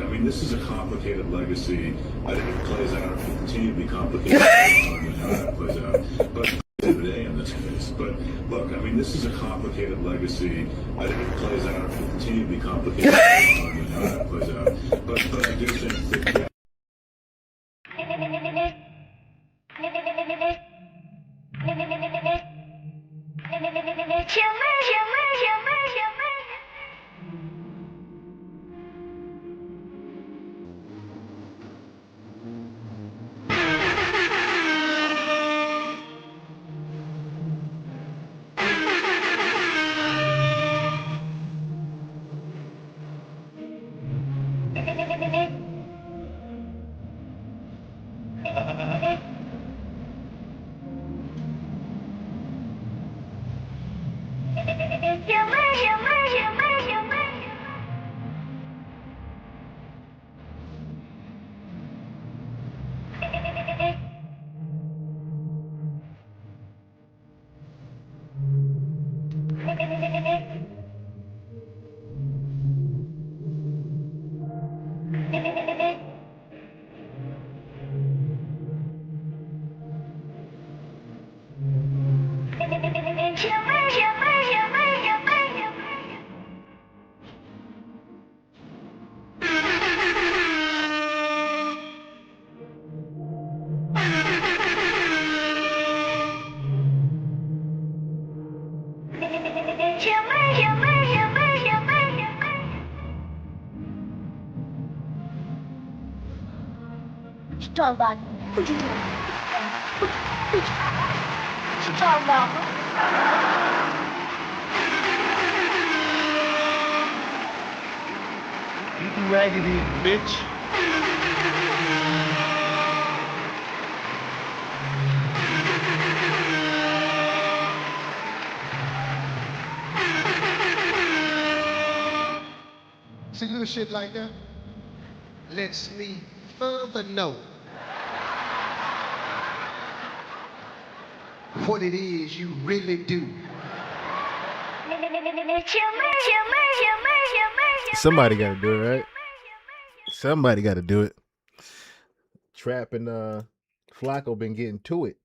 I mean, this is a complicated legacy. I think it plays out. It will continue to be complicated. How that plays out. But today in this case. But look, I mean, this is a complicated legacy. I think it plays out. It will continue to be complicated. How that plays out. But I do think that. Talking about what you doing? What you talking about? You raggedy bitch. See, little shit like that lets me further know what it is you really do. Somebody got to do it, right? Somebody got to do it. Trap and Flacco been getting to it.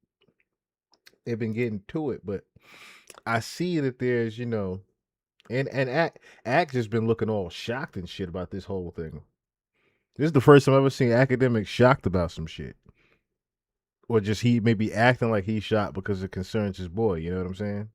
They've been getting to it, but I see that there's, and Act just been looking all shocked and shit about this whole thing. This is the first time I've ever seen Academic shocked about some shit. Or just he may be acting like he's shocked because it concerns his boy, you know what I'm saying?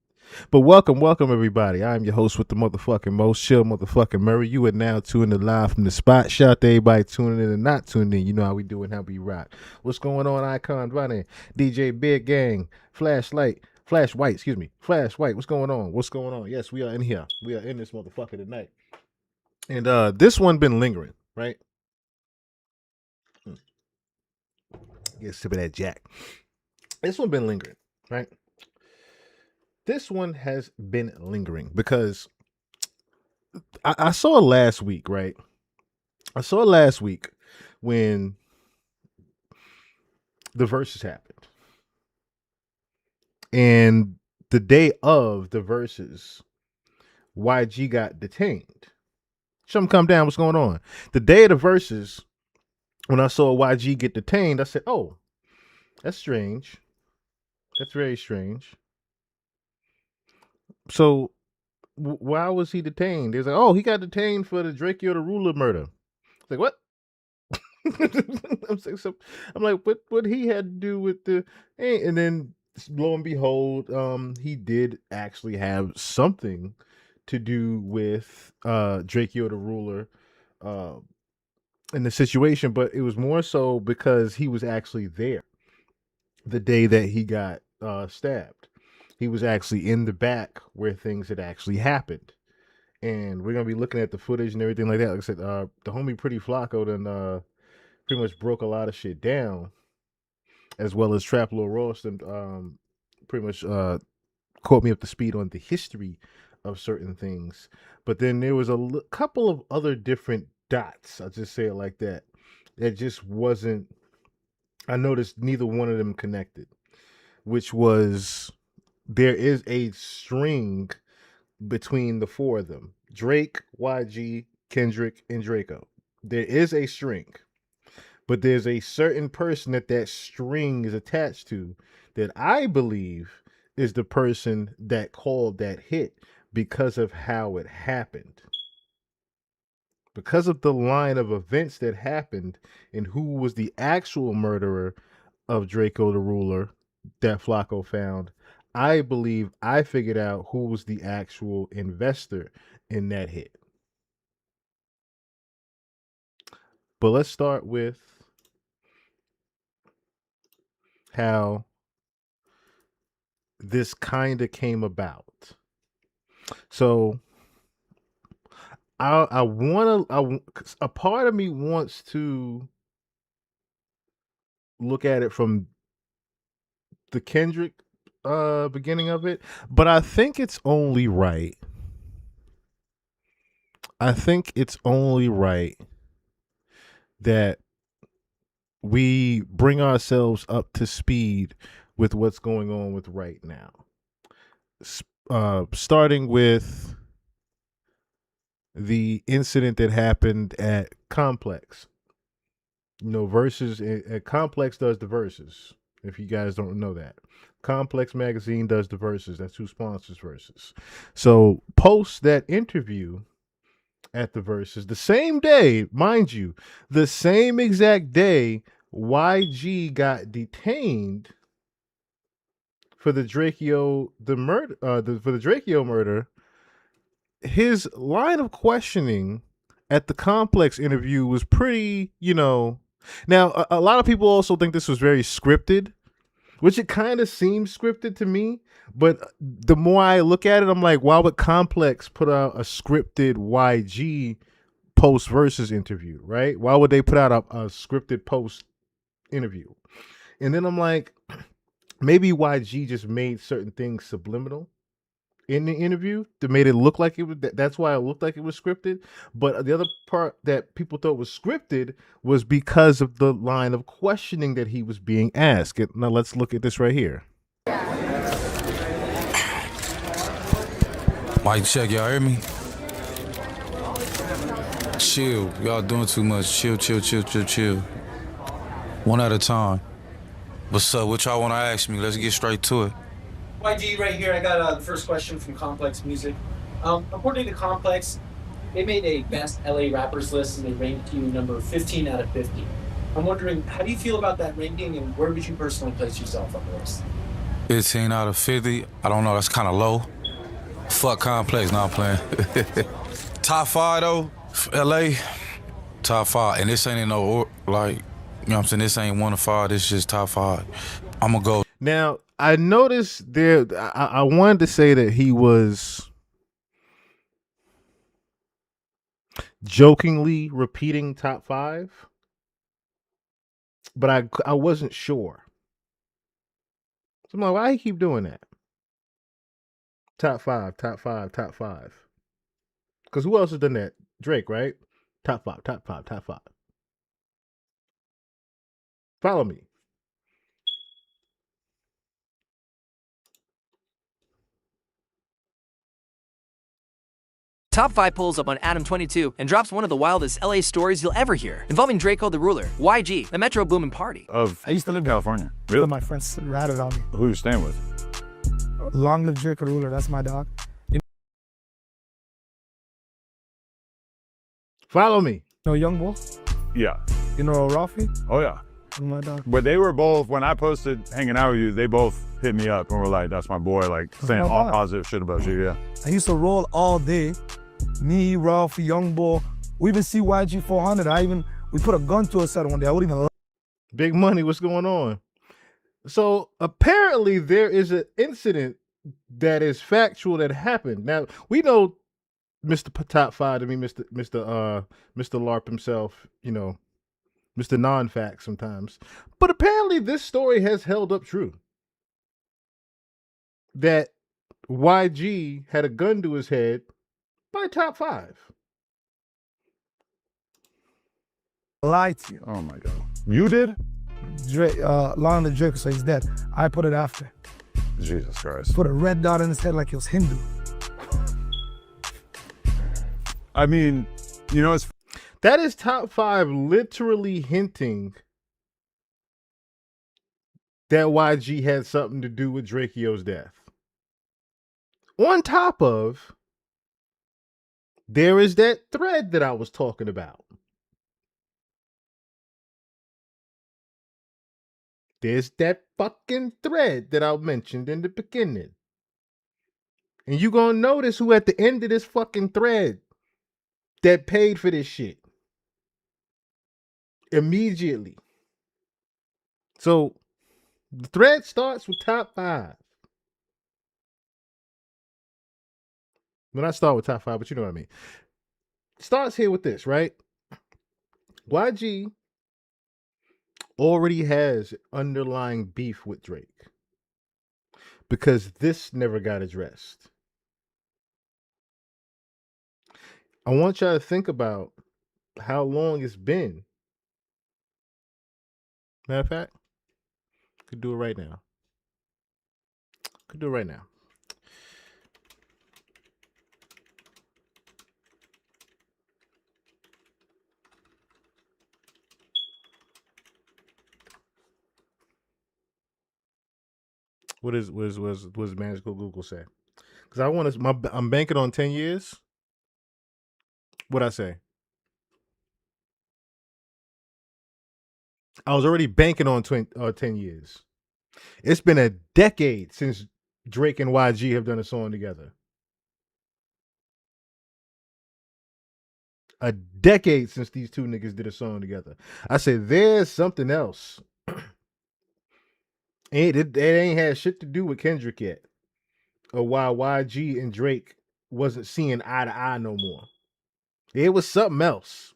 But welcome everybody. I'm your host with the motherfucking most chill motherfucking Murray. You are now tuned in live from the spot. Shout out to everybody tuning in and not tuning in. You know how we do and how we rock. What's going on, Icon Bunny, DJ Big Gang, Flash White. What's going on? What's going on? Yes, we are in here. We are in this motherfucker tonight. And this one been lingering, right? Get sip of that Jack. This one been lingering, right? This one has been lingering because I saw it last week, right? I saw it last week when the verses happened. And the day of the verses, YG got detained. Something come down, what's going on? The day of the verses, when I saw YG get detained, I said, oh, that's strange. That's very strange. So why was he detained? They was like, oh, he got detained for the Drakeo the Ruler murder. It's like, what? I'm like, what he had to do with the, and then lo and behold, he did actually have something to do with Drakeo the Ruler in the situation, but it was more so because he was actually there the day that he got stabbed. He was actually in the back where things had actually happened. And we're gonna be looking at the footage and everything like that. Like I said, the homie Pretty Flacco then pretty much broke a lot of shit down, as well as Trap Lil Ross and pretty much caught me up to speed on the history of certain things. But then there was a couple of other different dots. I'll just say it like that. That just wasn't. I noticed neither one of them connected, which was there is a string between the four of them: Drake, YG, Kendrick, and Drakeo. There is a string, but there's a certain person that string is attached to that I believe is the person that called that hit because of how it happened. Because of the line of events that happened and who was the actual murderer of Draco the Ruler that Flacco found, I believe I figured out who was the actual investor in that hit. But let's start with how this kind of came about. So I want to, a part of me wants to look at it from the Kendrick beginning of it, but I think it's only right. I think it's only right that we bring ourselves up to speed with what's going on with right now. Starting with the incident that happened at Complex. You know, Versus Complex does the Versus. If you guys don't know that, Complex Magazine does the Versus. That's who sponsors Versus. So post that interview at the Versus the same day, mind you, the same exact day YG got detained for the Drakeo murder. For the Drakeo murder, his line of questioning at the Complex interview was pretty, Now, a lot of people also think this was very scripted, which it kind of seems scripted to me. But the more I look at it, I'm like, why would Complex put out a scripted YG post versus interview, right? Why would they put out a scripted post interview? And then I'm like, maybe YG just made certain things subliminal in the interview that made it look like it was. That's why it looked like it was scripted. But the other part that people thought was scripted was because of the line of questioning that he was being asked. Now let's look at this right here. Mic check, y'all hear me? Chill, y'all doing too much. Chill. One at a time. What's up? What y'all want to ask me? Let's get straight to it. YG right here. I got the first question from Complex Music. According to Complex, they made a best LA rappers list and they ranked you number 15 out of 50. I'm wondering, how do you feel about that ranking and where would you personally place yourself on the list? 15 out of 50? I don't know, that's kind of low. Fuck Complex, now I'm playing. Top 5 though, LA, top 5. And this ain't no, like, you know what I'm saying? This ain't 1 to 5, this is just top 5. I'm gonna go. Now, I noticed there, I wanted to say that he was jokingly repeating top 5, but I wasn't sure. So I'm like, why he keep doing that? Top 5. Because who else has done that? Drake, right? Top 5. Follow me. Top 5 pulls up on Adam 22 and drops one of the wildest LA stories you'll ever hear, involving Draco the Ruler, YG, the Metro Boomin' Party. I used to live in California. Really? My friends ratted on me. Who you staying with? Long live Draco the Ruler, that's my dog. Follow me. You know Young Bull? Yeah. You know Ralphie? Oh, yeah. My dog. But they were both, when I posted hanging out with you, they both hit me up and were like, that's my boy, like saying all positive shit about you, yeah. I used to roll all day. Me, Ralphie, Young Bull. We even see YG 400. We put a gun to his head one day. I wouldn't even. Big money, what's going on? So apparently there is an incident that is factual that happened. Now we know Mr. Top 5 to me, Mr. LARP himself, Mr. Non-fact sometimes. But apparently this story has held up true. That YG had a gun to his head by Top 5. Lied to you. Oh my God. You did? Drake, Long live Draco, so he's dead. I put it after. Jesus Christ. Put a red dot in his head like he was Hindu. I mean, it's That is top 5 literally hinting that YG had something to do with Drakeo's death. On top of, there is that thread that I was talking about. There's that fucking thread that I mentioned in the beginning. And you gonna notice who at the end of this fucking thread that paid for this shit. Immediately. So the thread starts with top 5. When I start with top 5, but you know what I mean. Starts here with this, right? YG already has underlying beef with Drake because this never got addressed. I want y'all to think about how long it's been. Matter of fact, could do it right now. Could do it right now. What does magical Google say? Because I want to. I'm banking on 10 years. What I say? I was already banking on 10 years. It's been a decade since Drake and YG have done a song together. A decade since these two niggas did a song together. I said, there's something else. It ain't had shit to do with Kendrick yet. Or why YG and Drake wasn't seeing eye to eye no more. It was something else.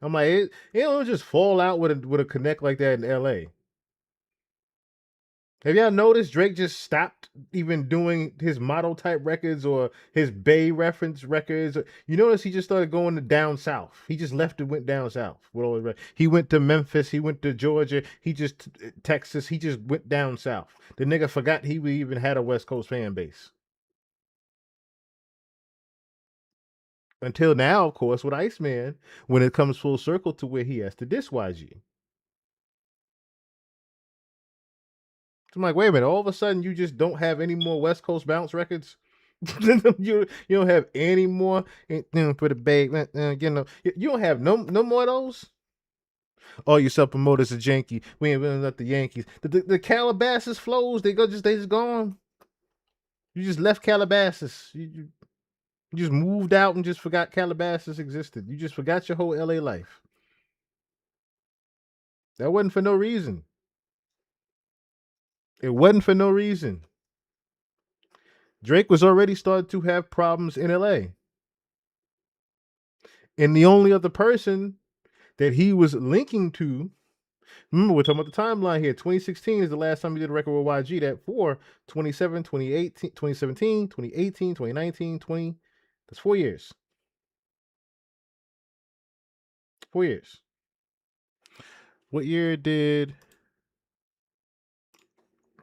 I'm like, it don't just fall out with a connect like that in LA. Have y'all noticed Drake just stopped even doing his model type records or his Bay reference records? You notice he just started going to down south. He just left and went down south. He went to Memphis. He went to Georgia. He just Texas. He just went down south. The nigga forgot he even had a West Coast fan base. Until now, of course, with Iceman, when it comes full circle to where he has to diss YG. I'm like, wait a minute, all of a sudden you just don't have any more West Coast bounce records? you don't have any more for the Bay, you don't have no more of those? All your self promoters are janky. We ain't really let the Yankees. The Calabasas flows, they just gone. You just left Calabasas. You just moved out and just forgot Calabasas existed. You just forgot your whole LA life. That wasn't for no reason. It wasn't for no reason. Drake was already started to have problems in LA. And the only other person that he was linking to, remember, we're talking about the timeline here. 2016 is the last time he did a record with YG. That 2017, 2018, 20. That's 4 years. 4 years. What year did... I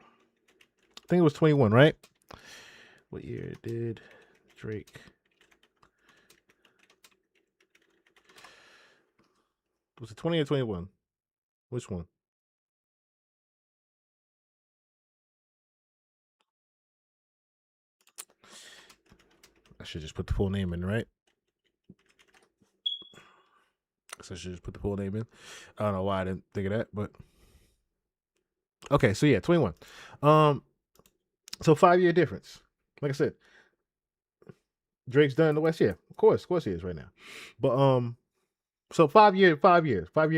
think it was 21, right? What year did Drake... Was it 20 or 21? Which one? I should just put the full name in, right? So I should just put the full name in. I don't know why I didn't think of that, but okay. So yeah, 21. So 5-year difference. Like I said, Drake's done in the West. Yeah, of course he is right now. But so 5 year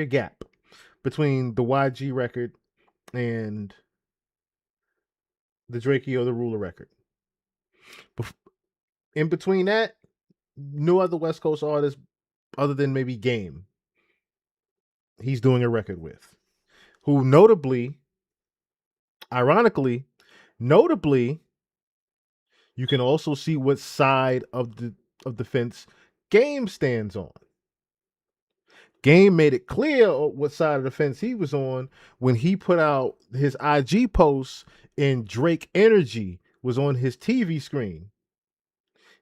gap between the YG record and the Drakeo the Ruler record. In between that, no other West Coast artist other than maybe Game he's doing a record with, who ironically, you can also see what side of the fence Game stands on. Game made it clear what side of the fence he was on when he put out his IG posts and Drake Energy was on his TV screen.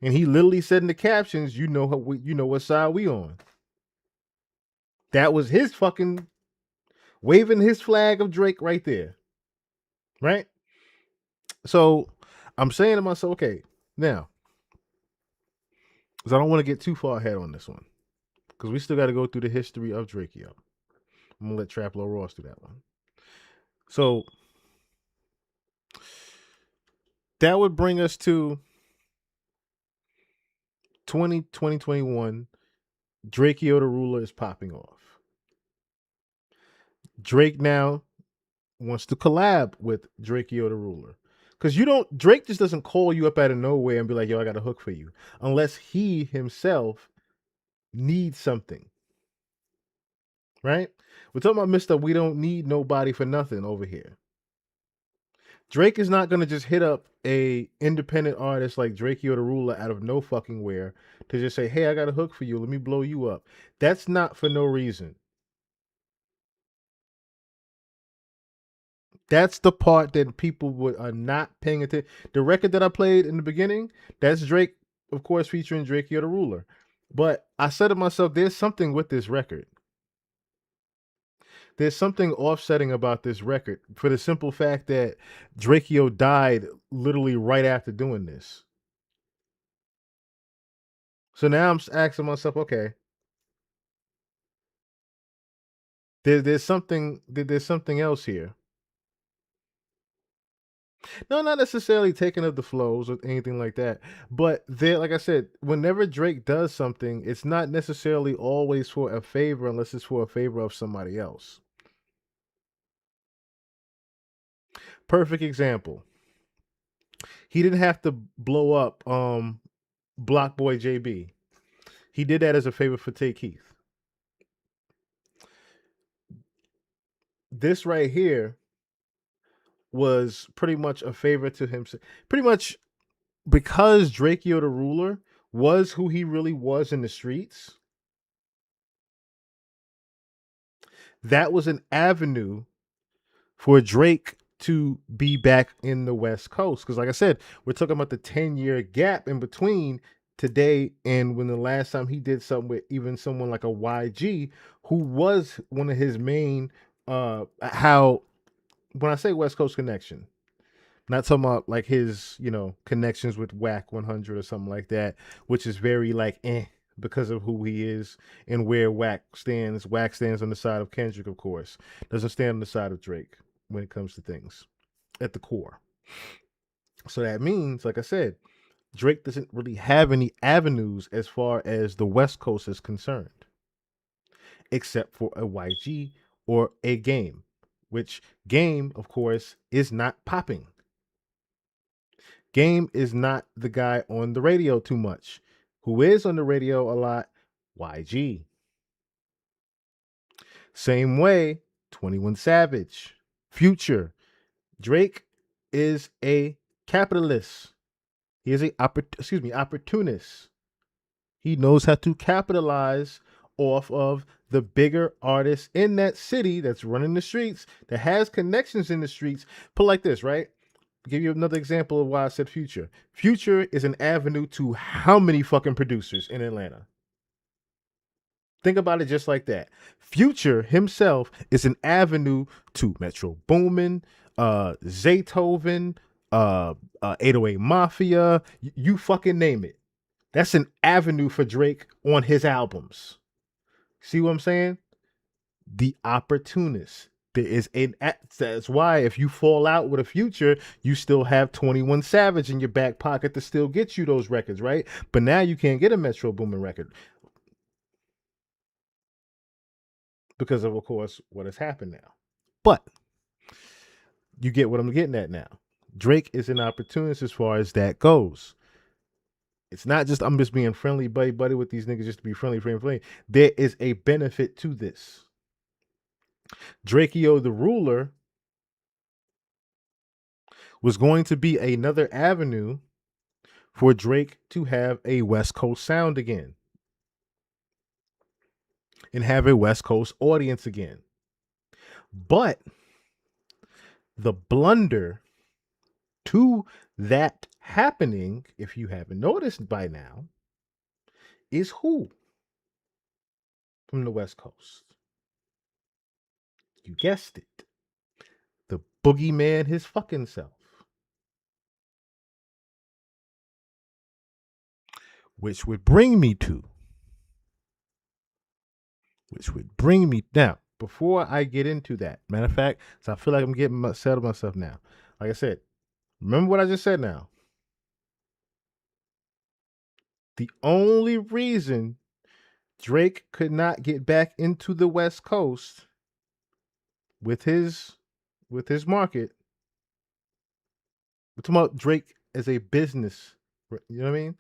And he literally said in the captions, you know what side we on. That was his fucking waving his flag of Drake right there. Right? So I'm saying to myself, okay, now, because I don't want to get too far ahead on this one, because we still got to go through the history of Drakeo. I'm gonna let Traplo Ross do that one. So that would bring us to 2021. Drakeo the Ruler is popping off. Drake now wants to collab with Drakeo the Ruler. Because Drake just doesn't call you up out of nowhere and be like, yo, I got a hook for you. Unless he himself needs something. Right? We're talking about Mr. We don't need nobody for nothing over here. Drake is not gonna just hit up a independent artist like Drakeo the Ruler out of no fucking where to just say, hey, I got a hook for you. Let me blow you up. That's not for no reason. That's the part that people are not paying attention. The record that I played in the beginning, that's Drake, of course, featuring Drakeo the Ruler. But I said to myself, there's something with this record. There's something offsetting about this record for the simple fact that Drakeo died literally right after doing this. So now I'm asking myself, okay, there's something else here. No, not necessarily taking up the flows or anything like that. But there, like I said, whenever Drake does something, it's not necessarily always for a favor unless it's for a favor of somebody else. Perfect example. He didn't have to blow up Block Boy JB. He did that as a favor for Tay Keith. This right here was pretty much a favor to him. Pretty much because Drakeo the Ruler was who he really was in the streets. That was an avenue for Drake to be back in the West Coast. Because, like I said, we're talking about the 10-year gap in between today and when the last time he did something with even someone like a YG, who was one of his main, how, when I say West Coast connection, not talking about like his, connections with Whack 100 or something like that, which is very like because of who he is and where Whack stands. Whack stands on the side of Kendrick, of course. Doesn't stand on the side of Drake when it comes to things at the core. So that means, like I said, Drake doesn't really have any avenues as far as the West Coast is concerned, except for a YG or a Game, which Game, of course, is not popping. Game is not the guy on the radio too much. Who is on the radio a lot? YG. Same way, 21 Savage, Future. Drake is a capitalist. He is a opportunist. He knows how to capitalize off of the bigger artists in that city that's running the streets, that has connections in the streets. Put like this, right? Give you another example of why I said Future. Future is an avenue to how many fucking producers in Atlanta? Think about it just like that. Future himself is an avenue to Metro Boomin, Zaytoven, 808 Mafia. You fucking name it. That's an avenue for Drake on his albums. See what I'm saying? The opportunist. There is that's why if you fall out with a Future, you still have 21 Savage in your back pocket to still get you those records, right? But now you can't get a Metro Boomin record because of course, what has happened now. But you get what I'm getting at now. Drake is an opportunist as far as that goes. It's not just I'm just being friendly, buddy with these niggas just to be friendly. There is a benefit to this. Drakeo the Ruler was going to be another avenue for Drake to have a West Coast sound again and have a West Coast audience again. But the blunder to that happening, if you haven't noticed by now, is who from the West Coast? You guessed it. The boogeyman his fucking self. Which would bring me now. Before I get into that, matter of fact, so I feel like I'm getting settled myself now. Like I said, remember what I just said now. The only reason Drake could not get back into the West Coast with his market, we're talking about Drake as a business. You know what I mean?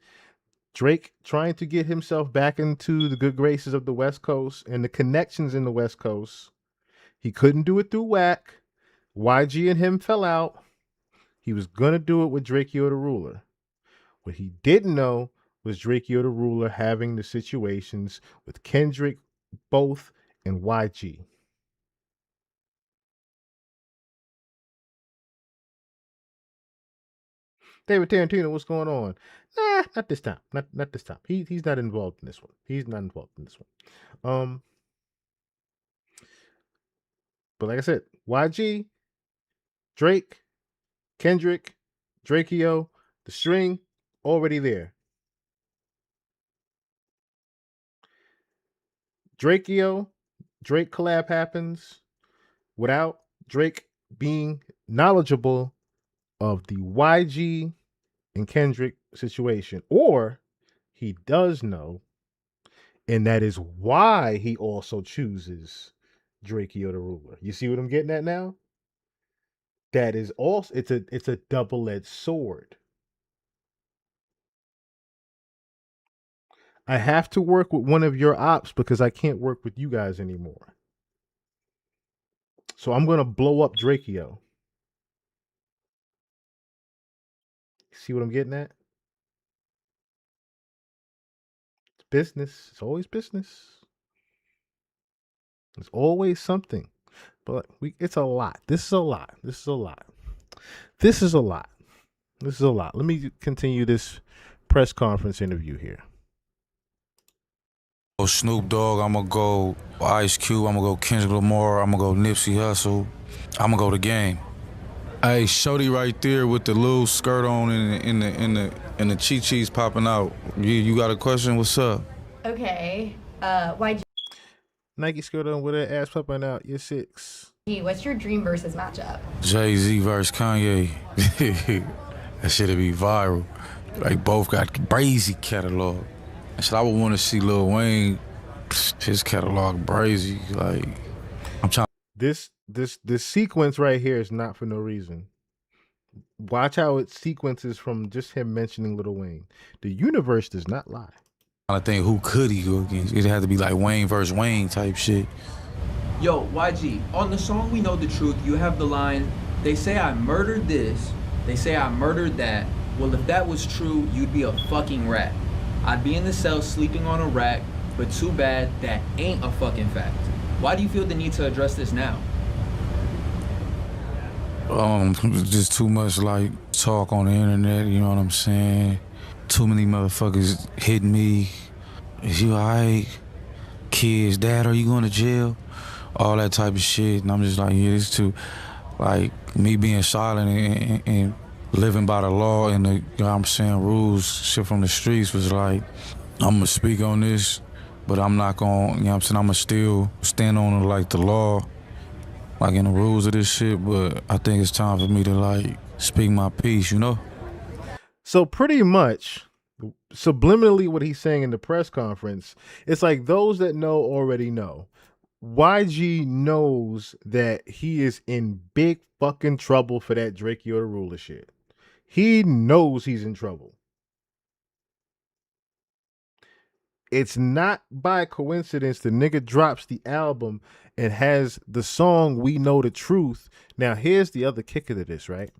Drake trying to get himself back into the good graces of the West Coast and the connections in the West Coast. He couldn't do it through Whack. YG and him fell out. He was going to do it with Drakeo the Ruler. What he didn't know was Drakeo the Ruler having the situations with Kendrick, both, and YG. David Tarantino, what's going on? Nah, not this time. Not this time. He's not involved in this one. He's not involved in this one. But like I said, YG, Drake, Kendrick, Drakeo, the string already there. Drake collab happens without Drake being knowledgeable of the YG and Kendrick situation, or he does know, and that is why he also chooses Drakeo the Ruler. You see what I'm getting at now? That is also it's a double-edged sword. I have to work with one of your ops because I can't work with you guys anymore. So I'm gonna blow up Drakeo. See what I'm getting at? It's business. It's always business. It's always something. But it's a lot. This is a lot. This is a lot. This is a lot. This is a lot. Let me continue this press conference interview here. Snoop Dogg, I'm gonna go Ice Cube, I'm gonna go Kendrick Lamar, I'm gonna go Nipsey Hussle, I'm gonna go The Game. Hey, shorty right there with the little skirt on and the chi-chis popping out. You got a question? What's up? Okay. YG, Nike skirt on with her ass popping out. You're 6. what's your dream versus matchup? Jay-Z versus Kanye. That shit'll be viral. Like both got crazy catalog. I would want to see Lil Wayne, his catalog crazy. Like, I'm trying. This sequence right here is not for no reason. Watch how it sequences from just him mentioning Lil Wayne. The universe does not lie. I think who could he go against? It'd have to be like Wayne versus Wayne type shit. Yo, YG, on the song We Know the Truth, you have the line, they say I murdered this, they say I murdered that. Well, if that was true, you'd be a fucking rat. I'd be in the cell sleeping on a rack, but too bad that ain't a fucking fact. Why do you feel the need to address this now? Just too much like talk on the internet, you know what I'm saying? Too many motherfuckers hitting me. Is you alright? Kids, dad, are you going to jail? All that type of shit. And I'm just like, yeah, this too, like me being silent and living by the law and the, you know what I'm saying, rules, shit from the streets was like, I'm gonna speak on this, but I'm not gonna, you know what I'm saying, I'm gonna still stand on like the law, like in the rules of this shit, but I think it's time for me to like speak my piece, you know? So pretty much, subliminally what he's saying in the press conference, it's like those that know already know. YG knows that he is in big fucking trouble for that Drakeo the Ruler shit. He knows he's in trouble. It's not by coincidence the nigga drops the album and has the song We Know the Truth. Now, here's the other kicker to this, right?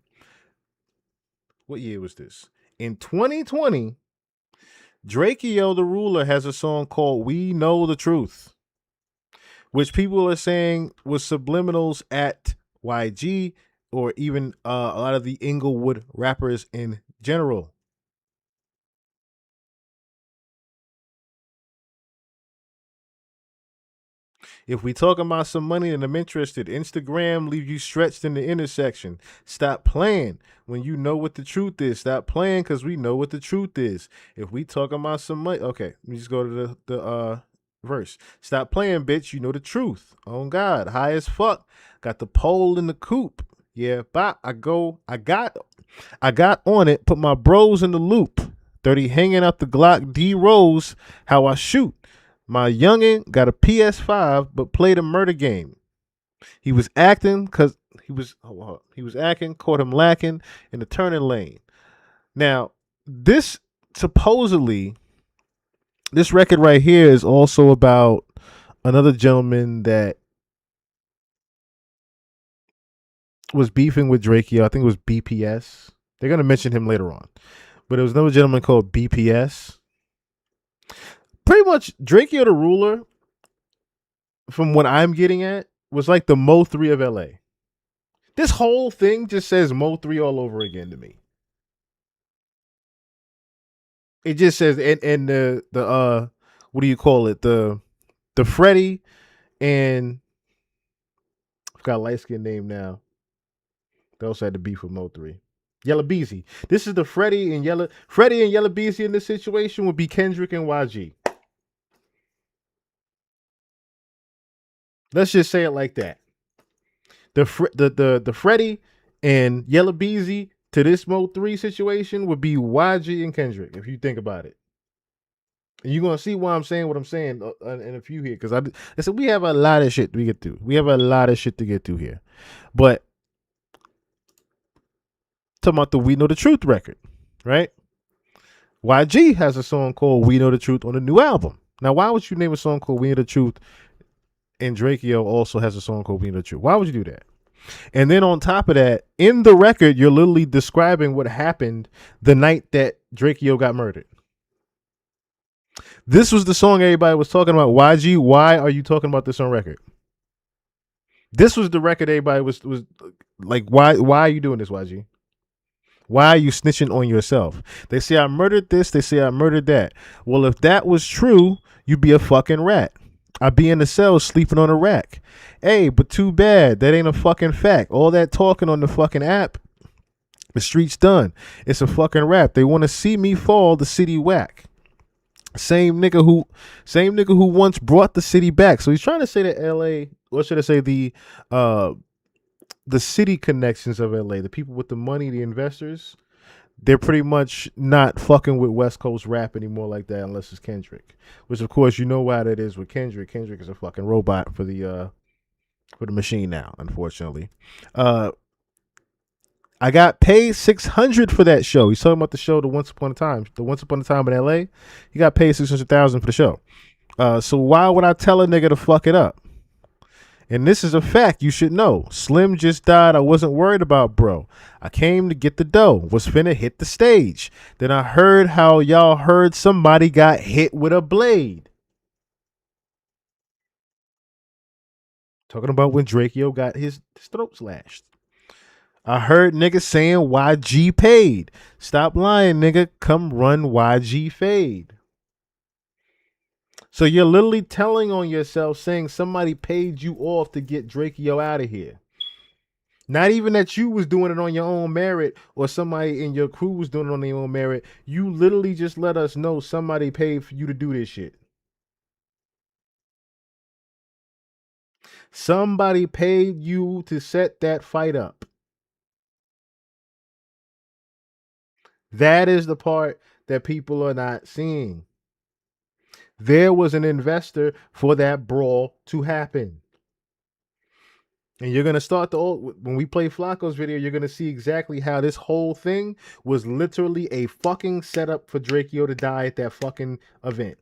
What year was this? In 2020, Drakeo the Ruler has a song called We Know the Truth, which people are saying was subliminals at YG or even a lot of the Inglewood rappers in general. If we talking about some money and I'm interested, Instagram leave you stretched in the intersection. Stop playing when you know what the truth is. Stop playing because we know what the truth is. If we talking about some money, okay, let me just go to the verse. Stop playing, bitch. You know the truth. Oh God, high as fuck. Got the pole in the coop. Yeah, bop. I got on it. Put my bros in the loop. 30 hanging out the Glock D Rose. How I shoot. My youngin' got a PS5 but played a murder game. He was acting cause he was acting, caught him lacking in the turning lane. Now, this supposedly this record right here is also about another gentleman that was beefing with Drakeo. I think it was BPS. They're gonna mention him later on. But it was another gentleman called BPS. Pretty much Drakeo the Ruler, from what I'm getting at, was like the Mo 3 of LA. This whole thing just says Mo 3 all over again to me. It just says and the what do you call it? The Freddie and I forgot a light skin name now. They also had the beef with Mo 3. Yella Beezy. This is the Freddie and Yella Beezy in this situation would be Kendrick and YG. Let's just say it like that. The Freddie and Yella Beezy to this Mo 3 situation would be YG and Kendrick, if you think about it. And you're gonna see why I'm saying what I'm saying in a few here, because I said we have a lot of shit to get through. We have a lot of shit to get through here, but talking about the We Know the Truth record, right? YG has a song called We Know the Truth on the new album. Now, why would you name a song called We Know the Truth and Drakeo also has a song called We Know the Truth? Why would you do that? And then on top of that, in the record, you're literally describing what happened the night that Drakeo got murdered. This was the song everybody was talking about. YG, why are you talking about this on record? This was the record everybody was like, why are you doing this, YG? Why are you snitching on yourself? They say I murdered this. They say I murdered that. Well, if that was true, you'd be a fucking rat. I'd be in the cell sleeping on a rack. Hey, but too bad. That ain't a fucking fact. All that talking on the fucking app, the street's done. It's a fucking rap. They want to see me fall, the city whack. Same nigga who once brought the city back. So he's trying to say that LA, or should I say the city connections of LA, the people with the money, the investors, they're pretty much not fucking with West Coast rap anymore like that unless it's Kendrick. Which of course you know why that is with Kendrick. Kendrick is a fucking robot for the machine now, unfortunately. I got paid $600 for that show. He's talking about the show, the Once Upon a Time in LA. He got paid $600,000 for the show. So why would I tell a nigga to fuck it up? And this is a fact you should know. Slim just died. I wasn't worried about, bro. I came to get the dough. Was finna hit the stage. Then I heard how y'all heard somebody got hit with a blade. Talking about when Drakeo got his throat slashed. I heard niggas saying YG paid. Stop lying, nigga. Come run YG fade. So you're literally telling on yourself, saying somebody paid you off to get Drakeo out of here. Not even that you was doing it on your own merit or somebody in your crew was doing it on their own merit. You literally just let us know somebody paid for you to do this shit. Somebody paid you to set that fight up. That is the part that people are not seeing. There was an investor for that brawl to happen. And you're going to start when we play Flacco's video, you're going to see exactly how this whole thing was literally a fucking setup for Drakeo to die at that fucking event.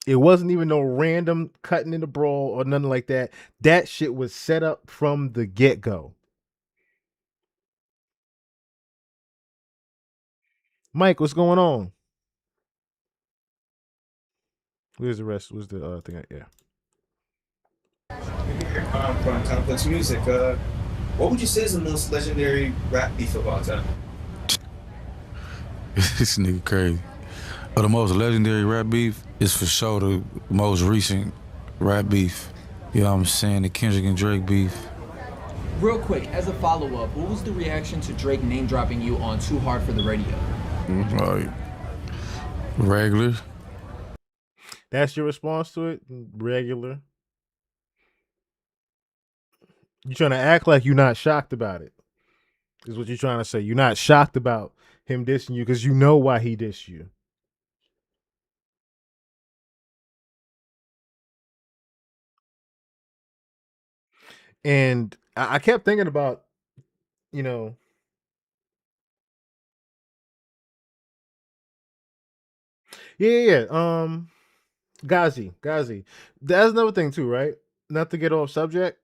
It wasn't even no random cutting in the brawl or nothing like that. That shit was set up from the get-go. Mike, what's going on? Where's the rest? Where's the thing? Yeah. From Complex Music. What would you say is the most legendary rap beef of all time? This nigga crazy. But the most legendary rap beef is for sure the most recent Rap beef. You know what I'm saying? The Kendrick and Drake beef. Real quick, as a follow-up, what was the reaction to Drake name dropping you on Too Hard for the Radio? Like, regular. That's your response to it? Regular. You trying to act like you're not shocked about it, is what you're trying to say. You're not shocked about him dissing you because you know why he dissed you. And I kept thinking about, you know, Ghazi. That's another thing too, right? Not to get off subject.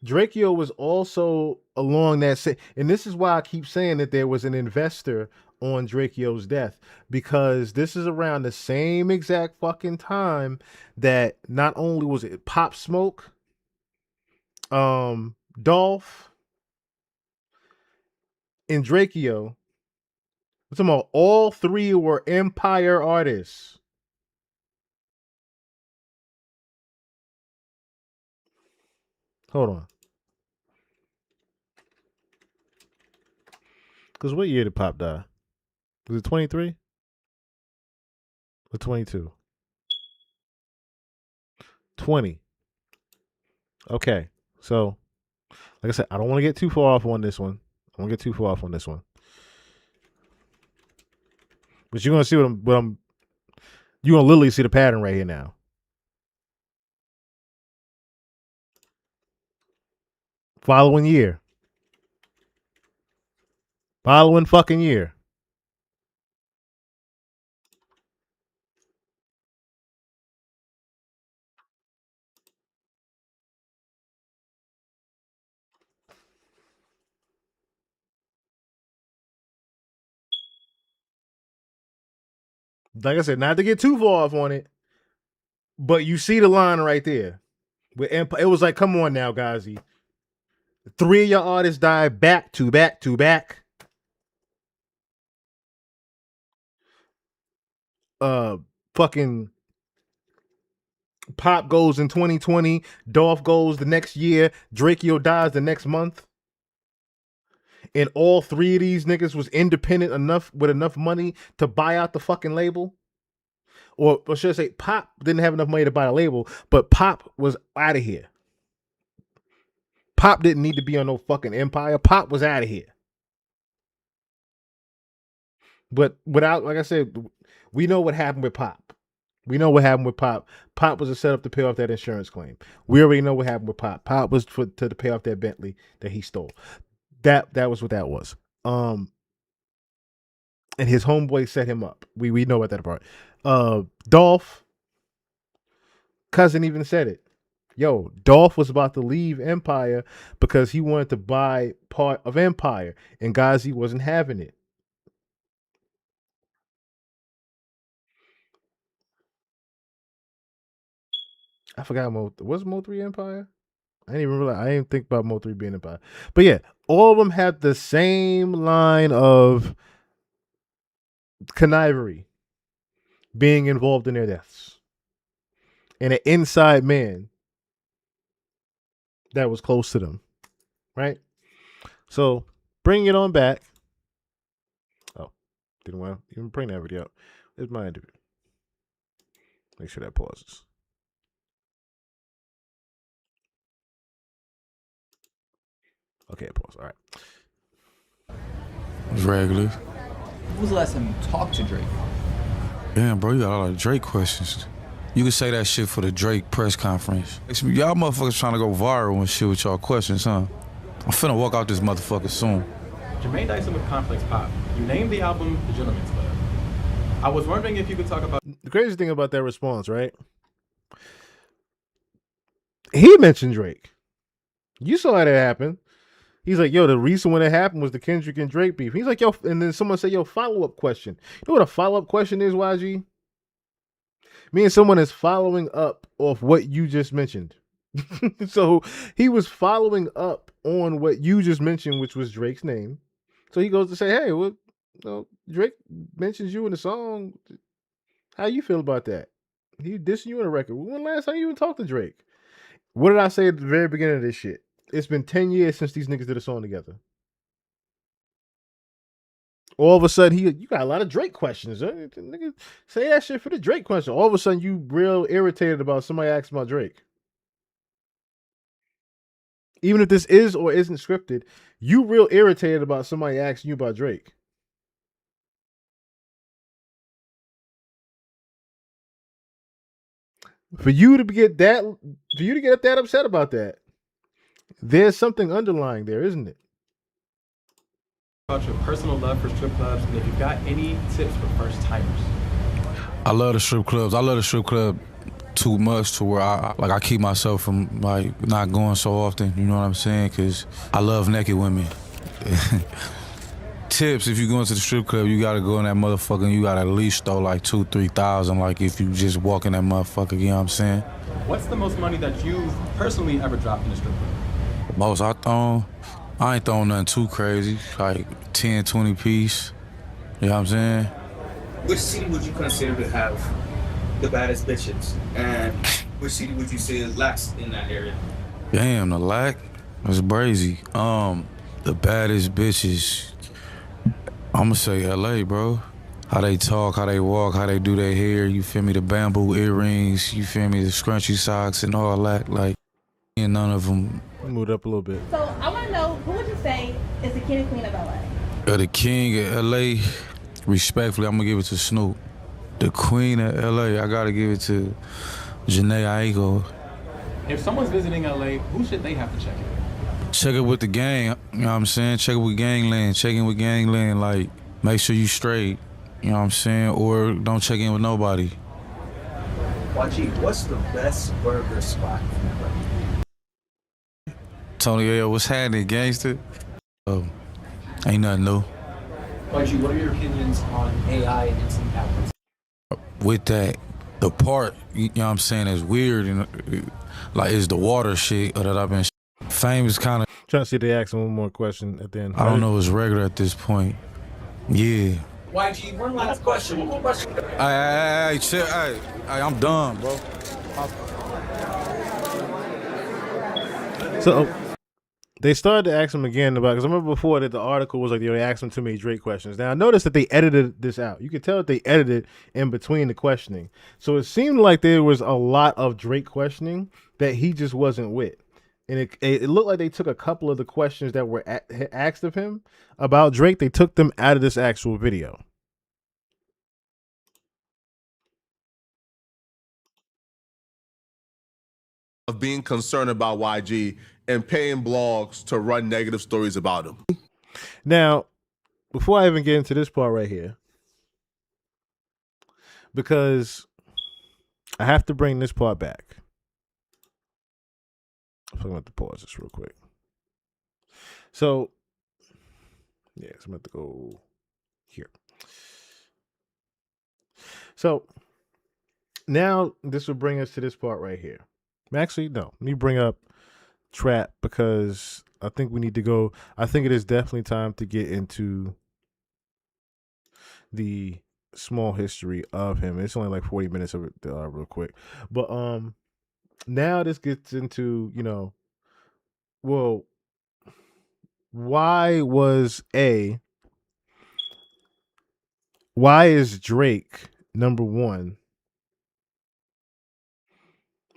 Drakeo was also along that same, and this is why I keep saying that there was an investor on Drakeo's death, because this is around the same exact fucking time that not only was it Pop Smoke, Dolph, and Drakeo. I'm talking about all three were Empire artists. Hold on. Because what year did Pop die? Was it 23? Or 22? 20. Okay. So, like I said, I don't want to get too far off on this one. I won't get too far off on this one. But you're going to see you're going to literally see the pattern right here now. Following year. Following fucking year. Like I said, not to get too far off on it, but you see the line right there. It was like, come on now, Ghazi. 3 of your artists died back to back to back. Fucking Pop goes in 2020. Dolph goes the next year. Drakeo dies the next month. And all 3 of these niggas was independent enough with enough money to buy out the fucking label. Or should I say, Pop didn't have enough money to buy a label, but Pop was out of here. Pop didn't need to be on no fucking Empire. Pop was out of here. But without, like I said, we know what happened with Pop. We know what happened with Pop. Pop was a setup to pay off that insurance claim. We already know what happened with Pop. Pop was to pay off that Bentley that he stole. That was what that was. And his homeboy set him up. We know about that part. Dolph, cousin even said it. Yo, Dolph was about to leave Empire because he wanted to buy part of Empire, and Ghazi wasn't having it. I forgot was Mo 3 Empire? I didn't even realize. I didn't think about Mo 3 being Empire. But yeah, all of them had the same line of connivery being involved in their deaths. And an inside man that was close to them. Right? So, bring it on back. Oh, didn't want to even bring that video up. There's my interview. Make sure that pauses. Okay, pause. All right. Regular. When was the last time you talked to Drake? Damn, bro, you got a lot of Drake questions. You can say that shit for the Drake press conference. Y'all motherfuckers trying to go viral and shit with y'all questions, huh? I'm finna walk out this motherfucker soon. Jermaine Dyson with Complex Pop. You named the album The Gentleman's Club. I was wondering if you could talk about... The crazy thing about that response, right? He mentioned Drake. You saw how that happened. He's like, yo, the reason when it happened was the Kendrick and Drake beef. He's like, yo, and then someone said, yo, follow-up question. You know what a follow-up question is, YG? Meaning someone is following up off what you just mentioned. So he was following up on what you just mentioned, which was Drake's name. So he goes to say, hey, well, Drake mentions you in the song. How you feel about that? He dissing you on the record. When last time you even talked to Drake? What did I say at the very beginning of this shit? It's been 10 years since these niggas did a song together. All of a sudden, you got a lot of Drake questions. Huh? Nigga, say that shit for the Drake question. All of a sudden, you real irritated about somebody asking about Drake. Even if this is or isn't scripted, you real irritated about somebody asking you about Drake. For you to get that upset about that, there's something underlying there, isn't it? About your personal love for strip clubs, and if you've got any tips for first timers. I love the strip clubs. I love the strip club too much to where I keep myself from like not going so often. You know what I'm saying? Cause I love naked women. Tips: if you go into the strip club, you gotta go in that motherfucker. And you gotta at least throw like 2,000-3,000. Like if you just walk in that motherfucker, you know what I'm saying? What's the most money that you've personally ever dropped in a strip club? Most I ain't throwing nothing too crazy. Like 10, 20 piece. You know what I'm saying? Which city would you consider to have the baddest bitches? And which city would you say lacks in that area? Damn, the lack? That's brazy. The baddest bitches, I'ma say LA, bro. How they talk, how they walk, how they do their hair, you feel me? The bamboo earrings, you feel me? The scrunchy socks and all that. Like, and none of them. Moved up a little bit. So I want to know, who would you say is the king and queen of LA? The king of LA, respectfully, I'm gonna give it to Snoop. The queen of LA, I gotta give it to Janae Aiko. If someone's visiting LA, who should they have to check in? Check it with the gang, you know what I'm saying? Check it with Gangland, check in with Gangland, like, make sure you straight, you know what I'm saying? Or don't check in with nobody. YG, what's the best burger spot in LA? Tony, yo, what's happening, gangster? Ain't nothing new. YG, what are your opinions on AI and instant outputs? With that, the part, you know what I'm saying, is weird and like is the water shit that I've been Fame is kind of trying to see if they ask him one more question at the end. I don't know, it's regular at this point. Yeah. YG, one last question. One more question. Hey, chill. Hey, I'm done, bro. So they started to ask him again about, because I remember before that the article was like, they asked him too many Drake questions. Now I noticed that they edited this out. You could tell that they edited in between the questioning. So it seemed like there was a lot of Drake questioning that he just wasn't with. And it looked like they took a couple of the questions that were asked of him about Drake. They took them out of this actual video. Of being concerned about YG and paying blogs to run negative stories about him. Now, before I even get into this part right here, because I have to bring this part back. I'm going to have to pause this real quick. So, yeah, so I'm going to go here. So, now this will bring us to this part right here. Actually, no, let me bring up Trap because I think we need to go. I think it is definitely time to get into the small history of him. It's only like 40 minutes of it real quick. But now this gets into, well, why is Drake number one?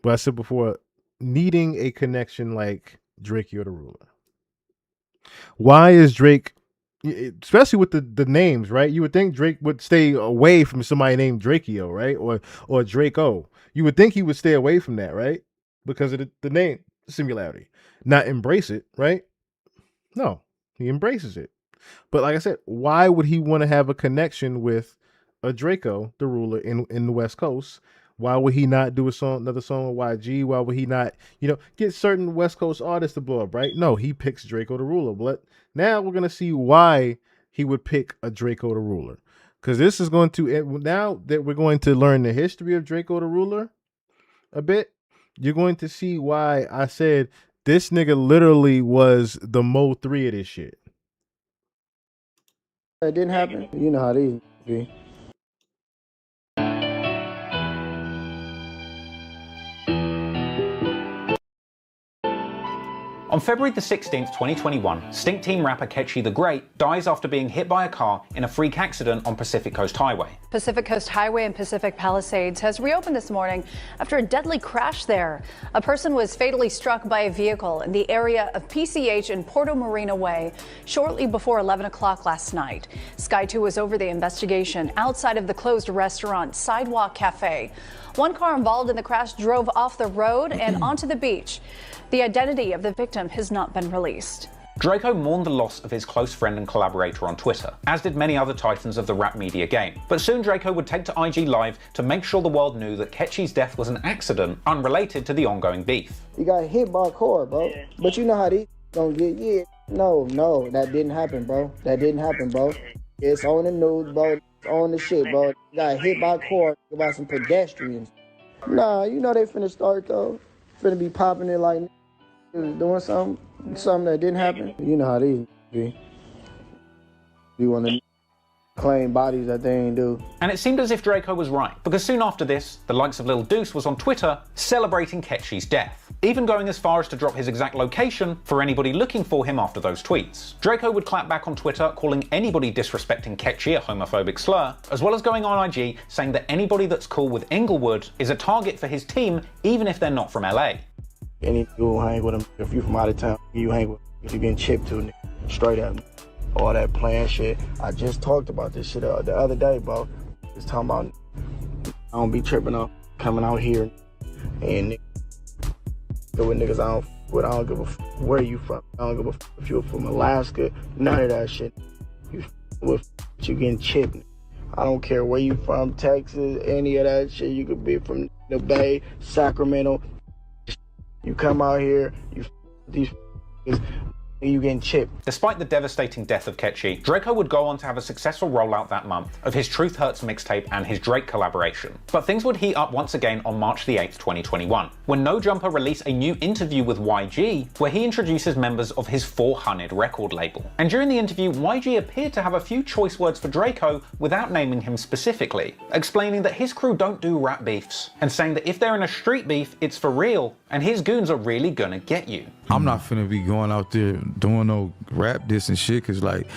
But I said before, needing a connection like Drakeo the Ruler. Why is Drake, especially with the names, right? You would think Drake would stay away from somebody named Drakeo, right? Or Draco. You would think he would stay away from that, right? Because of the name similarity. Not embrace it, right? No, he embraces it. But like I said, why would he want to have a connection with a Drakeo the Ruler in the West Coast? Why would he not do another song with YG? Why would he not, get certain West Coast artists to blow up, right? No, he picks Drakeo the Ruler. But now we're going to see why he would pick a Drakeo the Ruler. Because this is going to, now that we're going to learn the history of Drakeo the Ruler a bit, you're going to see why I said this nigga literally was the Mo 3 of this shit. It didn't happen. You know how these be. On February the 16th, 2021, Stink Team rapper Ketchy the Great dies after being hit by a car in a freak accident on Pacific Coast Highway. Pacific Coast Highway in Pacific Palisades has reopened this morning after a deadly crash there. A person was fatally struck by a vehicle in the area of PCH and Porto Marina Way shortly before 11 o'clock last night. Sky 2 was over the investigation outside of the closed restaurant Sidewalk Cafe. One car involved in the crash drove off the road and onto the beach. The identity of the victim has not been released. Drakeo mourned the loss of his close friend and collaborator on Twitter, as did many other titans of the rap media game. But soon Drakeo would take to IG Live to make sure the world knew that Ketchy's death was an accident unrelated to the ongoing beef. You got hit by a car, bro. But you know how these don't get hit. No, that didn't happen, bro. That didn't happen, bro. It's on the news, bro. It's on the shit, bro. You got hit by a car by some pedestrians. Nah, you know they finna start, though. Finna be popping it like doing something that didn't happen. You know how these be. You want to claim bodies that they ain't do. And it seemed as if Drakeo was right, because soon after this, the likes of Lil Deuce was on Twitter celebrating Ketchy's death, even going as far as to drop his exact location for anybody looking for him after those tweets. Drakeo would clap back on Twitter, calling anybody disrespecting Ketchy a homophobic slur, as well as going on IG saying that anybody that's cool with Inglewood is a target for his team, even if they're not from LA. Any dude hang with him, if you from out of town, you hang with him. If you getting chipped to, straight up. All that playing shit. I just talked about this shit the other day, bro. Just talking about I don't be tripping up coming out here and with niggas I don't give a where you from. I don't give a if you're from Alaska, none of that shit. You getting chipped. I don't care where you from, Texas, any of that shit. You could be from the Bay, Sacramento. You come out here, you getting chipped. Despite the devastating death of Ketchy, Drakeo would go on to have a successful rollout that month of his Truth Hurts mixtape and his Drake collaboration. But things would heat up once again on March the 8th, 2021, when No Jumper released a new interview with YG, where he introduces members of his 400 record label. And during the interview, YG appeared to have a few choice words for Drakeo without naming him specifically, explaining that his crew don't do rap beefs, and saying that if they're in a street beef, it's for real, and his goons are really gonna get you. I'm not finna be going out there doing no rap diss and shit, cause like,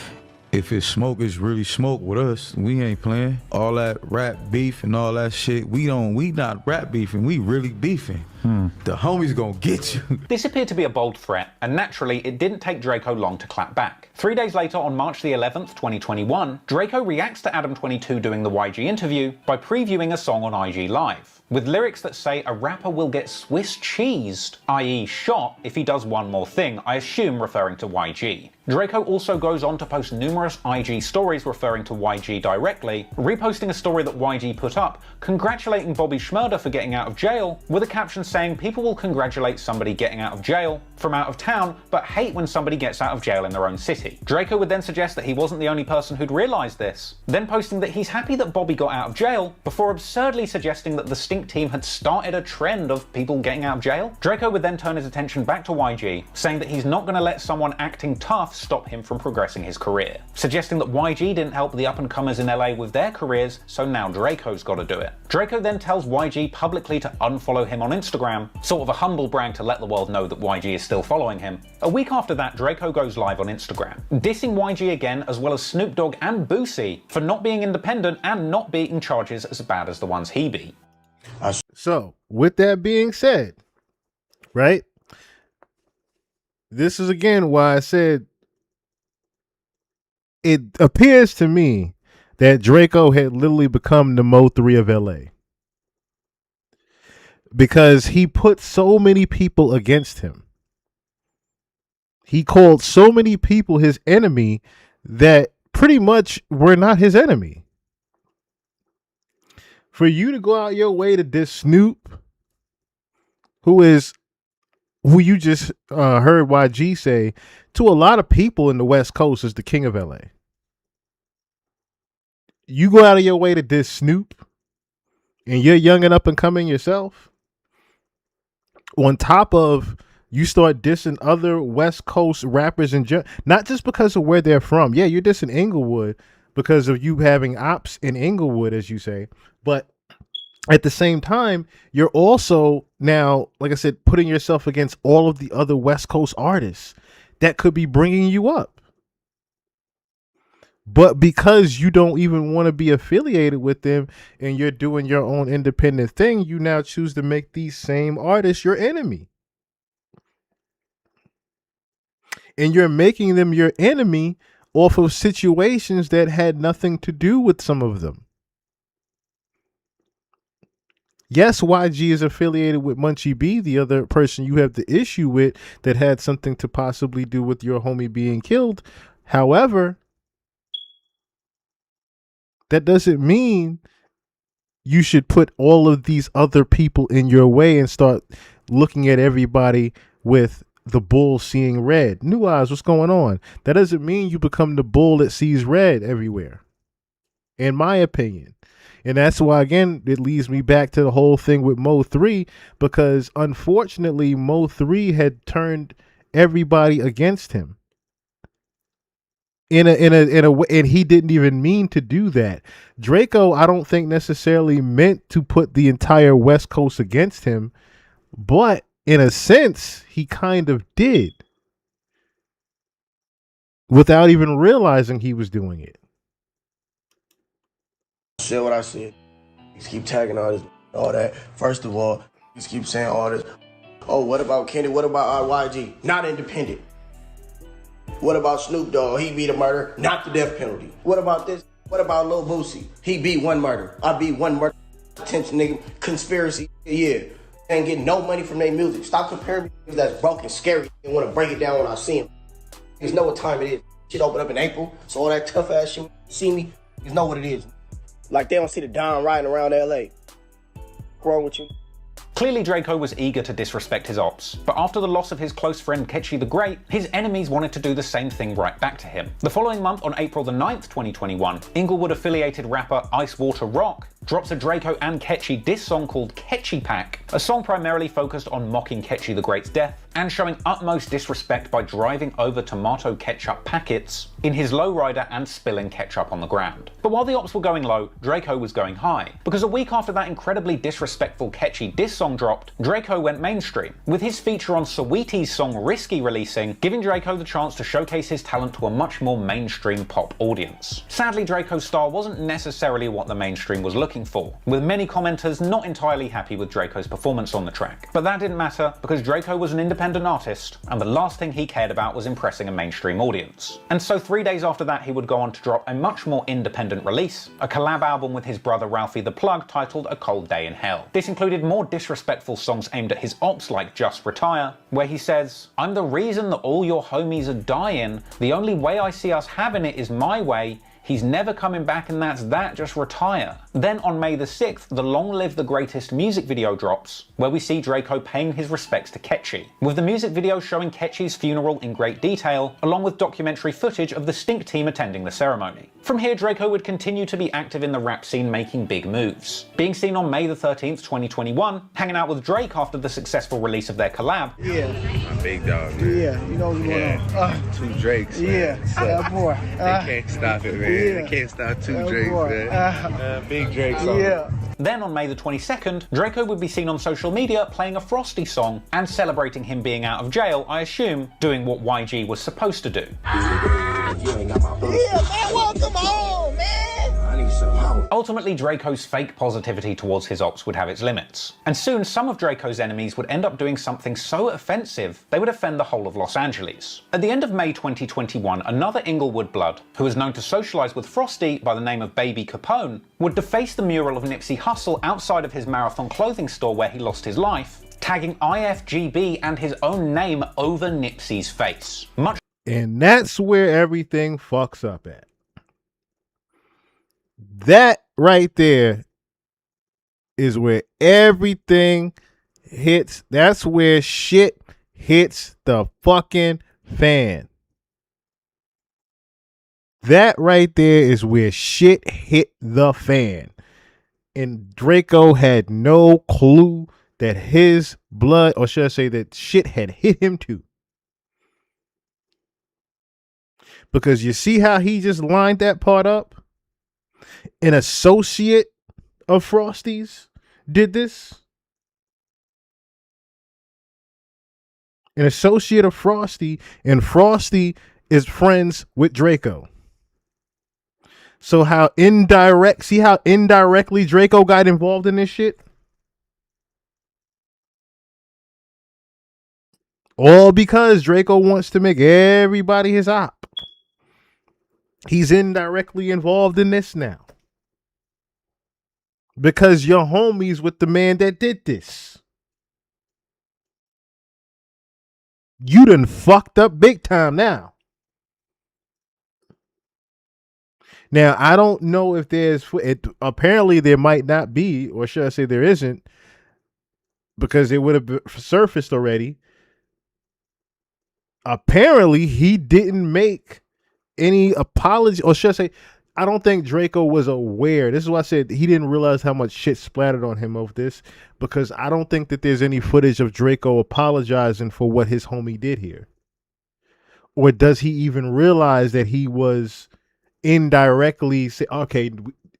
if it's smoke, it's really smoke with us. We ain't playing. All that rap beef and all that shit, we not rap beefing, we really beefing. The homies gonna get you. This appeared to be a bold threat, and naturally, it didn't take Drakeo long to clap back. 3 days later, on March the 11th, 2021, Drakeo reacts to Adam22 doing the YG interview by previewing a song on IG Live, with lyrics that say a rapper will get Swiss cheesed, i.e. shot, if he does one more thing, I assume referring to YG. Drakeo also goes on to post numerous IG stories referring to YG directly, reposting a story that YG put up, congratulating Bobby Shmurda for getting out of jail, with a caption saying people will congratulate somebody getting out of jail from out of town, but hate when somebody gets out of jail in their own city. Drakeo would then suggest that he wasn't the only person who'd realised this, then posting that he's happy that Bobby got out of jail, before absurdly suggesting that the Stink Team had started a trend of people getting out of jail. Drakeo would then turn his attention back to YG, saying that he's not going to let someone acting tough stop him from progressing his career, suggesting that YG didn't help the up-and-comers in LA with their careers, so now Drakeo's got to do it. Drakeo then tells YG publicly to unfollow him on Instagram, sort of a humble brag to let the world know that YG is still following him. A week after that, Drakeo goes live on Instagram, dissing YG again, as well as Snoop Dogg and Boosie for not being independent and not beating charges as bad as the ones he beat. So, with that being said, right? This is again why I said it appears to me that Drakeo had literally become the Mo3 of LA. Because he put so many people against him. He called so many people his enemy that pretty much were not his enemy. For you to go out your way to diss Snoop, who you just heard YG say, to a lot of people in the West Coast is the king of LA. You go out of your way to diss Snoop, and you're young and up and coming yourself. On top of you start dissing other West Coast rappers in general, not just because of where they're from. Yeah, you're dissing Inglewood because of you having ops in Inglewood, as you say, but at the same time, you're also now, like I said, putting yourself against all of the other West Coast artists that could be bringing you up. But because you don't even want to be affiliated with them and you're doing your own independent thing, you now choose to make these same artists your enemy. And you're making them your enemy off of situations that had nothing to do with some of them. Yes, YG is affiliated with Munchie B, the other person you have the issue with that had something to possibly do with your homie being killed. However, that doesn't mean you should put all of these other people in your way and start looking at everybody with the bull seeing red. New Eyes, what's going on? That doesn't mean you become the bull that sees red everywhere, in my opinion. And that's why, again, it leads me back to the whole thing with Mo 3, because unfortunately, Mo 3 had turned everybody against him. In a way, and he didn't even mean to do that. Draco, I don't think necessarily meant to put the entire West Coast against him, but in a sense, he kind of did, without even realizing he was doing it. Shit, what I said. Just keep tagging all this, all that. First of all, just keep saying all this. Oh, what about Kendrick? What about YG? Not independent. What about Snoop Dogg? He beat a murder, not the death penalty. What about this? What about Lil Boosie? He beat one murder. I beat one murder. Attention, nigga. Conspiracy. Yeah. Ain't getting no money from their music. Stop comparing me to that's broken, scary, and want to break it down when I see him. Niggas know what time it is. Shit open up in April, so all that tough ass shit, when you see me, niggas know what it is. Like they don't see the Don riding around LA. What's wrong with you? Clearly Draco was eager to disrespect his ops, but after the loss of his close friend Ketchy the Great, his enemies wanted to do the same thing right back to him. The following month, on April the 9th, 2021, Inglewood-affiliated rapper Ice Water Rock drops a Draco and Ketchy diss song called Ketchy Pack, a song primarily focused on mocking Ketchy the Great's death and showing utmost disrespect by driving over tomato ketchup packets in his lowrider and spilling ketchup on the ground. But while the ops were going low, Draco was going high, because a week after that incredibly disrespectful Ketchy diss song dropped, Draco went mainstream, with his feature on Saweetie's song Risky releasing, giving Draco the chance to showcase his talent to a much more mainstream pop audience. Sadly, Draco's style wasn't necessarily what the mainstream was looking for, with many commenters not entirely happy with Draco's performance on the track. But that didn't matter, because Draco was an independent artist, and the last thing he cared about was impressing a mainstream audience. And so 3 days after that, he would go on to drop a much more independent release, a collab album with his brother Ralphie the Plug titled A Cold Day in Hell. This included more disrespectful songs aimed at his ops like Just Retire, where he says, "I'm the reason that all your homies are dying. The only way I see us having it is my way. He's never coming back and that's that, just retire." Then on May the 6th, the Long Live the Greatest music video drops, where we see Draco paying his respects to Ketchy, with the music video showing Ketchy's funeral in great detail, along with documentary footage of the Stink team attending the ceremony. From here, Draco would continue to be active in the rap scene, making big moves. Being seen on May the 13th, 2021, hanging out with Drake after the successful release of their collab. Yeah. My big dog, man. Yeah, you know what's going on. Two Drakes, man. Yeah, So, that boy. they can't stop it, man. Yeah. They can't stop two Drakes, man. Big Drakes on. Yeah. Then on May the 22nd, Draco would be seen on social media playing a Frosty song and celebrating him being out of jail, I assume, doing what YG was supposed to do. Yeah, man, welcome home, man. I need some help. Ultimately, Draco's fake positivity towards his ops would have its limits, and soon some of Draco's enemies would end up doing something so offensive they would offend the whole of Los Angeles. At the end of May 2021, another Inglewood blood, who was known to socialize with Frosty by the name of Baby Capone, would deface the mural of Nipsey Hussle outside of his Marathon clothing store where he lost his life, tagging IFGB and his own name over Nipsey's face. And that's where everything fucks up at. That right there is where everything hits. That's where shit hits the fucking fan. That right there is where shit hit the fan. And Draco had no clue that his blood, or should I say that shit had hit him too. Because you see how he just lined that part up? An associate of Frosty's did this? An associate of Frosty, and Frosty is friends with Draco. So how indirectly Draco got involved in this shit? All because Draco wants to make everybody his op. He's indirectly involved in this now. Because your homies with the man that did this. You done fucked up big time now. Now, I don't know if apparently there might not be, or should I say there isn't, because it would have surfaced already. Apparently, he didn't make any apology, or should I say, I don't think Draco was aware. This is why I said he didn't realize how much shit splattered on him over this, because I don't think that there's any footage of Draco apologizing for what his homie did here. Or does he even realize that he was indirectly say, okay,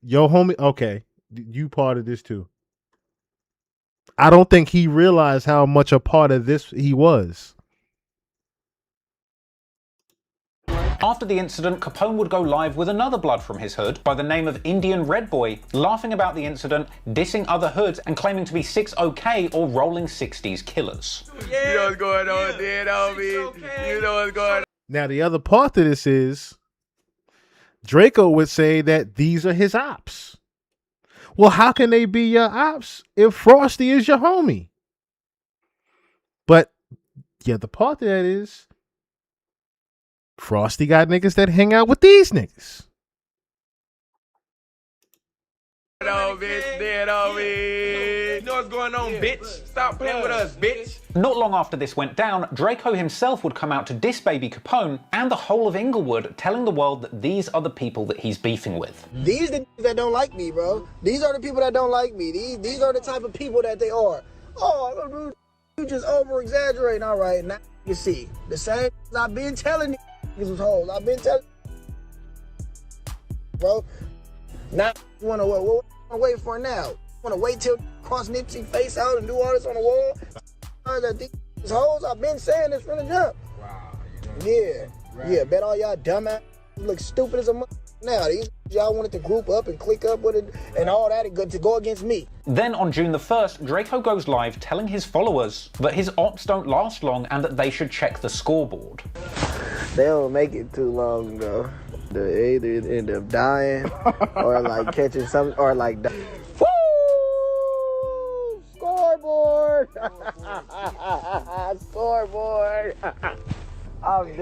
yo homie, okay, you part of this too. I don't think he realized how much a part of this he was. After the incident, Capone would go live with another blood from his hood by the name of Indian Red Boy, laughing about the incident, dissing other hoods, and claiming to be 6OK or rolling 60s killers. You know what's going on there, homie. You know what's going on. Now, the other part of this is Draco would say that these are his ops. Well, how can they be your ops if Frosty is your homie? But yeah, the part of that is Frosty got niggas that hang out with these niggas. No, bitch, dead on me. You know what's going on, bitch? Stop playing with us, bitch. Not long after this went down, Draco himself would come out to diss Baby Capone and the whole of Inglewood, telling the world that these are the people that he's beefing with. These are the that don't like me, bro. These are the people that don't like me. These are the type of people that they are. Oh, you just over-exaggerating. All right, now you see. The same I've been telling these was hoes. I've been telling bro. Now you wanna wait for now? Wanna wait till cross Nipsey face out and do all this on the wall? These hoes, I've been saying this from the jump. Wow. Yeah, bet all y'all dumbass look stupid as a mother. Now these y'all wanted to group up and click up with it and all that to go against me. Then on June the 1st, Draco goes live telling his followers that his ops don't last long and that they should check the scoreboard. They don't make it too long though. They either end up dying or like catching some or like woo! Scoreboard! Scoreboard! I'm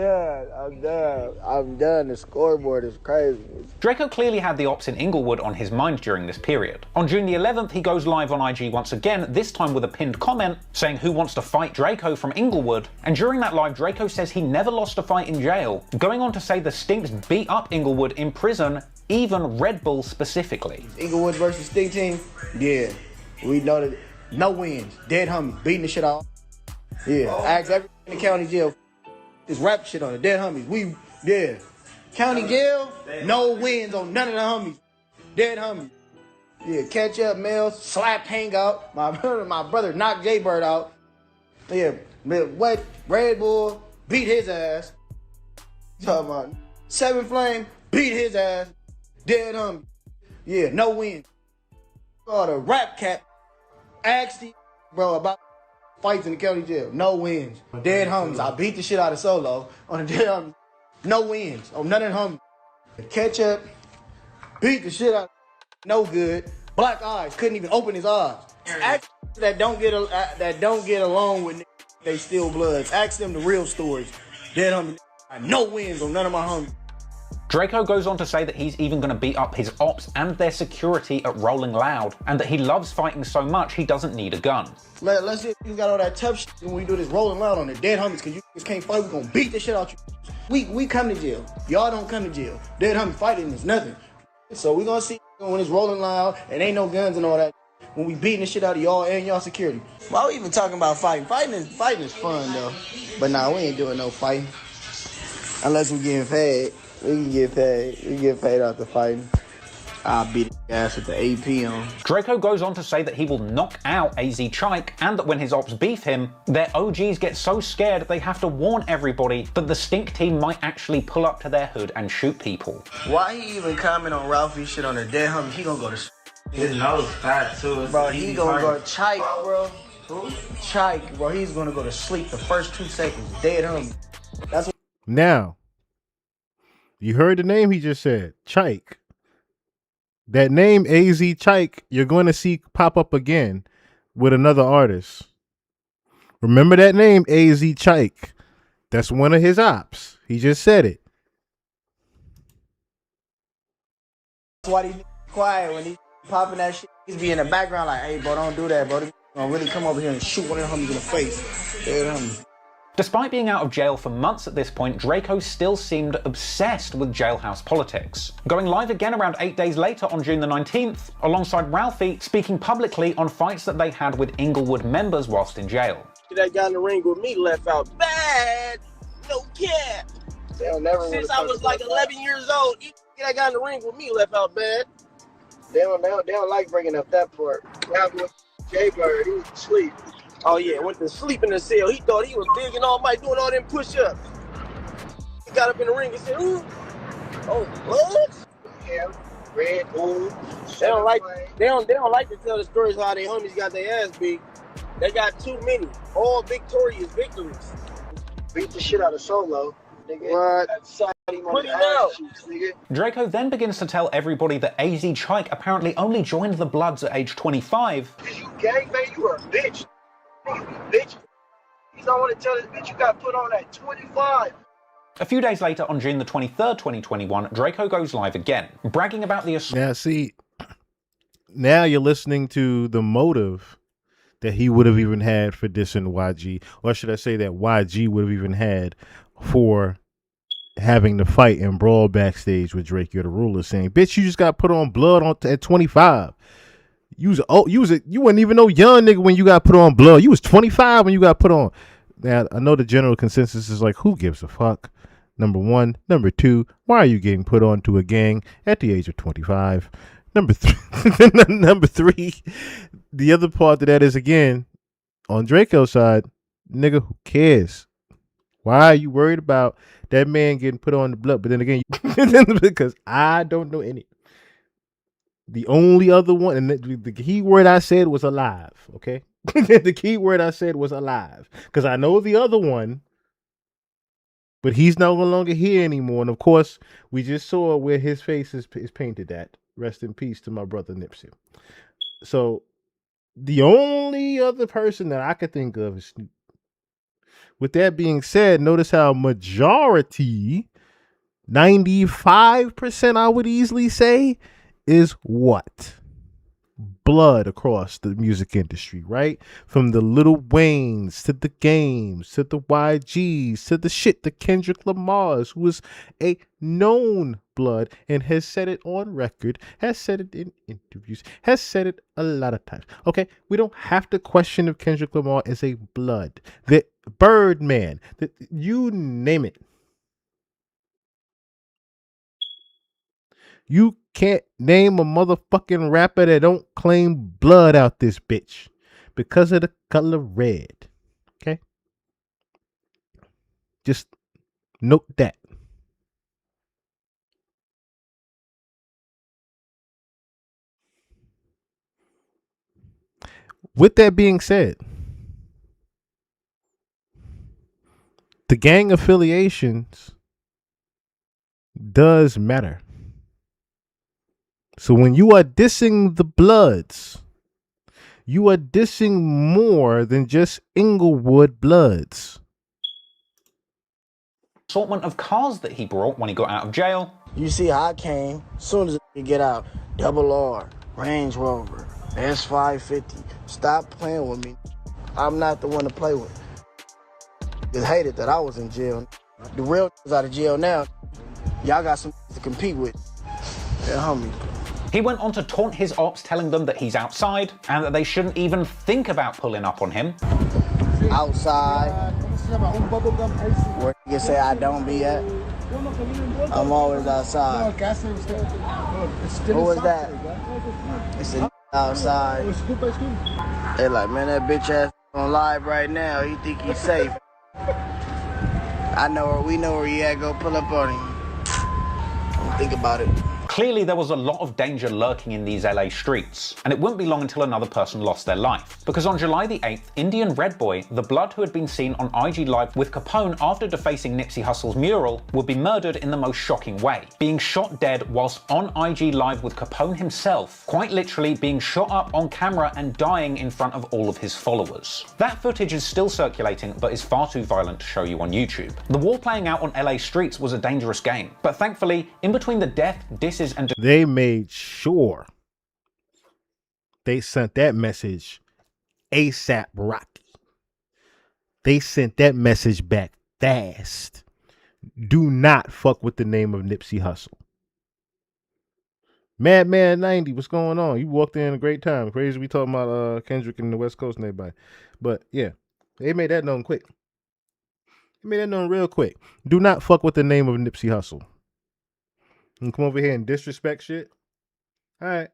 done. The scoreboard is crazy. Draco clearly had the ops in Inglewood on his mind during this period. On June the 11th, he goes live on IG once again, this time with a pinned comment saying who wants to fight Draco from Inglewood. And during that live, Draco says he never lost a fight in jail, going on to say the Stinks beat up Inglewood in prison, even Red Bull specifically. Inglewood versus Stink Team, yeah, we know that no wins, dead homies, beating the shit out. Yeah, ask everyone in the county jail. This rap shit on the dead homies. County jail, no wins on none of the homies. Dead homies. Yeah, catch up, Mels, slap, hang out. My brother knocked J Bird out. Yeah, what? Red Bull beat his ass. Talking about Seven Flame beat his ass. Dead homies. Yeah, no wins. Oh, the rap cat asked the bro about fights in the county jail, no wins. Dead homies, I beat the shit out of Solo on the dead homies, no wins on none of the homies. Ketchup, beat the shit out, no good. Black eyes, couldn't even open his eyes. Ask that don't get along with they steal bloods. Ask them the real stories. Dead homies, no wins on none of my homies. Draco goes on to say that he's even going to beat up his ops and their security at Rolling Loud, and that he loves fighting so much he doesn't need a gun. Let's see if you got all that tough shit when we do this Rolling Loud on the dead homies, because you just can't fight. We're going to beat the shit out you. We come to jail. Y'all don't come to jail. Dead homies fighting is nothing. So we're going to see when it's Rolling Loud and ain't no guns and all that, when we beating the shit out of y'all and y'all security. Why we even talking about fighting? Fighting is fun though. But nah, we ain't doing no fighting. Unless we getting paid. We can get paid. We get paid after fighting. I'll beat his ass with the AP on. Draco goes on to say that he will knock out AZ Chike, and that when his ops beef him, their OGs get so scared they have to warn everybody that the Stink team might actually pull up to their hood and shoot people. Why he even comment on Ralphie shit on the dead homie? He gonna go to His nose fat too. bro, he gonna go to Chike, bro. Who? Chike, bro. He's gonna go to sleep the first 2 seconds. Dead homie. That's what. Now, you heard the name he just said, Chike. That name, AZ Chike, you're going to see pop up again with another artist. Remember that name, AZ Chike. That's one of his ops. He just said it. That's why he quiet when he popping that shit. He's be in the background like, hey, bro, don't do that, bro. They gonna really come over here and shoot one of them homies in the face. Dead homie. Despite being out of jail for months at this point, Draco still seemed obsessed with jailhouse politics, going live again around 8 days later on June the 19th, alongside Ralphie, speaking publicly on fights that they had with Inglewood members whilst in jail. That guy in the ring with me left out bad, no cap. Since I was like 11 years old, that guy in the ring with me left out bad. They don't like bringing up that part. Jay Bird, he was asleep. Oh yeah, went to sleep in the cell. He thought he was big and all might doing all them push-ups. He got up in the ring and said, ooh, oh, what? Yeah, Red Bull. They don't like to tell the stories how they homies got their ass beat. They got too many. All victorious victories. Beat the shit out of Solo. Nigga. What? Put him out. Draco then begins to tell everybody that AZ Chike apparently only joined the Bloods at age 25. You gangbang, you are a bitch. You bitch. You don't want to tell this bitch you got put on at 25. A few days later, on June the 23rd, 2021, Draco goes live again, bragging about the assault. Now, see, now you're listening to the motive that he would have even had for dissing YG, or should I say that YG would have even had for having the fight and brawl backstage with Drakeo the Ruler, saying, "Bitch, you just got put on blood at 25. You wasn't even no young nigga when you got put on blood. You was 25 when you got put on." Now, I know the general consensus is like, who gives a fuck? Number one. Number two, why are you getting put on to a gang at the age of 25? Number three, the other part of that is, again, on Draco's side, nigga, who cares? Why are you worried about that man getting put on the blood? But then again, because I don't know any. The only other one, and the key word I said was alive, okay? The key word I said was alive. Because I know the other one, but he's no longer here anymore. And of course, we just saw where his face is painted at. Rest in peace to my brother Nipsey. So, the only other person that I could think of is Snoop. With that being said, notice how majority, 95%, I would easily say, is what? Blood across the music industry, right? From the Lil Waynes to the Games to the YGs to the Kendrick Lamar's, who is a known blood and has said it on record, has said it in interviews, has said it a lot of times. Okay, we don't have to question if Kendrick Lamar is a blood. The Birdman, you name it. You can't name a motherfucking rapper that don't claim blood out this bitch because of the color red. Okay? Just note that. With that being said, the gang affiliations does matter. So when you are dissing the Bloods, you are dissing more than just Inglewood Bloods. Assortment of cars that he brought when he got out of jail. You see how I came, as soon as you get out, Double R, Range Rover, S550. Stop playing with me. I'm not the one to play with. Just hated that I was in jail. The real is out of jail now. Y'all got some to compete with. Yeah, homie. He went on to taunt his ops, telling them that he's outside and that they shouldn't even think about pulling up on him. Outside, where niggas say I don't be at. I'm always outside. Who was that? It's a outside. They like, man, that bitch ass on live right now. He think he's safe. We know where he at. Go pull up on him. Don't think about it. Clearly, there was a lot of danger lurking in these LA streets, and it wouldn't be long until another person lost their life. Because on July the 8th, Indian Red Boy, the blood who had been seen on IG Live with Capone after defacing Nipsey Hussle's mural, would be murdered in the most shocking way, being shot dead whilst on IG Live with Capone himself, quite literally being shot up on camera and dying in front of all of his followers. That footage is still circulating, but is far too violent to show you on YouTube. The war playing out on LA streets was a dangerous game, but thankfully, in between the death, disses, and they made sure they sent that message ASAP Rocky. They sent that message back fast. Do not fuck with the name of Nipsey Hussle. Madman 90, what's going on? You walked in a great time. Crazy we talking about Kendrick and the West Coast and everybody. But yeah, they made that known quick. They made that known real quick. Do not fuck with the name of Nipsey Hussle. And come over here and disrespect shit. All right.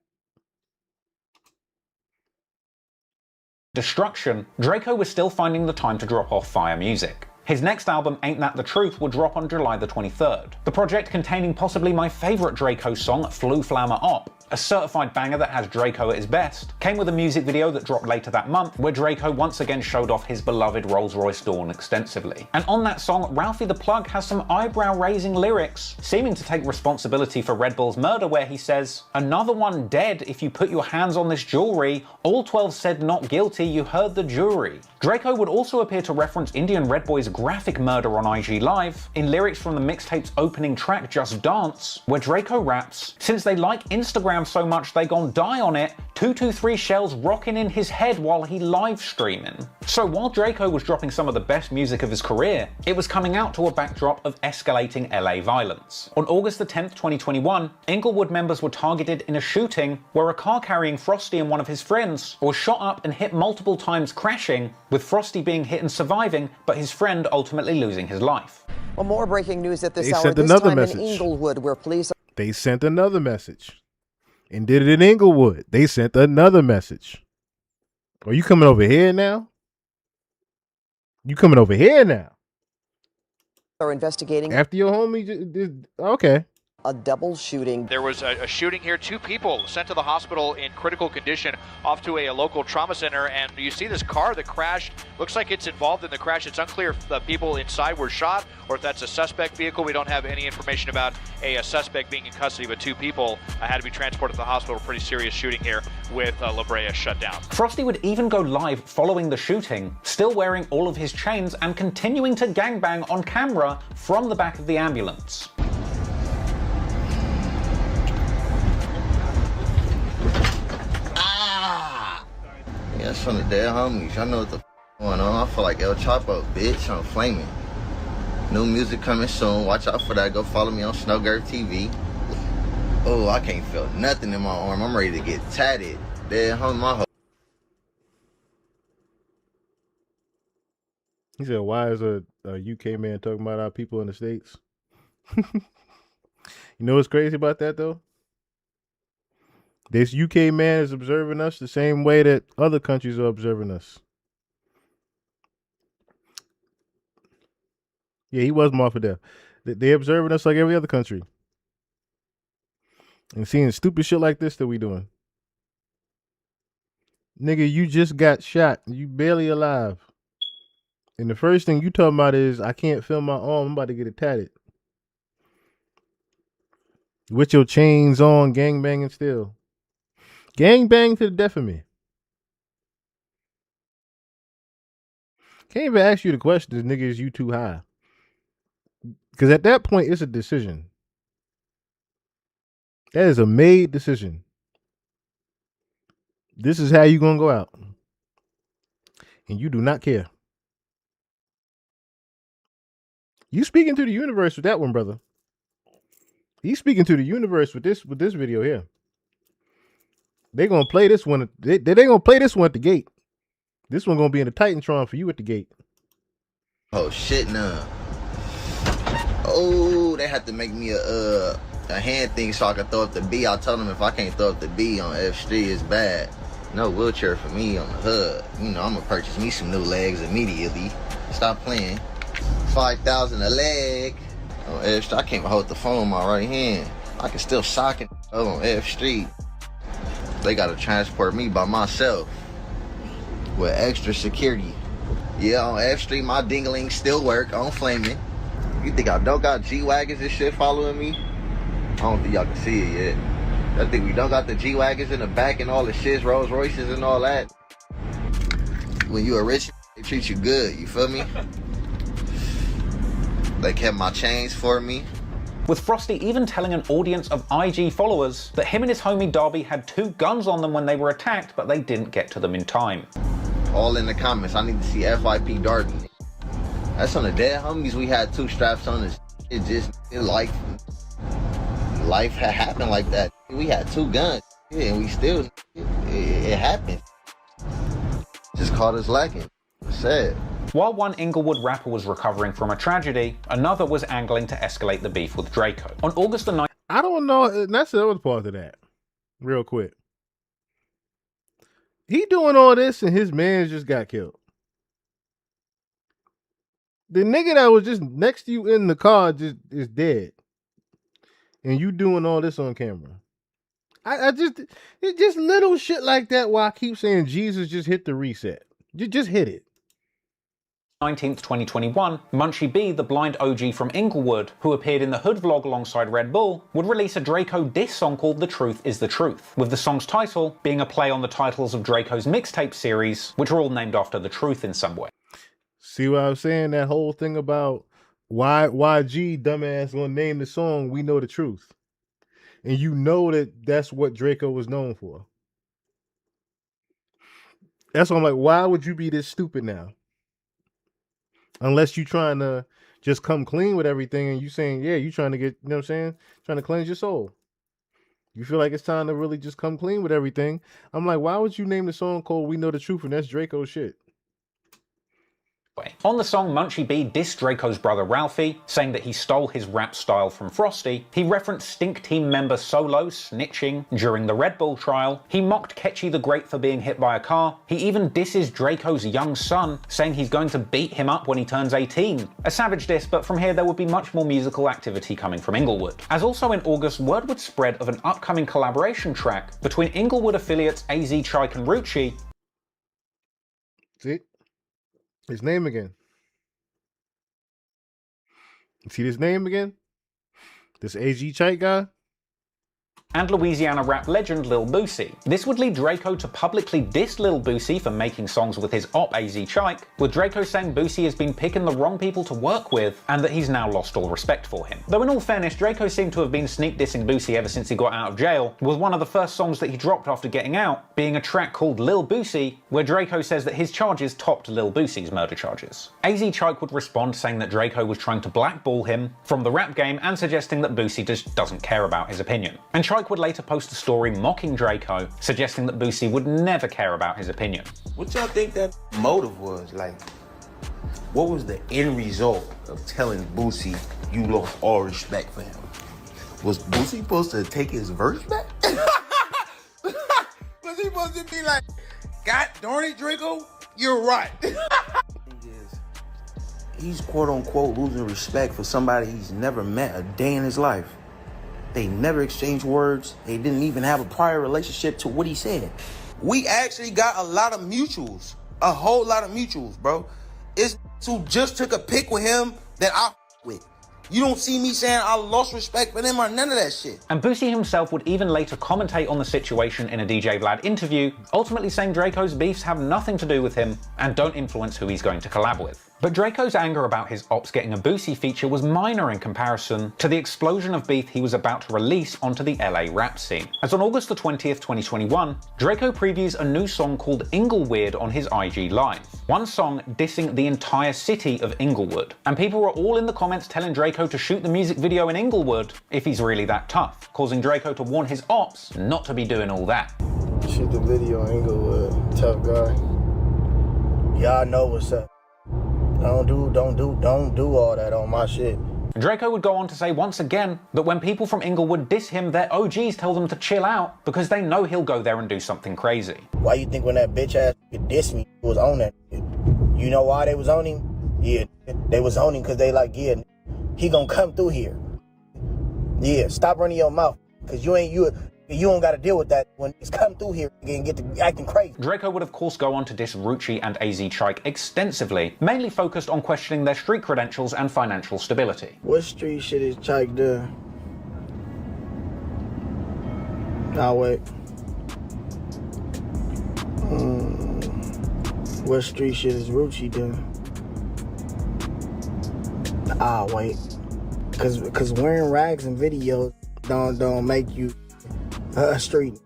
Destruction, Drakeo was still finding the time to drop off fire music. His next album, Ain't That the Truth, would drop on July the 23rd. The project containing possibly my favourite Drakeo song, Flu Flammer Op, a certified banger that has Drakeo at his best, came with a music video that dropped later that month, where Drakeo once again showed off his beloved Rolls-Royce Dawn extensively. And on that song, Ralphie the Plug has some eyebrow-raising lyrics, seeming to take responsibility for Red Bull's murder, where he says, "Another one dead if you put your hands on this jewelry. All 12 said not guilty, you heard the jury." Drakeo would also appear to reference Indian Red Boy's graphic murder on IG Live in lyrics from the mixtape's opening track, Just Dance, where Drakeo raps, "Since they like Instagram so much they gon' die on it, 223 shells rocking in his head while he live streaming." So while Drakeo was dropping some of the best music of his career, it was coming out to a backdrop of escalating LA violence. On August the 10th, 2021, Inglewood members were targeted in a shooting where a car carrying Frosty and one of his friends was shot up and hit multiple times, crashing, with Frosty being hit and surviving, but his friend ultimately losing his life. Well, more breaking news at this They hour. sent This another time message. in Inglewood, where police. They sent another message. And did it in Inglewood. They sent another message. Are you coming over here now? You coming over here now? Are investigating after your homie. Okay. A double shooting. There was a shooting here. 2 people sent to the hospital in critical condition off to a local trauma center. And you see this car that crashed. Looks like it's involved in the crash. It's unclear if the people inside were shot or if that's a suspect vehicle. We don't have any information about a suspect being in custody, but 2 people had to be transported to the hospital. Pretty serious shooting here with La Brea shut down. Frosty would even go live following the shooting, still wearing all of his chains and continuing to gangbang on camera from the back of the ambulance. Yeah, that's from the dead homies. Y'all know what the f going on. I feel like El Chapo, bitch. I'm flaming. New music coming soon. Watch out for that. Go follow me on Snowgirl TV. Oh, I can't feel nothing in my arm. I'm ready to get tatted. Dead homie, my hoe. He said, why is a UK man talking about our people in the States? You know what's crazy about that, though? This UK man is observing us the same way that other countries are observing us. Yeah, he was marked for death. They're observing us like every other country. And seeing stupid shit like this that we doing. Nigga, you just got shot. You barely alive. And the first thing you talking about is, I can't feel my arm. I'm about to get it tatted. With your chains on, gangbanging still. Gangbang to the death of me. Can't even ask you the question, is nigga, is you too high? Because at that point, it's a decision. That is a made decision. This is how you gonna go out. And you do not care. You speaking to the universe with that one, brother. He's speaking to the universe with this video here. They gonna play this one. They gonna play this one at the gate. This one gonna be in the Titantron for you at the gate. Oh shit, nah. Oh, they had to make me a hand thing so I could throw up the B. I told them if I can't throw up the B on F Street, it's bad. No wheelchair for me on the hood. You know, I'm gonna purchase me some new legs immediately. Stop playing. 5,000 a leg on F Street. I can't hold the phone in my right hand. I can still sock it on F Street. They gotta transport me by myself with extra security. Yeah, on F Street, my dingling still work. I don't flame it. You think I don't got G-Wagons and shit following me? I don't think y'all can see it yet. I think we don't got the G-Wagons in the back and all the shits, Rolls Royces and all that. When you a rich, they treat you good, you feel me? They kept my chains for me. With Frosty even telling an audience of IG followers that him and his homie Darby had 2 guns on them when they were attacked, but they didn't get to them in time. All in the comments, I need to see FIP Darby. That's on the dead homies, we had 2 straps on us. Life had happened like that. We had 2 guns, and we still, it happened. Just caught us lacking. It's sad. While one Inglewood rapper was recovering from a tragedy, another was angling to escalate the beef with Draco. On August the 9th... I don't know, and that's the other part of that. Real quick. He doing all this and his man just got killed. The nigga that was just next to you in the car just is dead. And you doing all this on camera. It's just little shit like that why I keep saying Jesus just hit the reset. Just hit it. 19th, 2021, Munchie B, the blind OG from Inglewood, who appeared in the Hood vlog alongside Red Bull, would release a Draco diss song called The Truth Is The Truth, with the song's title being a play on the titles of Draco's mixtape series, which are all named after the truth in some way. See what I'm saying? That whole thing about why YG dumbass gonna name the song We Know the Truth. And you know that's what Draco was known for. That's why I'm like, why would you be this stupid now? Unless you trying to just come clean with everything and you saying, yeah, you trying to get, you know what I'm saying? Trying to cleanse your soul. You feel like it's time to really just come clean with everything. I'm like, why would you name the song called We Know the Truth and that's Draco shit? On the song, Munchie B dissed Draco's brother Ralphie, saying that he stole his rap style from Frosty. He referenced Stink Team member Solo snitching during the Red Bull trial. He mocked Ketchy the Great for being hit by a car. He even disses Draco's young son, saying he's going to beat him up when he turns 18. A savage diss, but from here there would be much more musical activity coming from Inglewood. As also in August, word would spread of an upcoming collaboration track between Inglewood affiliates AZ, Chike and Rucci. See? His name again. See his name again? This AG Chike guy? And Louisiana rap legend Lil Boosie. This would lead Draco to publicly diss Lil Boosie for making songs with his op AZ Chike, with Draco saying Boosie has been picking the wrong people to work with and that he's now lost all respect for him. Though in all fairness, Draco seemed to have been sneak dissing Boosie ever since he got out of jail, with one of the first songs that he dropped after getting out being a track called Lil Boosie, where Draco says that his charges topped Lil Boosie's murder charges. AZ Chike would respond saying that Draco was trying to blackball him from the rap game and suggesting that Boosie just doesn't care about his opinion. And Chike would later post a story mocking Draco, suggesting that Boosie would never care about his opinion. What y'all think that motive was? Like, what was the end result of telling Boosie you lost all respect for him? Was Boosie supposed to take his verse back? Was he supposed to be like, God darn it, Draco, you're right? He's quote unquote losing respect for somebody he's never met a day in his life. They never exchanged words. They didn't even have a prior relationship to what he said. We actually got a lot of mutuals. A whole lot of mutuals, bro. It's who just took a pic with him that I with. You don't see me saying I lost respect for them or none of that shit. And Boosie himself would even later commentate on the situation in a DJ Vlad interview, ultimately saying Draco's beefs have nothing to do with him and don't influence who he's going to collab with. But Draco's anger about his ops getting a Boosie feature was minor in comparison to the explosion of beef he was about to release onto the LA rap scene. As on August the 20th, 2021, Draco previews a new song called Ingleweird on his IG Live. One song dissing the entire city of Inglewood. And people were all in the comments telling Draco to shoot the music video in Inglewood if he's really that tough, causing Draco to warn his ops not to be doing all that. Shoot the video in Inglewood, tough guy. Y'all know what's up. Don't do all that on my shit. Draco would go on to say once again that when people from Inglewood diss him, their OGs tell them to chill out because they know he'll go there and do something crazy. Why you think when that bitch ass dissed me, was on that? You know why they was on him? Yeah, they was on him because they like, yeah, he gonna come through here. Yeah, stop running your mouth, because you don't got to deal with that when it's come through here and get to acting crazy. Draco would of course go on to diss Rucci and AZ Trike extensively, mainly focused on questioning their street credentials and financial stability. What street shit is Trike doing? Nah, wait. What street shit is Rucci doing? Ah, wait. Cause wearing rags in videos don't make you a street.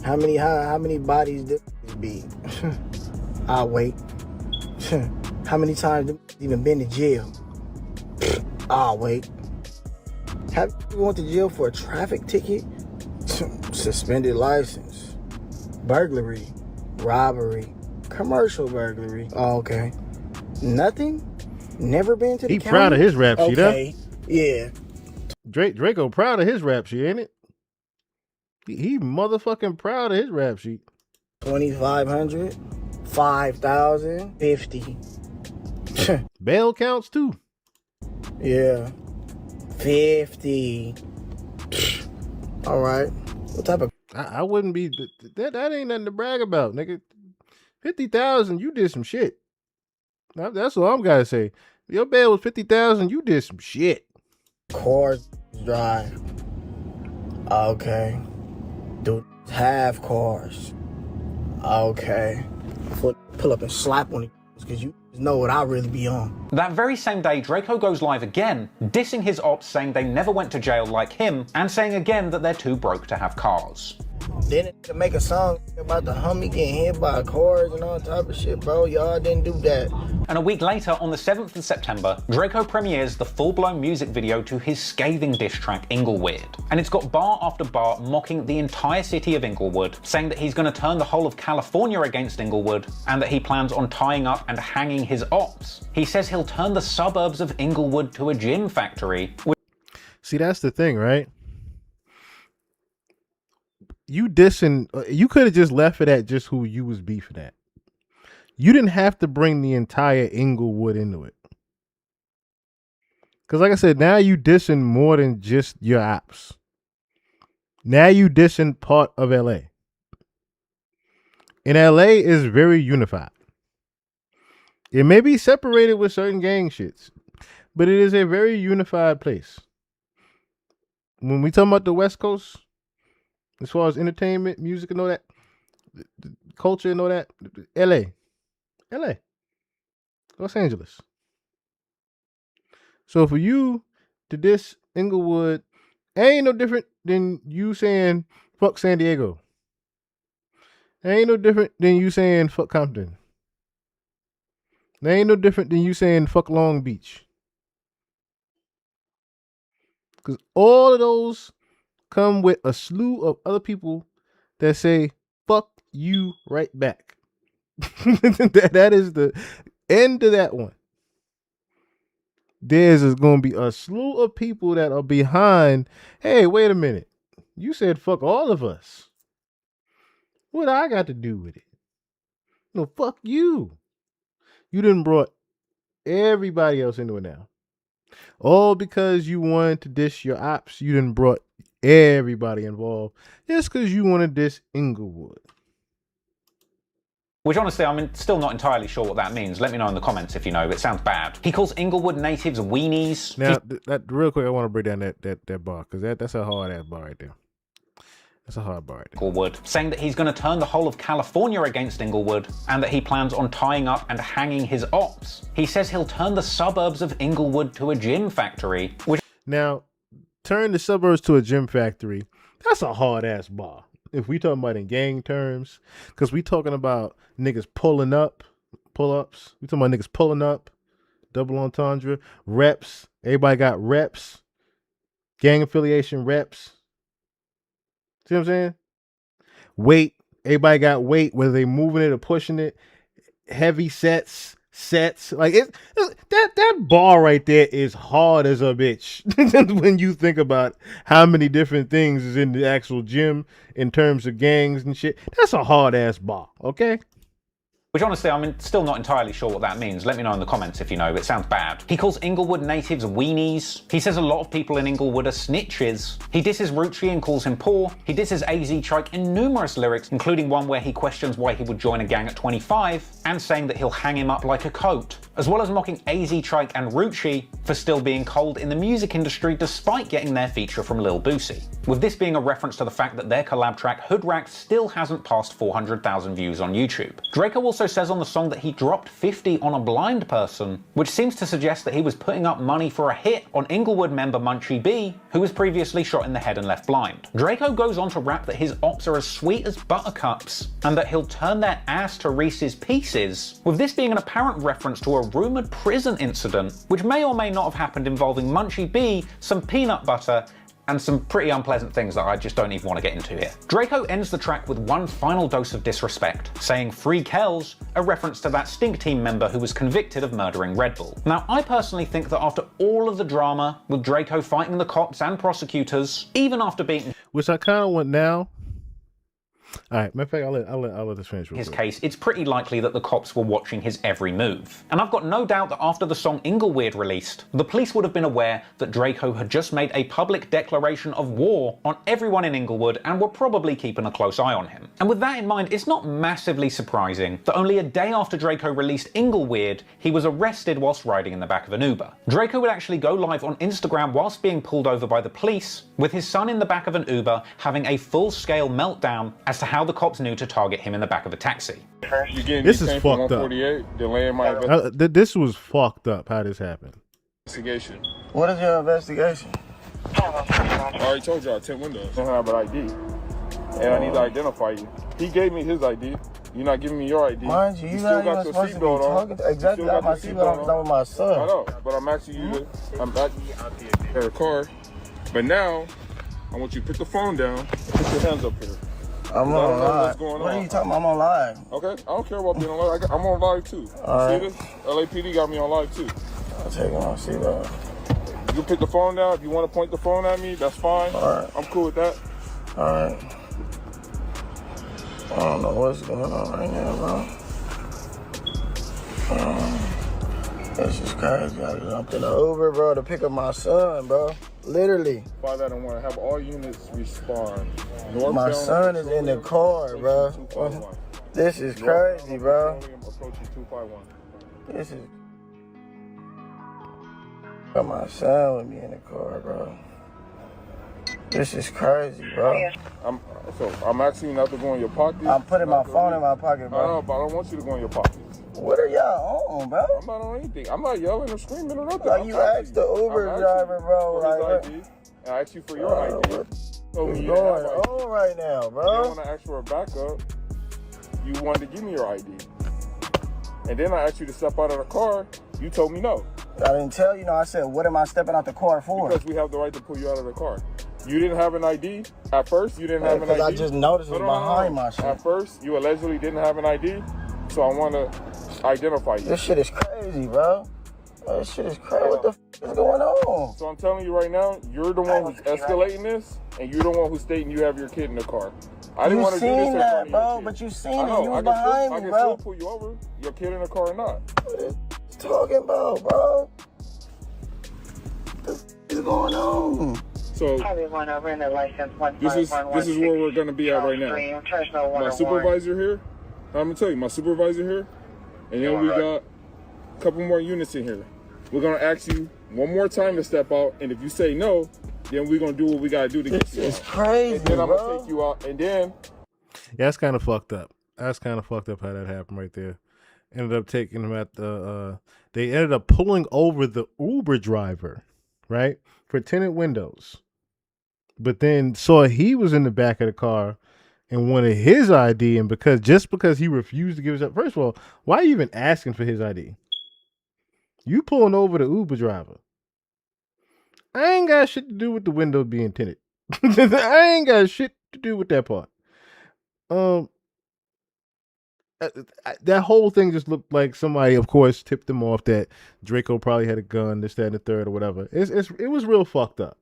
How many bodies did this be? I'll wait. How many times did even been to jail? I'll wait. Have you went to jail for a traffic ticket? Suspended license, burglary, robbery, commercial burglary. Oh, okay. Nothing? Never been to the county? He proud of his rap sheet, okay. huh? Yeah. Draco proud of his rap sheet, ain't it? He motherfucking proud of his rap sheet. 2,500, 5,000, 50. Bail counts too. Yeah. 50. All right. What type of? I wouldn't be. That ain't nothing to brag about, nigga. 50,000, you did some shit. That's all I'm gotta say. Your bail was 50,000, you did some shit. Cars drive. Okay. Dude, have cars. Okay. Pull up and slap on it because you know what I really be on. That very same day, Draco goes live again, dissing his ops, saying they never went to jail like him, and saying again that they're too broke to have cars. Then to make a song about the homie getting hit by cars and all type of shit, bro. Y'all didn't do that. And a week later, on the 7th of September, Draco premieres the full-blown music video to his scathing diss track, Inglewood. And it's got bar after bar mocking the entire city of Inglewood, saying that he's going to turn the whole of California against Inglewood, and that he plans on tying up and hanging his ops. He says he'll turn the suburbs of Inglewood to a gym factory. See, that's the thing, right? You dissing, you could have just left it at just who you was beefing at. You didn't have to bring the entire Inglewood into it. Because like I said, now you dissing more than just your ops. Now you dissing part of LA. And LA is very unified. It may be separated with certain gang shits, but it is a very unified place. When we talk about the West Coast, as far as entertainment, music and all that, the culture and all that, LA, Los Angeles. So for you to diss Inglewood, ain't no different than you saying fuck San Diego. Ain't no different than you saying fuck Compton. Ain't no different than you saying fuck Long Beach. Because all of those come with a slew of other people that say fuck you right back. That is the end of that one. There's going to be a slew of people that are behind. Hey, wait a minute. You said fuck all of us. What I got to do with it? No, fuck you. You done brought everybody else into it now. All because you wanted to diss your ops. You done brought everybody involved just because you want to diss Inglewood. Which honestly, I'm still not entirely sure what that means. Let me know in the comments if you know. It sounds bad. He calls Inglewood natives weenies. Now, that real quick, I want to break down that bar, because that's a hard ass bar right there. That's a hard bar right there. Inglewood, saying that he's going to turn the whole of California against Inglewood, and that he plans on tying up and hanging his ops. He says he'll turn the suburbs of Inglewood to a gym factory. Now, turn the suburbs to a gym factory. That's a hard ass bar. If we talking about in gang terms, because we talking about niggas pulling up, pull-ups. We talking about niggas pulling up, double entendre, reps. Everybody got reps, gang affiliation reps. See what I'm saying? Weight. Everybody got weight, whether they moving it or pushing it. Heavy sets, sets. Like that bar right there is hard as a bitch. When you think about how many different things is in the actual gym in terms of gangs and shit, that's a hard ass bar. Okay. Which honestly, I'm still not entirely sure what that means. Let me know in the comments if you know. It sounds bad. He calls Inglewood natives weenies. He says a lot of people in Inglewood are snitches. He disses Rucci and calls him poor. He disses AZ Trike in numerous lyrics, including one where he questions why he would join a gang at 25, and saying that he'll hang him up like a coat, as well as mocking AZ Trike and Rucci for still being cold in the music industry despite getting their feature from Lil Boosie. With this being a reference to the fact that their collab track Hood Rat still hasn't passed 400,000 views on YouTube. Draco also says on the song that he dropped 50 on a blind person, which seems to suggest that he was putting up money for a hit on Inglewood member Munchie B, who was previously shot in the head and left blind. Draco goes on to rap that his ops are as sweet as buttercups, and that he'll turn their ass to Reese's Pieces, with this being an apparent reference to a rumoured prison incident, which may or may not have happened involving Munchie B, some peanut butter, and some pretty unpleasant things that I just don't even want to get into here. Draco ends the track with one final dose of disrespect, saying "Free Kells," a reference to that Stink Team member who was convicted of murdering Red Bull. Now, I personally think that after all of the drama with Draco fighting the cops and prosecutors, even after being, which I kind of want now. All right, matter of fact, I'll let this finish. His case, it's pretty likely that the cops were watching his every move. And I've got no doubt that after the song Ingleweird released, the police would have been aware that Draco had just made a public declaration of war on everyone in Inglewood and were probably keeping a close eye on him. And with that in mind, it's not massively surprising that only a day after Draco released Ingleweird, he was arrested whilst riding in the back of an Uber. Draco would actually go live on Instagram whilst being pulled over by the police, with his son in the back of an Uber having a full-scale meltdown as to how the cops knew to target him in the back of a taxi. This is fucked up. This was fucked up how this happened. Investigation. What is your investigation? I already told y'all 10 windows. I don't have an ID. And I need to identify you. He gave me his ID. You're not giving me your ID. Mind you, still got your seatbelt on. Exactly, I got my seatbelt on with my son. I know, but I'm asking you to, I'm asking you to the car. But now, I want you to put the phone down and put your hands up here. I'm on live. What are you talking about? I'm on live. Okay, I don't care about being on live. I'm on live too. All right. See this? LAPD got me on live too. I'll take my seatbelt. You can put the phone down. If you want to point the phone at me, that's fine. All right. I'm cool with that. All right. I don't know what's going on right now, bro. This is crazy. I jumped in the Uber, bro, to pick up my son, bro. Literally. 5 out of 1. Have all units respond. My son is in the car, bro. This is crazy, bro. Approaching 251. This is. Got my son with me in the car, bro. This is crazy, bro. I'm asking you not to go in your pocket. I'm putting my phone in my pocket, bro. I know, but I don't want you to go in your pocket. What are y'all on, bro? I'm not on anything. I'm not yelling or screaming or nothing. Like you asked the Uber driver, bro. Like, his ID. I asked you for your ID. What's going on right now, bro? Then when I asked for a backup, you wanted to give me your ID. And then I asked you to step out of the car. You told me no. I didn't tell you. No, I said, what am I stepping out the car for? Because we have the right to pull you out of the car. You didn't have an ID. At first, you didn't have an ID. Because I just noticed it was behind my shit. At first, you allegedly didn't have an ID. So I want to identify you. This shit is crazy, bro. This shit is crazy. What the f is going on? So I'm telling you right now, you're the one who's escalating this, and you're the one who's stating you have your kid in the car. I didn't want to do this in front of you, bro, but you seen it. You was behind me, bro. I can still pull you over. Your kid in the car or not. What are you talking about, bro? What the f is going on? So this is where we're gonna be at right now. My supervisor here. I'm gonna tell you, my supervisor here, and then we got a couple more units in here. We're gonna ask you one more time to step out, and if you say no, then we're gonna do what we gotta do to get you out. It's crazy, and then I'm gonna take you out, and then yeah, that's kind of fucked up. That's kind of fucked up how that happened right there. Ended up taking him at the. They ended up pulling over the Uber driver, right, for tinted windows. But then saw he was in the back of the car and wanted his ID, and because he refused to give us up. First of all, why are you even asking for his ID? You pulling over the Uber driver. I ain't got shit to do with the window being tinted. I ain't got shit to do with that part. that whole thing just looked like somebody, of course, tipped them off that Draco probably had a gun, this, that, and the third, or whatever. It was real fucked up.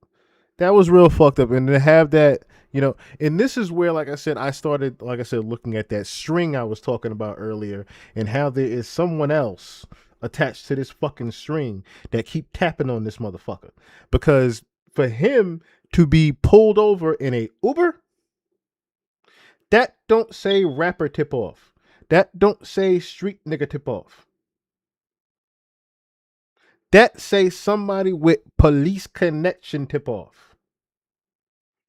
That was real fucked up. And to have that, and this is where, like I said, looking at that string I was talking about earlier, and how there is someone else attached to this fucking string that keep tapping on this motherfucker. Because for him to be pulled over in a Uber, that don't say rapper tip off. That don't say street nigga tip off. That say somebody with police connection tip off.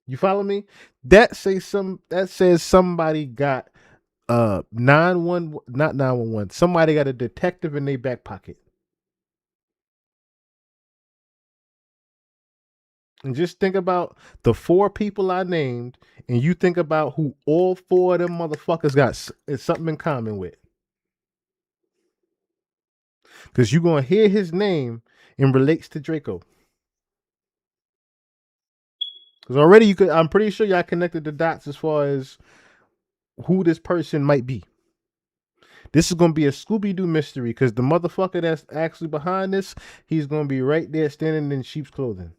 You follow me? That says somebody got 911. Somebody got a detective in their back pocket. And just think about the 4 people I named, and you think about who all 4 of them motherfuckers got something in common with. Because you're going to hear his name and relates to Draco. Because already I'm pretty sure y'all connected the dots as far as who this person might be. This is going to be a Scooby-Doo mystery, because the motherfucker that's actually behind this, he's going to be right there standing in sheep's clothing.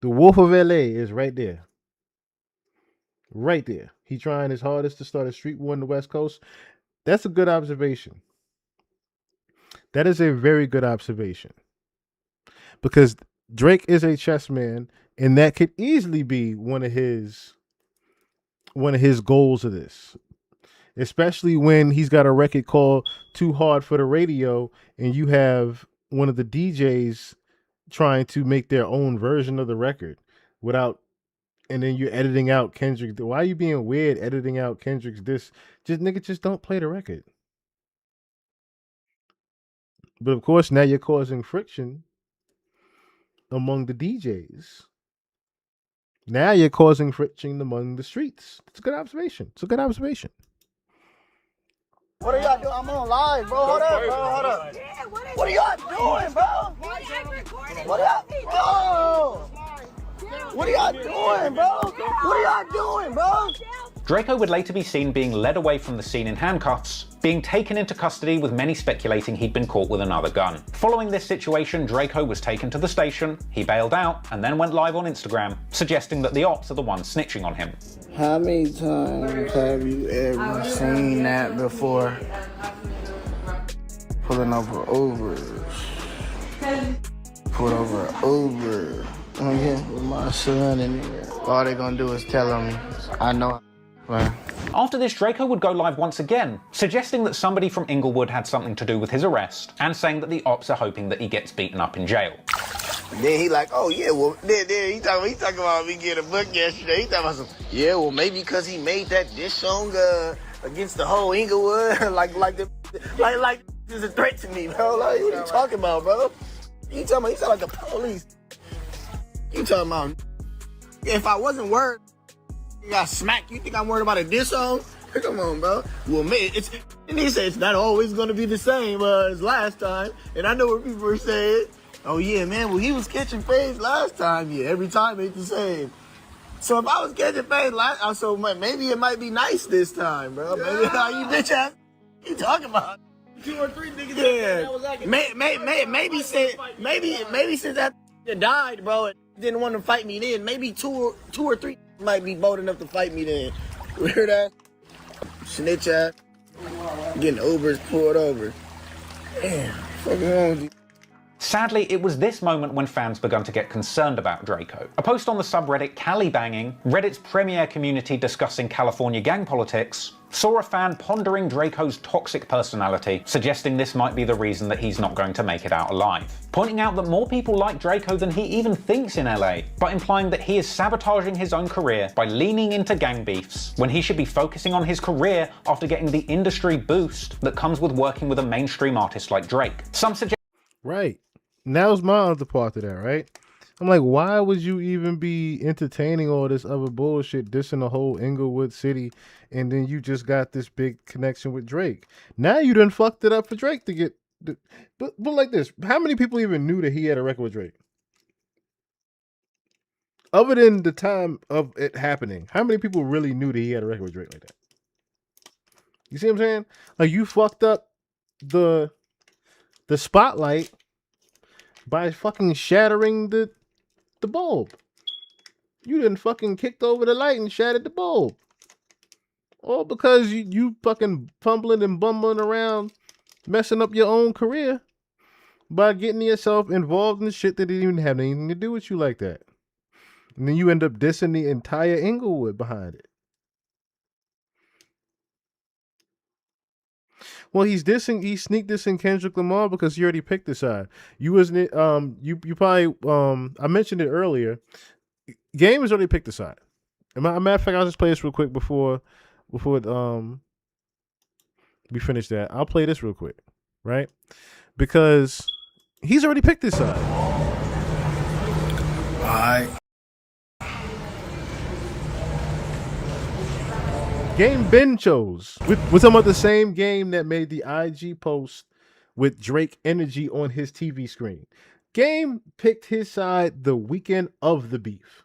The Wolf of LA is right there. Right there. He trying his hardest to start a street war on the West Coast. That's a good observation. That is a very good observation. Because Drake is a chess man, and that could easily be one of his goals of this. Especially when he's got a record called Too Hard for the Radio, and you have one of the DJs trying to make their own version of the record and then you're editing out Kendrick. Why are you being weird editing out Kendrick's this? Just don't play the record. But of course, now you're causing friction among the DJs. Now you're causing friction among the streets. It's a good observation. What are y'all doing? I'm on live, bro. Hold up, bro. Hold up. What are y'all doing, bro? What are y'all? What are y'all doing, bro? What are y'all doing, bro? Draco would later be seen being led away from the scene in handcuffs, being taken into custody, with many speculating he'd been caught with another gun. Following this situation, Draco was taken to the station, he bailed out, and then went live on Instagram, suggesting that the ops are the ones snitching on him. How many times have you ever seen that before? Pulling over Ubers. Pulled over an Uber. With my son in there. All they gonna do is tell him, I know. After this, Draco would go live once again, suggesting that somebody from Inglewood had something to do with his arrest, and saying that the ops are hoping that he gets beaten up in jail. Then he like, oh yeah, well, then he talking about me getting a book yesterday. He talking about yeah, well maybe because he made that diss song against the whole Inglewood, like this is a threat to me, bro. Like, what are you talking about, bro? You sound like the police. You talking about if I wasn't worried, you got smacked. You think I'm worried about a diss song? Come on, bro. Well, man, and he said it's not always gonna be the same as last time. And I know what people are saying. Oh yeah, man. Well, he was catching fades last time. Yeah, every time ain't the same. So if I was catching fades last, so maybe it might be nice this time, bro. Maybe you bitch ass. You talking about 2 or 3 niggas? Yeah. That was like maybe since that died, bro, and didn't want to fight me then. Maybe 2 or 3 might be bold enough to fight me then. You hear that? Snitch ass. Getting Ubers pulled over. Damn, what's wrong with you? Sadly, it was this moment when fans began to get concerned about Draco. A post on the subreddit Cali Banging, Reddit's premier community discussing California gang politics, saw a fan pondering Draco's toxic personality, suggesting this might be the reason that he's not going to make it out alive. Pointing out that more people like Draco than he even thinks in LA, but implying that he is sabotaging his own career by leaning into gang beefs, when he should be focusing on his career after getting the industry boost that comes with working with a mainstream artist like Drake. Some suggest Right. Now's my other part of that, right? I'm like, why would you even be entertaining all this other bullshit, dissing the whole Inglewood city, and then you just got this big connection with Drake? Now you done fucked it up for Drake to get... But like this, how many people even knew that he had a record with Drake? other than the time of it happening, how many people really knew that he had a record with Drake like that? You see what I'm saying? Like, you fucked up the spotlight by fucking shattering the bulb. You done fucking kicked over the light and shattered the bulb. All because you fucking fumbling and bumbling around, messing up your own career by getting yourself involved in shit that didn't even have anything to do with you like that. And then you end up dissing the entire Inglewood behind it. Well, he sneak dissing Kendrick Lamar because he already picked the side. You wasn't you probably I mentioned it earlier. Game has already picked the side. As a matter of fact, I'll just play this real quick before we finish that. I'll play this real quick, right? Because he's already picked his side. All right. Game Ben chose. We're talking about the same game that made the IG post with Drake energy on his TV screen. Game picked his side the weekend of the beef.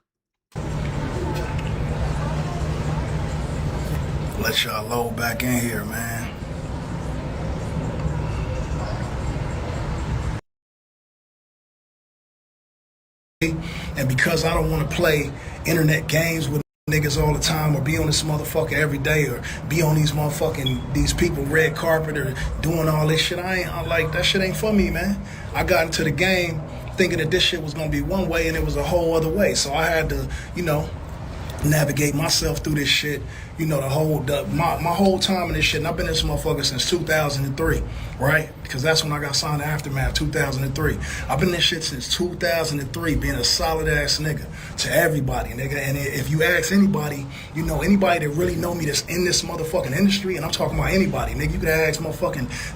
Let y'all load back in here, man. And because I don't want to play internet games with niggas all the time, or be on this motherfucker every day, or be on these people red carpet, or doing all this shit, I'm like, that shit ain't for me, man. I got into the game thinking that this shit was gonna be one way and it was a whole other way. So I had to, navigate myself through this shit, my whole time in this shit. And I've been in this motherfucker since 2003, right? Because that's when I got signed to Aftermath, 2003. I've been in this shit since 2003, being a solid ass nigga to everybody, nigga. And if you ask anybody, anybody that really know me that's in this motherfucking industry, and I'm talking about anybody, nigga, you could ask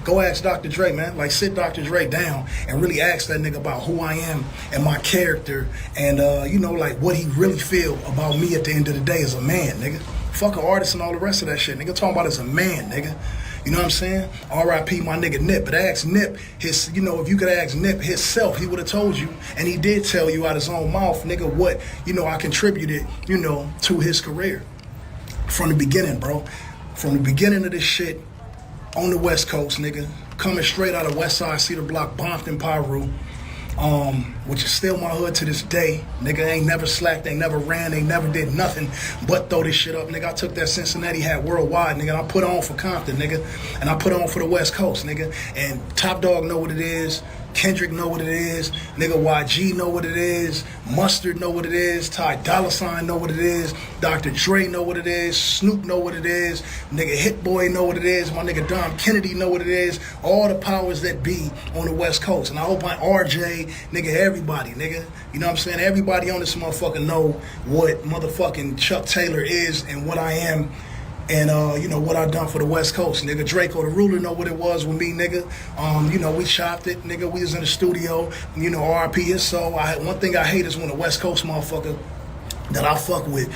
go ask Dr. Dre, man. Like, sit Dr. Dre down and really ask that nigga about who I am and my character, and like what he really feel about me at the end of the day as a man, nigga. Fuck an artist and all the rest of that shit, nigga. Talking about as a man, nigga. You know what I'm saying? R.I.P. my nigga Nip. But ask Nip if you could ask Nip himself, he would have told you, and he did tell you out his own mouth, nigga, what, I contributed, to his career. From the beginning, bro. From the beginning of this shit on the West Coast, nigga. Coming straight out of West Side, Cedar Block, Bompton, Piru. Which is still my hood to this day. Nigga ain't never slacked, ain't never ran, ain't never did nothing but throw this shit up. Nigga, I took that Cincinnati hat worldwide, nigga, and I put on for Compton, nigga, and I put on for the West Coast, nigga. And Top Dog know what it is. Kendrick know what it is. Nigga, YG know what it is. Mustard know what it is. Ty Dolla $ign know what it is. Dr. Dre know what it is. Snoop know what it is. Nigga Hit Boy know what it is. My nigga Dom Kennedy know what it is. All the powers that be on the West Coast. And I hope my RJ, nigga, everybody, nigga. You know what I'm saying? Everybody on this motherfucker know what motherfucking Chuck Taylor is and what I am. And, what I done for the West Coast, nigga. Drakeo the Ruler know what it was with me, nigga. We chopped it, nigga. We was in the studio, RIP his soul. One thing I hate is when the West Coast motherfucker that I fuck with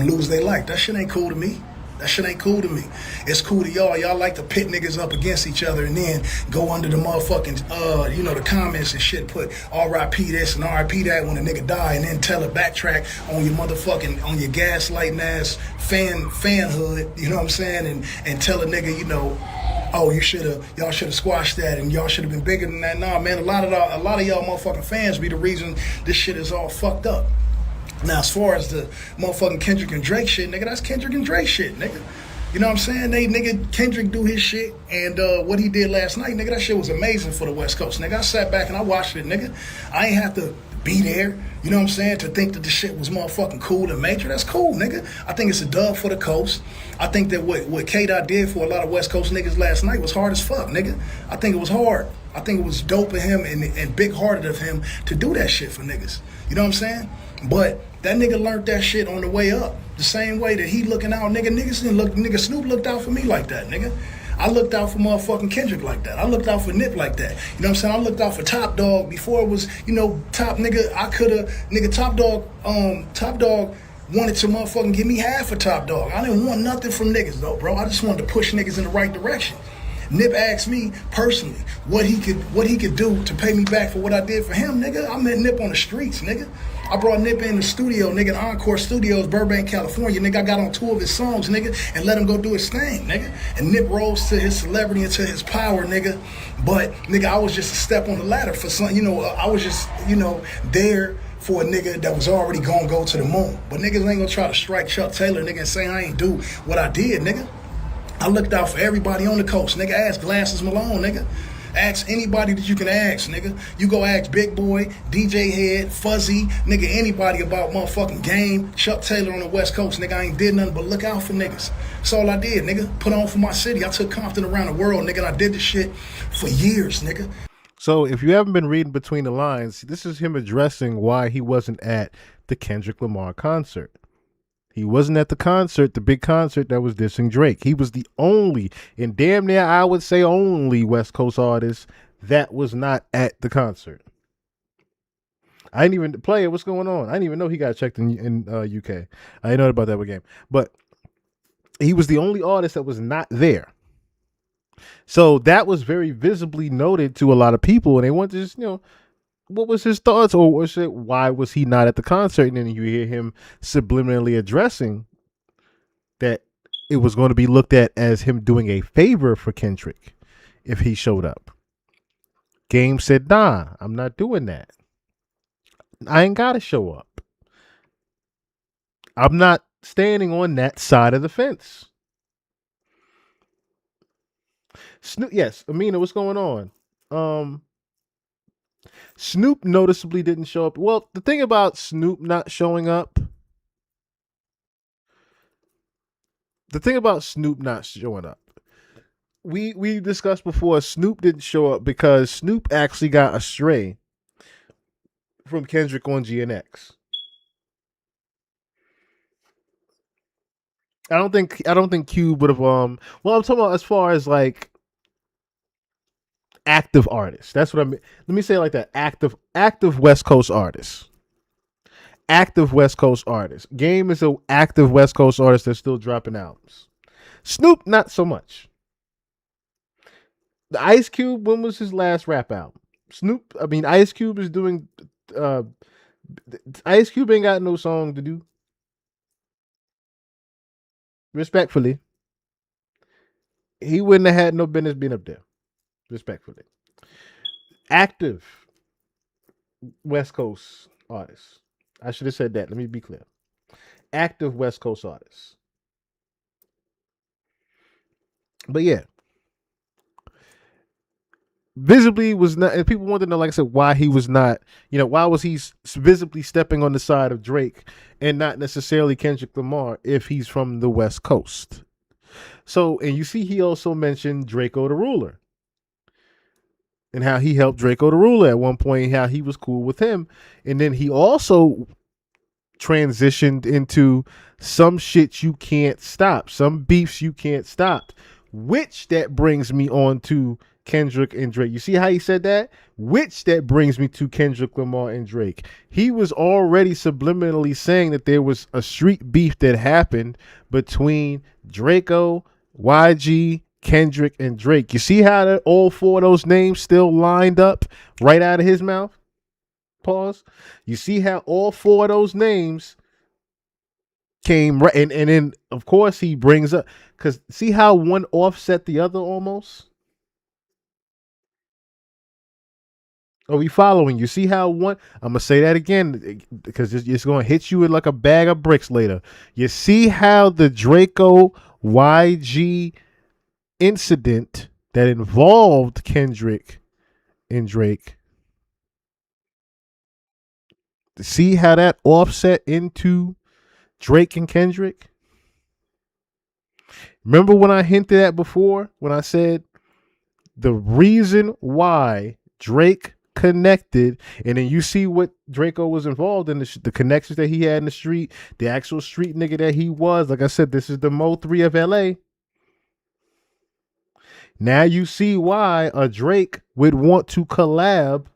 lose they life. That shit ain't cool to me. That shit ain't cool to me. It's cool to y'all. Y'all like to pit niggas up against each other and then go under the motherfucking, the comments and shit, put RIP this and RIP that when a nigga die, and then tell a backtrack on your motherfucking, on your gaslighting ass fanhood, you know what I'm saying? And tell a nigga, oh, y'all should have squashed that and y'all should have been bigger than that. Nah, man, a lot of y'all motherfucking fans be the reason this shit is all fucked up. Now, as far as the motherfucking Kendrick and Drake shit, nigga, that's Kendrick and Drake shit, nigga. You know what I'm saying? Kendrick do his shit, and what he did last night, nigga, that shit was amazing for the West Coast, nigga. I sat back and I watched it, nigga. I ain't have to be there, you know what I'm saying, to think that the shit was motherfucking cool and major. That's cool, nigga. I think it's a dub for the coast. I think that what K-Dot did for a lot of West Coast niggas last night was hard as fuck, nigga. I think it was hard. I think it was dope of him and big-hearted of him to do that shit for niggas. You know what I'm saying? But that nigga learned that shit on the way up. The same way that he looking out, nigga Snoop looked out for me like that, nigga. I looked out for motherfucking Kendrick like that. I looked out for Nip like that. You know what I'm saying? I looked out for Top Dog before it was, Top nigga. Top Dog wanted to motherfucking give me half a Top Dog. I didn't want nothing from niggas though, bro. I just wanted to push niggas in the right direction. Nip asked me personally what he could do to pay me back for what I did for him, nigga. I met Nip on the streets, nigga. I brought Nip in the studio, nigga, in Encore Studios, Burbank, California. Nigga, I got on 2 of his songs, nigga, and let him go do his thing, nigga. And Nip rose to his celebrity and to his power, nigga. But, nigga, I was just a step on the ladder for some, I was just, there for a nigga that was already gonna go to the moon. But niggas ain't gonna try to strike Chuck Taylor, nigga, and say I ain't do what I did, nigga. I looked out for everybody on the coast, nigga. Ask Glasses Malone, nigga. Ask anybody that you can ask, nigga. You go ask Big Boy, DJ Head, Fuzzy, nigga, anybody about motherfucking Game, Chuck Taylor on the West Coast, nigga. I ain't did nothing but look out for niggas. That's all I did, nigga. Put on for my city. I took Compton around the world, nigga, and I did this shit for years, nigga. So if you haven't been reading between the lines, this is him addressing why he wasn't at the Kendrick Lamar concert. He wasn't at the concert, the big concert that was dissing Drake. He was the only, and damn near I would say only, West Coast artist that was not at the concert. I didn't even play it. What's going on? I didn't even know he got checked in UK. I didn't know about that game. But he was the only artist that was not there. So that was very visibly noted to a lot of people, and they wanted to just, what was his thoughts, or was it, why was he not at the concert? And then you hear him subliminally addressing that it was going to be looked at as him doing a favor for Kendrick if he showed up. Game said, nah, I'm not doing that. I ain't got to show up. I'm not standing on that side of the fence. Snoop, yes, Amina, what's going on? Snoop noticeably didn't show up. Well, the thing about Snoop not showing up, we discussed before, Snoop didn't show up because Snoop actually got a stray from Kendrick on GNX. I don't think Cube would have well, I'm talking about as far as like active artists. That's what I mean. Let me say it like that. Active West Coast artists. Active West Coast artists. Game is an active West Coast artist that's still dropping albums. Snoop, not so much. The Ice Cube, when was his last rap album? Ice Cube is doing Ice Cube ain't got no song to do. Respectfully. He wouldn't have had no business being up there. Respectfully. Active West Coast artists. I should have said that. Let me be clear. Active West Coast artists. But yeah. Visibly was not, and people want to know, like I said, why he was not, why was he visibly stepping on the side of Drake and not necessarily Kendrick Lamar if he's from the West Coast. So, and you see, he also mentioned Drakeo the Ruler and how he helped Drakeo the Ruler at one point, how he was cool with him. And then he also transitioned into some shit you can't stop, some beefs you can't stop, which that brings me on to Kendrick and Drake. You see how he said that? Which that brings me to Kendrick Lamar and Drake. He was already subliminally saying that there was a street beef that happened between Drakeo, YG, Kendrick, and Drake. You see how all 4 of those names still lined up right out of his mouth? Pause. You see how all 4 of those names came right, and then of course he brings up, because see how one offset the other almost? Are we following? You see how one, I'm going to say that again because it's going to hit you with like a bag of bricks later. You see how the Drakeo YG incident that involved Kendrick and Drake, see how that offset into Drake and Kendrick? Remember when I hinted at before, when I said the reason why Drake connected, and then you see what Drakeo was involved in, the connections that he had in the street, the actual street nigga that he was. Like I said, this is the Mo 3 of LA. Now you see why a Drake would want to collab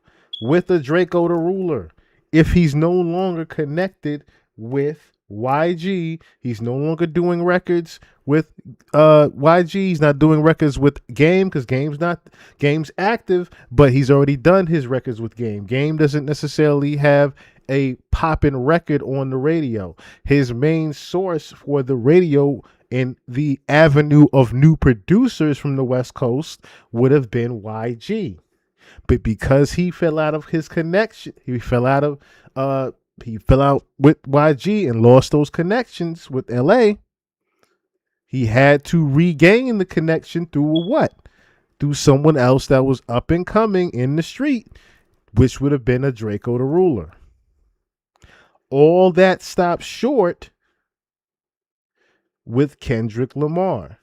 with a Drakeo the Ruler if he's no longer connected with YG, he's no longer doing records with YG. He's not doing records with Game because Game's active, but he's already done his records with Game. Game doesn't necessarily have a poppin' record on the radio. His main source for the radio in the avenue of new producers from the West Coast would have been YG. But because he fell out of his connection, he fell out with YG and lost those connections with LA. He had to regain the connection through what? Through someone else that was up and coming in the street, which would have been a Drakeo the Ruler. All that stopped short with Kendrick Lamar.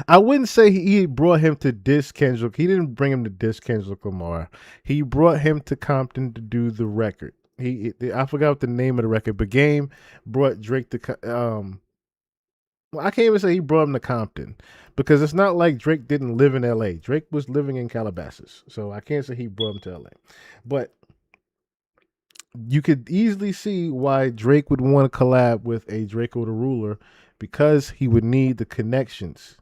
I wouldn't say he brought him to diss Kendrick. He didn't bring him to diss Kendrick Lamar. He brought him to Compton to do the record. I forgot the name of the record, but Game brought Drake to well, I can't even say he brought him to Compton because it's not like Drake didn't live in LA. Drake was living in Calabasas. So I can't say he brought him to LA. But you could easily see why Drake would want to collab with a Drakeo the Ruler because he would need the connections.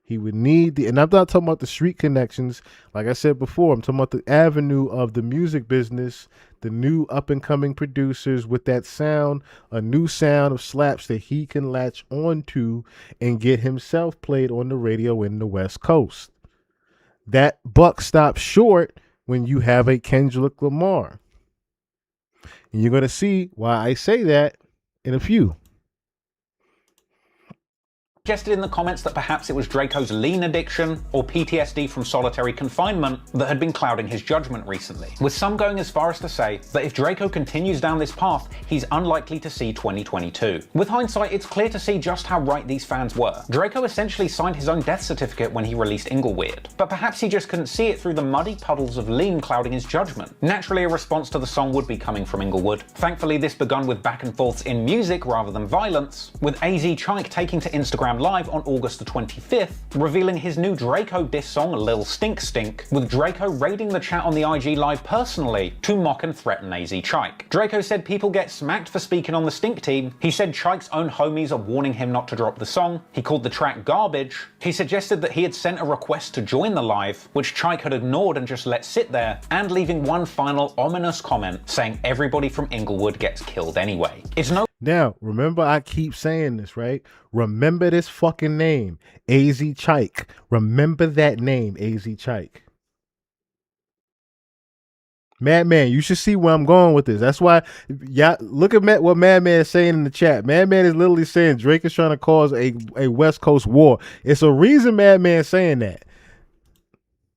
He would need and I'm not talking about the street connections. Like I said before, I'm talking about the avenue of the music business, the new up and coming producers with that sound, a new sound of slaps that he can latch onto and get himself played on the radio in the West Coast. That buck stops short when you have a Kendrick Lamar. And you're going to see why I say that in a few. Suggested in the comments that perhaps it was Drakeo's lean addiction or PTSD from solitary confinement that had been clouding his judgment recently, with some going as far as to say that if Drakeo continues down this path, he's unlikely to see 2022. With hindsight, it's clear to see just how right these fans were. Drakeo essentially signed his own death certificate when he released Ingleweird, but perhaps he just couldn't see it through the muddy puddles of lean clouding his judgment. Naturally, a response to the song would be coming from Inglewood. Thankfully, this begun with back and forths in music rather than violence, with AZ Chike taking to Instagram Live on August the 25th, revealing his new Drakeo diss song Lil Stink Stink, with Drakeo raiding the chat on the IG Live personally to mock and threaten AZ Chike. Drakeo said people get smacked for speaking on the Stink team. He said Chike's own homies are warning him not to drop the song. He called the track garbage. He suggested that he had sent a request to join the live, which Chike had ignored and just let sit there, and leaving one final ominous comment saying everybody from Inglewood gets killed anyway. It's no Now, remember I keep saying this, right? Remember this fucking name, AZ Chike. Remember that name, AZ Chike. Madman, you should see where I'm going with this. That's why, yeah, look at what Madman is saying in the chat. Madman is literally saying Drake is trying to cause a West Coast war. It's a reason Madman is saying that.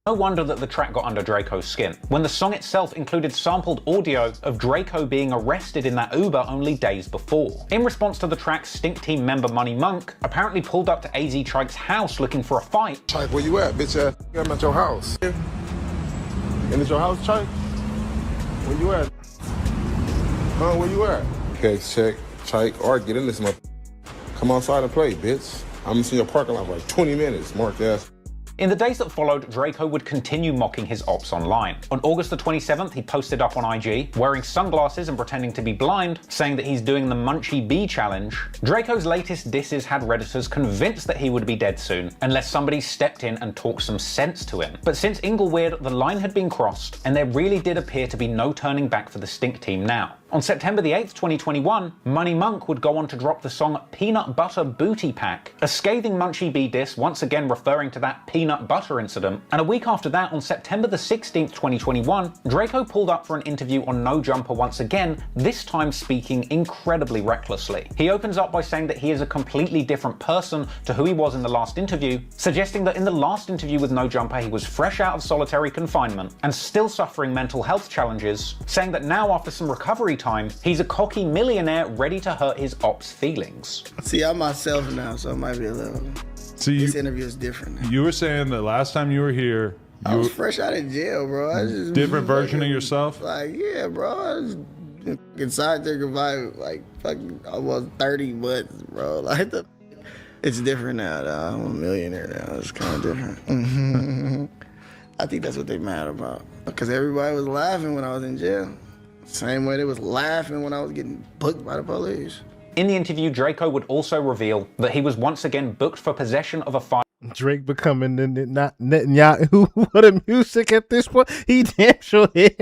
No wonder that the track got under Drakeo's skin, when the song itself included sampled audio of Drakeo being arrested in that Uber only days before. In response to the track, Stink Team member Money Monk apparently pulled up to AZ Chike's house looking for a fight. Chike, where you at, bitch ass? I'm at your house. And it's your house, Chike? Where you at? Where you at? Okay, check, Chike, or get in this month. Come outside and play, bitch. I'm gonna see your parking lot for like 20 minutes, marked ass. In the days that followed, Drakeo would continue mocking his ops online. On August the 27th, he posted up on IG, wearing sunglasses and pretending to be blind, saying that he's doing the Munchie Bee challenge. Drakeo's latest disses had Redditors convinced that he would be dead soon, unless somebody stepped in and talked some sense to him. But since Ingleweird, the line had been crossed, and there really did appear to be no turning back for the Stink Team now. On September the 8th, 2021, Money Monk would go on to drop the song Peanut Butter Booty Pack, a scathing Munchie Bee diss once again referring to that peanut butter incident. And a week after that, on September the 16th, 2021, Drakeo pulled up for an interview on No Jumper once again, this time speaking incredibly recklessly. He opens up by saying that he is a completely different person to who he was in the last interview, suggesting that in the last interview with No Jumper he was fresh out of solitary confinement and still suffering mental health challenges, saying that now after some recovery time, he's a cocky millionaire ready to hurt his ops' feelings. See, I'm myself now, so it might be a little... So this interview is different now. You were saying that last time you were here... I was fresh out of jail, bro. I just different version of yourself? Like, yeah, bro. I was inside there like fucking almost 30 months, bro. Like, it's different now, though. I'm a millionaire now. It's kind of different. I think that's what they mad about. Because everybody was laughing when I was in jail. Same way they was laughing when I was getting booked by the police. In the interview, Draco would also reveal that he was once again booked for possession of a firearm. Drake becoming not Netanyahu for the music at this point. He damn sure is.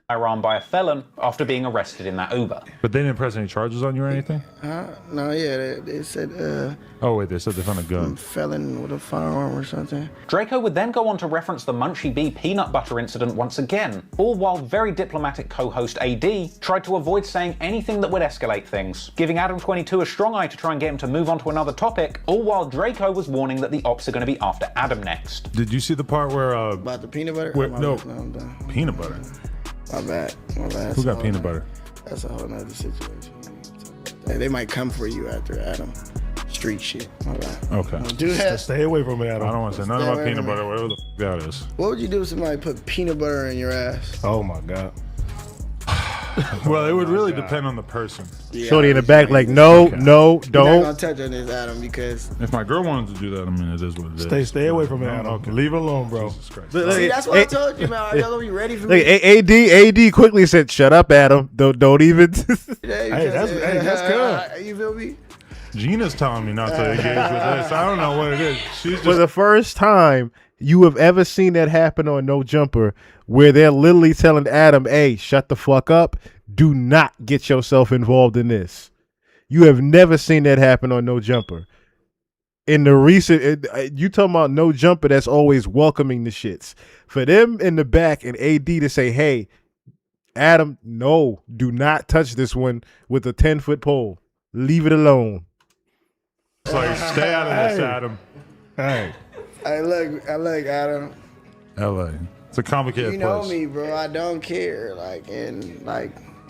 Firearm by a felon after being arrested in that Uber. But they didn't press any charges on you or anything? No, yeah, they said, oh wait, they said they found a gun. Felon with a firearm or something. Draco would then go on to reference the Munchie B peanut butter incident once again, all while very diplomatic co-host AD tried to avoid saying anything that would escalate things, giving Adam22 a strong eye to try and get him to move on to another topic, all while Draco was warning that the ops are going to be after Adam next. Did you see the part where about the peanut butter? No, peanut butter. My bad. Who got peanut butter? That's a whole nother situation. They might come for you after Adam. Street shit. My bad. Okay. Do that. Stay away from it, Adam. I don't want to say nothing about peanut butter, whatever the f that is. What would you do if somebody put peanut butter in your ass? Oh my God. Well, it would really depend on the person. Yeah, Shorty in the back like, no, no, We're don't. not gonna touch on this, Adam, because If my girl wanted to do that, I mean, it is what it is. Stay away from it, Adam. Okay. Leave it alone, bro. see, that's what I told you, man. Y'all gonna be ready for Like, me. AD quickly said, "Shut up, Adam. Don't even." Hey, that's good. You feel me? Gina's telling me not to engage with this. I don't know what it is. She's For just the first time you have ever seen that happen on No Jumper, where they're literally telling Adam, "Hey, shut the fuck up. Do not get yourself involved in this." You have never seen that happen on No Jumper. In the recent, you talking about No Jumper that's always welcoming the shits. For them in the back and AD to say, "Hey, Adam, no, do not touch this one with a 10-foot pole. Leave it alone." it's like, stay out of this, Adam. Hey. I look, Adam. LA. It's a complicated You know place. me, bro. I don't care.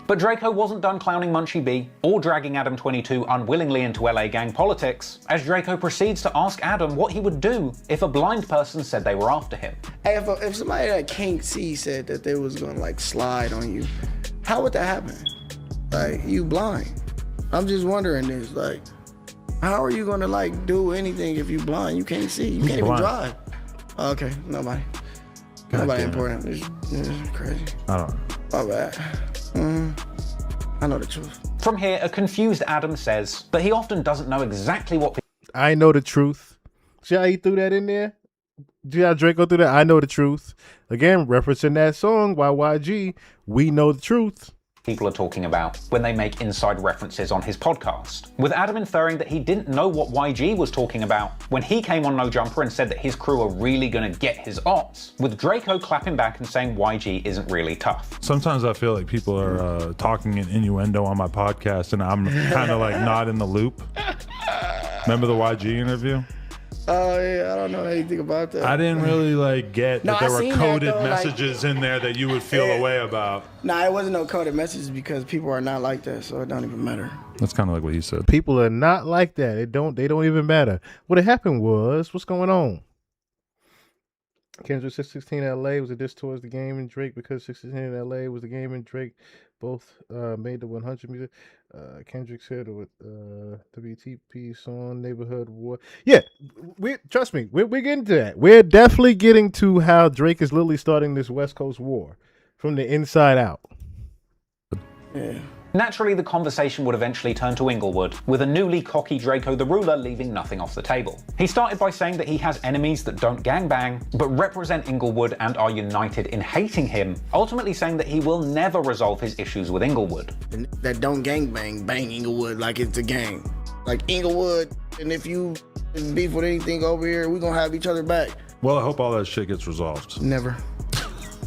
But Draco wasn't done clowning Munchie B or dragging Adam22 unwillingly into LA gang politics, as Draco proceeds to ask Adam what he would do if a blind person said they were after him. Hey, if somebody that can't see said that they was gonna slide on you, how would that happen? You blind. I'm just wondering this. How are you gonna do anything if you blind? You can't see. You can't even drive. Oh, okay, nobody. Nobody important. It's crazy. I don't know. My bad. I know the truth. From here, a confused Adam says that he often doesn't know exactly what I know the truth. See how he threw that in there? See how Draco threw that? I know the truth. Again, referencing that song by YG, We Know the Truth. people are talking about when they make inside references on his podcast, with Adam inferring that he didn't know what YG was talking about when he came on No Jumper and said that his crew are really gonna get his ops, with Draco clapping back and saying YG isn't really tough. Sometimes I feel like people are talking in innuendo on my podcast and I'm kind of not in the loop. Remember the YG interview? Oh yeah, I don't know anything about that. I didn't really get that there were coded messages in there that you would feel a way about. Nah, it wasn't no coded messages because people are not like that, so it don't even matter. That's kind of like what he said. People are not like that. They don't even matter. What had happened was, what's going on? Kendrick 616 LA was a diss towards the game and Drake because 616 LA was the game and Drake both made the 100 music. Kendrick said with WTP song Neighborhood War. Yeah, trust me, we're getting to that. We're definitely getting to how Drake is literally starting this West Coast war from the inside out. Yeah. Naturally, the conversation would eventually turn to Inglewood, with a newly cocky Draco the Ruler leaving nothing off the table. He started by saying that he has enemies that don't gangbang, but represent Inglewood and are united in hating him, ultimately saying that he will never resolve his issues with Inglewood. That don't gangbang, bang Inglewood like it's a gang. Like Inglewood, and if you beef with anything over here, we're gonna have each other back. Well, I hope all that shit gets resolved. Never.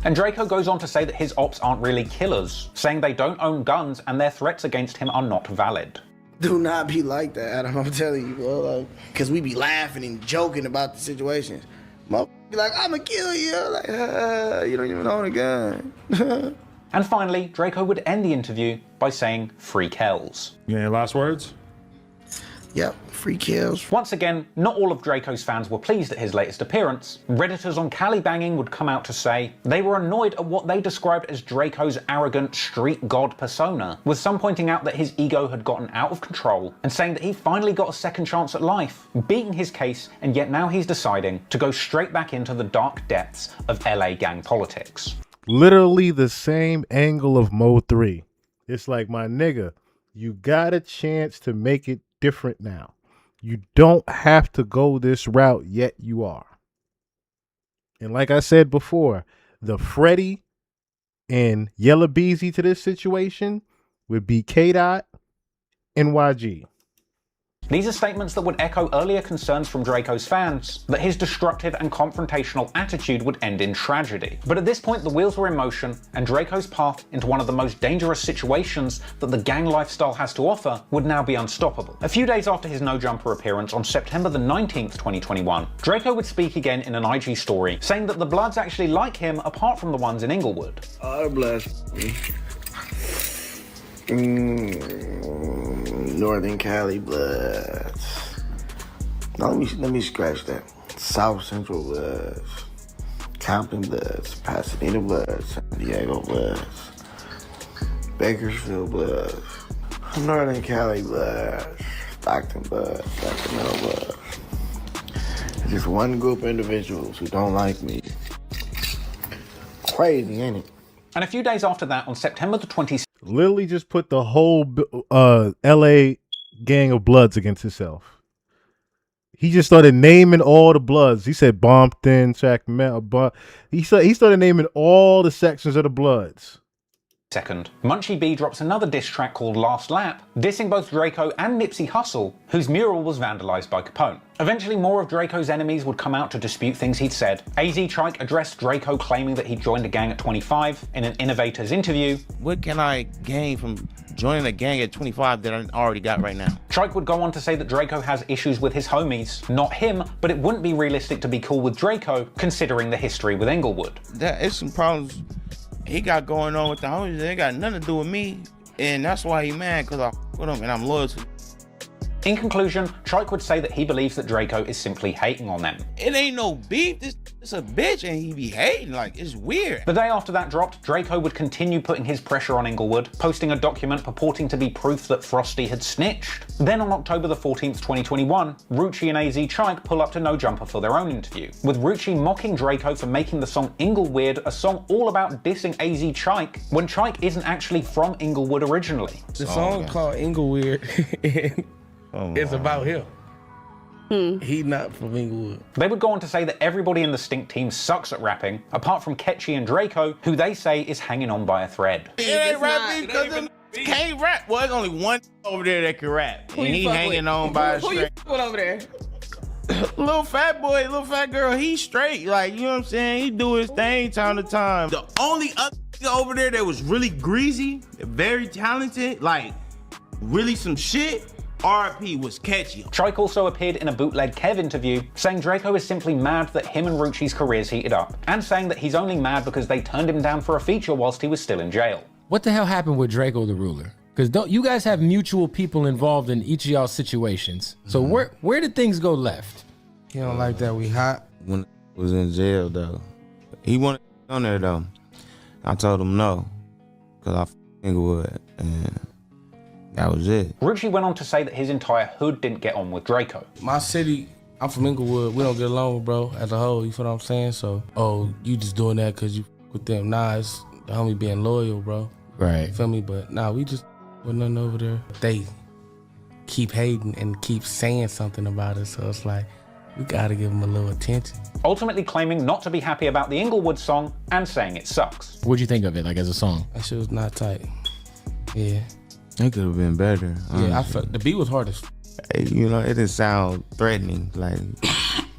And Draco goes on to say that his ops aren't really killers, saying they don't own guns and their threats against him are not valid. Do not be like that, Adam. I'm telling you, bro. Because we be laughing and joking about the situations. Motherfucker be like, I'ma kill you. You don't even own a gun. And finally, Draco would end the interview by saying, free Kells. You got any last words? Yep, free kills. Once again, not all of Draco's fans were pleased at his latest appearance. Redditors on Cali Banging would come out to say they were annoyed at what they described as Draco's arrogant street god persona, with some pointing out that his ego had gotten out of control and saying that he finally got a second chance at life, beating his case, and yet now he's deciding to go straight back into the dark depths of LA gang politics. Literally the same angle of Mo 3. It's like, my nigga, you got a chance to make it different now. You don't have to go this route, yet you are. And like I said before, the Freddie and Yella Beezy to this situation would be K-Dot and YG. These are statements that would echo earlier concerns from Draco's fans that his destructive and confrontational attitude would end in tragedy. But at this point, the wheels were in motion, and Draco's path into one of the most dangerous situations that the gang lifestyle has to offer would now be unstoppable. A few days after his No Jumper appearance on September the 19th, 2021, Draco would speak again in an IG story, saying that the Bloods actually like him apart from the ones in Inglewood. Oh, bless me. Northern Cali Bloods. Now let me scratch that. South Central Bloods, Compton Bloods, Pasadena Bloods, San Diego Bloods, Bakersfield Bloods, Northern Cali Bloods, Stockton Bloods, Sacramento Bloods. It's just one group of individuals who don't like me. Crazy, ain't it? And a few days after that, on September the 26th, Literally just put the whole LA gang of Bloods against himself. He just started naming all the Bloods. He said Bompton, Sacramento. He started naming all the sections of the Bloods. Second, Munchie B drops another diss track called Last Lap, dissing both Draco and Nipsey Hussle, whose mural was vandalized by Capone. Eventually, more of Draco's enemies would come out to dispute things he'd said. AZ Trike addressed Draco claiming that he joined a gang at 25 in an Innovators interview. What can I gain from joining a gang at 25 that I already got right now? Trike would go on to say that Draco has issues with his homies, not him, but it wouldn't be realistic to be cool with Draco, considering the history with Inglewood. That is some problems he got going on with the homies. They got nothing to do with me, and that's why he mad, because I with him and I'm loyal to him. In conclusion, Trike would say that he believes that Draco is simply hating on them. It ain't no beef, this is a bitch, and he be hating, like, it's weird. The day after that dropped, Draco would continue putting his pressure on Inglewood, posting a document purporting to be proof that Frosty had snitched. Then on October the 14th, 2021, Rucci and AZ Trike pull up to No Jumper for their own interview, with Rucci mocking Draco for making the song Ingleweird a song all about dissing AZ Trike, when Trike isn't actually from Inglewood originally. The song called Ingleweird, it's about him. He not from Inglewood. They would go on to say that everybody in the Stink team sucks at rapping, apart from Ketchy and Draco, who they say is hanging on by a thread. It ain't rapping because them can't rap. Well, there's only one over there that can rap, and he hanging on by a string. Who you over there? Little fat boy, little fat girl, he's straight. Like, you know what I'm saying? He do his thing time to time. The only other over there that was really greasy, very talented, like really some shit, RP was Catchy. Trike also appeared in a bootleg Kev interview, saying Draco is simply mad that him and Rucci's careers heated up, and saying that he's only mad because they turned him down for a feature whilst he was still in jail. What the hell happened with Draco the Ruler? Because don't you guys have mutual people involved in each of y'all situations? So where did things go left? He don't like that we hot. When I was in jail though, he wanted on there though. I told him no, because I Inglewood, and that was it. Rucci went on to say that his entire hood didn't get on with Draco. My city, I'm from Inglewood, we don't get along, bro, as a whole, you feel what I'm saying? So, oh, you just doing that because you with them. Nah, it's the homie being loyal, bro. Right. You feel me? But nah, we just with nothing over there. They keep hating and keep saying something about us, so it's like, we gotta give them a little attention. Ultimately claiming not to be happy about the Inglewood song and saying it sucks. What'd you think of it, like as a song? That shit was not tight. Yeah. It could have been better. Yeah, I felt the beat was hardest. You know, it didn't sound threatening. Like,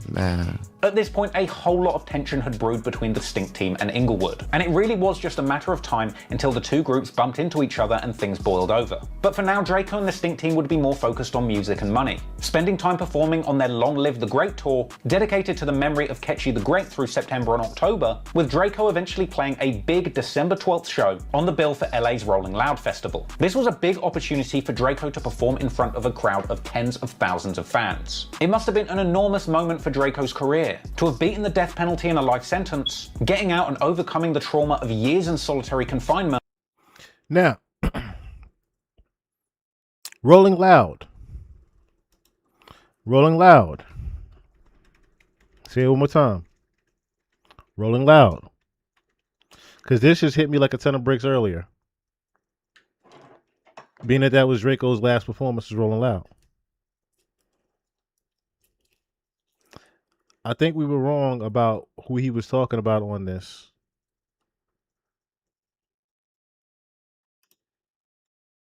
nah. At this point, a whole lot of tension had brewed between the Stink team and Inglewood, and it really was just a matter of time until the two groups bumped into each other and things boiled over. But for now, Draco and the Stink team would be more focused on music and money, spending time performing on their Long Live the Great tour, dedicated to the memory of Ketchy the Great through September and October, with Draco eventually playing a big December 12th show on the bill for LA's Rolling Loud Festival. This was a big opportunity for Draco to perform in front of a crowd of tens of thousands of fans. It must have been an enormous moment for Draco's career, to have beaten the death penalty and a life sentence, getting out and overcoming the trauma of years in solitary confinement. Now, Rolling Loud. Rolling Loud. Say it one more time. Rolling Loud. Because this just hit me like a ton of bricks earlier. Being that was Draco's last performance, is Rolling Loud. I think we were wrong about who he was talking about on this.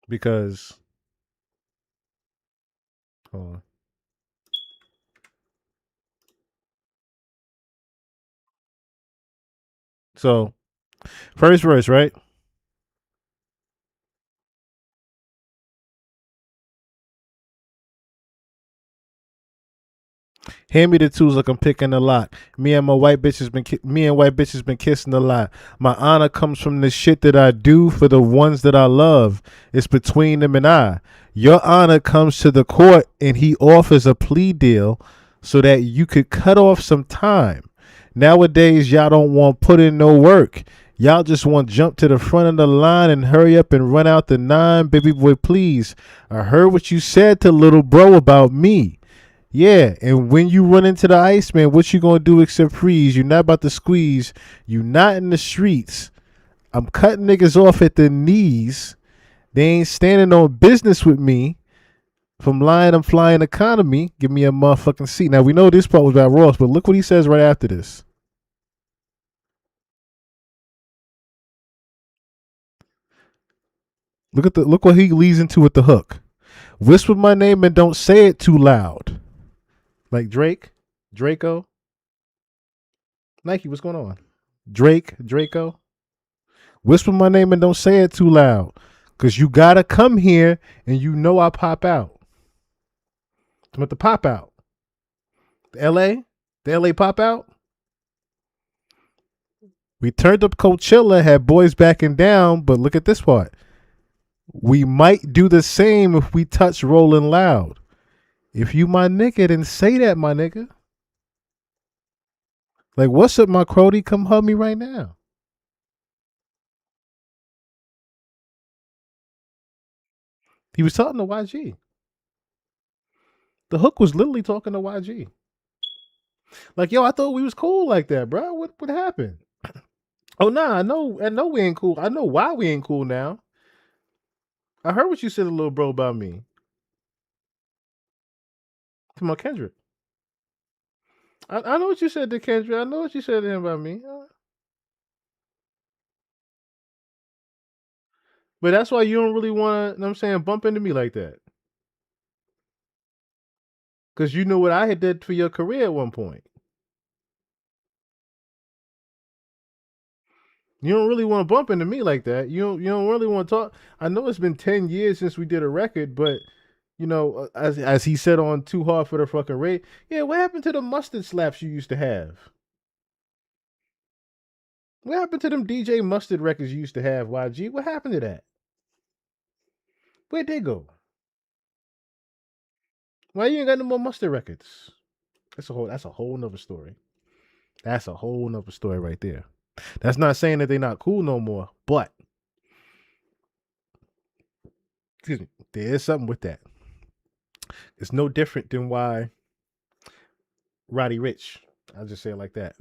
Because, hold on. So, first verse, right? Hand me the tools like I'm picking a lot. Me and white bitches been kissing a lot. My honor comes from the shit that I do for the ones that I love. It's between them and I. Your honor comes to the court and he offers a plea deal so that you could cut off some time. Nowadays, y'all don't want put in no work. Y'all just want jump to the front of the line and hurry up and run out the 9. Baby boy, please. I heard what you said to little bro about me. Yeah, and when you run into the Iceman, what you gonna do except freeze? You're not about to squeeze. You not in the streets. I'm cutting niggas off at the knees. They ain't standing on business with me. From lying, I'm flying economy. Give me a motherfucking seat. Now we know this part was about Ross, but look what he says right after this. Look what he leads into with the hook. Whisper my name and don't say it too loud. Like Draco. Nike, what's going on? Draco. Whisper my name and don't say it too loud. Because you got to come here and you know I pop out. I'm at the pop out. The LA pop out. We turned up Coachella, had boys backing down, but look at this part. We might do the same if we touch Rolling Loud. If you my nigga, then say that, my nigga. Like, what's up, my Crody? Come hug me right now. He was talking to YG. The hook was literally talking to YG. Like, yo, I thought we was cool like that, bro. What happened? Oh, nah, I know we ain't cool. I know why we ain't cool now. I heard what you said to little bro about me. To my Kendrick. I know what you said to Kendrick. I know what you said to him about me. But that's why you don't really want to, you know what I'm saying, bump into me like that. Because you know what I had did for your career at one point. You don't really want to bump into me like that. You don't really want to talk. I know it's been 10 years since we did a record, but you know, as he said on Too Hard for the Fucking Rate, yeah, what happened to the mustard slaps you used to have? What happened to them DJ Mustard records you used to have, YG? What happened to that? Where'd they go? Why you ain't got no more Mustard records? That's a whole nother story. That's a whole nother story right there. That's not saying that they're not cool no more, but excuse me, there is something with that. It's no different than why Roddy Ricch. I'll just say it like that.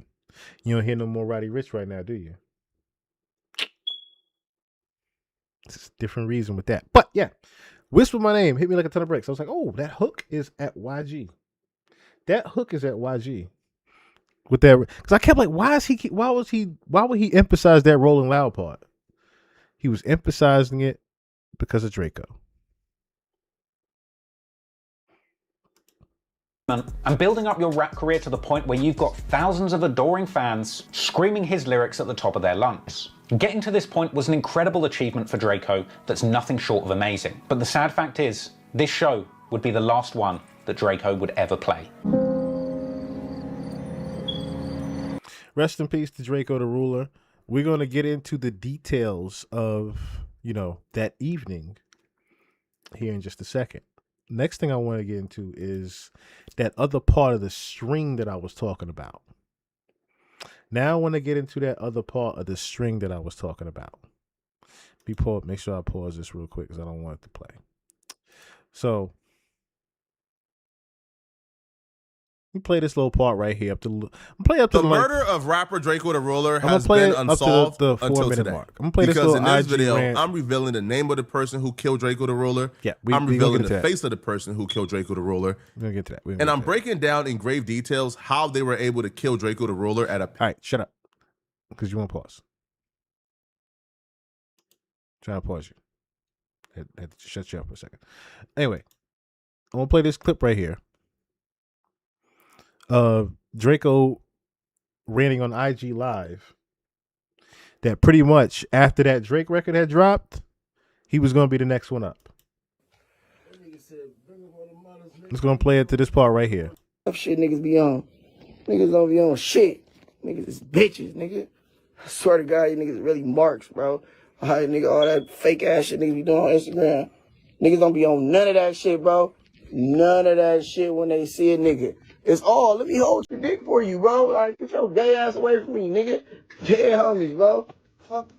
You don't hear no more Roddy Ricch right now, do you? It's a different reason with that. But yeah, Whisper My Name hit me like a ton of bricks. I was like, oh, that hook is at YG. That hook is at YG. With that, because I kept like, why would he emphasize that Rolling Loud part? He was emphasizing it because of Draco. and building up your rap career to the point where you've got thousands of adoring fans screaming his lyrics at the top of their lungs. Getting to this point was an incredible achievement for Drakeo that's nothing short of amazing. But the sad fact is, this show would be the last one that Drakeo would ever play. Rest in peace to Drakeo the Ruler. We're going to get into the details of, that evening here in just a second. Next thing I want to get into is that other part of the string that I was talking about. Now I want to get into that other part of the string that I was talking about. Make sure I pause this real quick because I don't want it to play. So we play this little part right here the murder of rapper Drakeo the Ruler has been unsolved until today. Mark. I'm gonna play because this in this IG video, rant. I'm revealing the name of the person who killed Drakeo the Ruler. Yeah, I'm revealing the face of the person who killed Drakeo the Ruler. We're gonna get to that. And I'm breaking down in grave details how they were able to kill Drakeo the Ruler at a. All right, shut up, because you want to pause. Trying to pause you. Had to shut you up for a second. Anyway, I'm gonna play this clip right here. Drakeo ranting on IG Live that pretty much after that Drake record had dropped, he was going to be the next one up. Let's go and play it to this part right here. Shit niggas be on. Niggas don't be on shit. Niggas is bitches, nigga. I swear to God, you niggas really marks, bro. All right, nigga, all that fake ass shit niggas be doing on Instagram. Niggas don't be on none of that shit, bro. None of that shit when they see a nigga. It's all, let me hold your dick for you, bro. Like, get your gay ass away from me, nigga. Yeah, homies, bro. Fuck.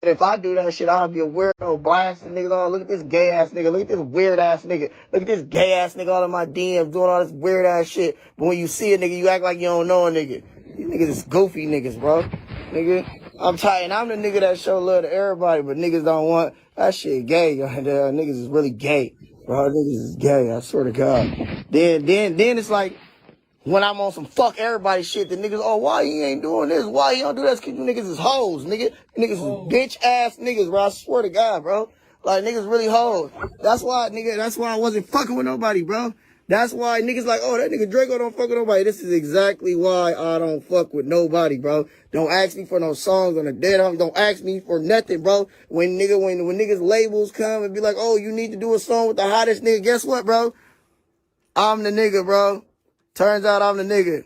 If I do that shit, I'll be a weirdo blasting niggas on. Look at this gay ass nigga. Look at this weird ass nigga. Look at this gay ass nigga all in my DMs doing all this weird ass shit. But when you see a nigga, you act like you don't know a nigga. These niggas is goofy niggas, bro. Nigga, I'm tired. And I'm the nigga that show love to everybody, but niggas don't want that shit gay. Niggas is really gay, bro. Niggas is gay. I swear to God. Then it's like, when I'm on some fuck everybody shit, the niggas, oh, why he ain't doing this? Why he don't do that? Cause you niggas is hoes, nigga. You niggas is bitch ass niggas, bro. I swear to God, bro. Like, niggas really hoes. That's why I wasn't fucking with nobody, bro. That's why niggas like, oh, that nigga Drakeo don't fuck with nobody. This is exactly why I don't fuck with nobody, bro. Don't ask me for no songs on the dead homie. Don't ask me for nothing, bro. When niggas labels come and be like, oh, you need to do a song with the hottest nigga. Guess what, bro? I'm the nigga, bro. Turns out I'm the nigga.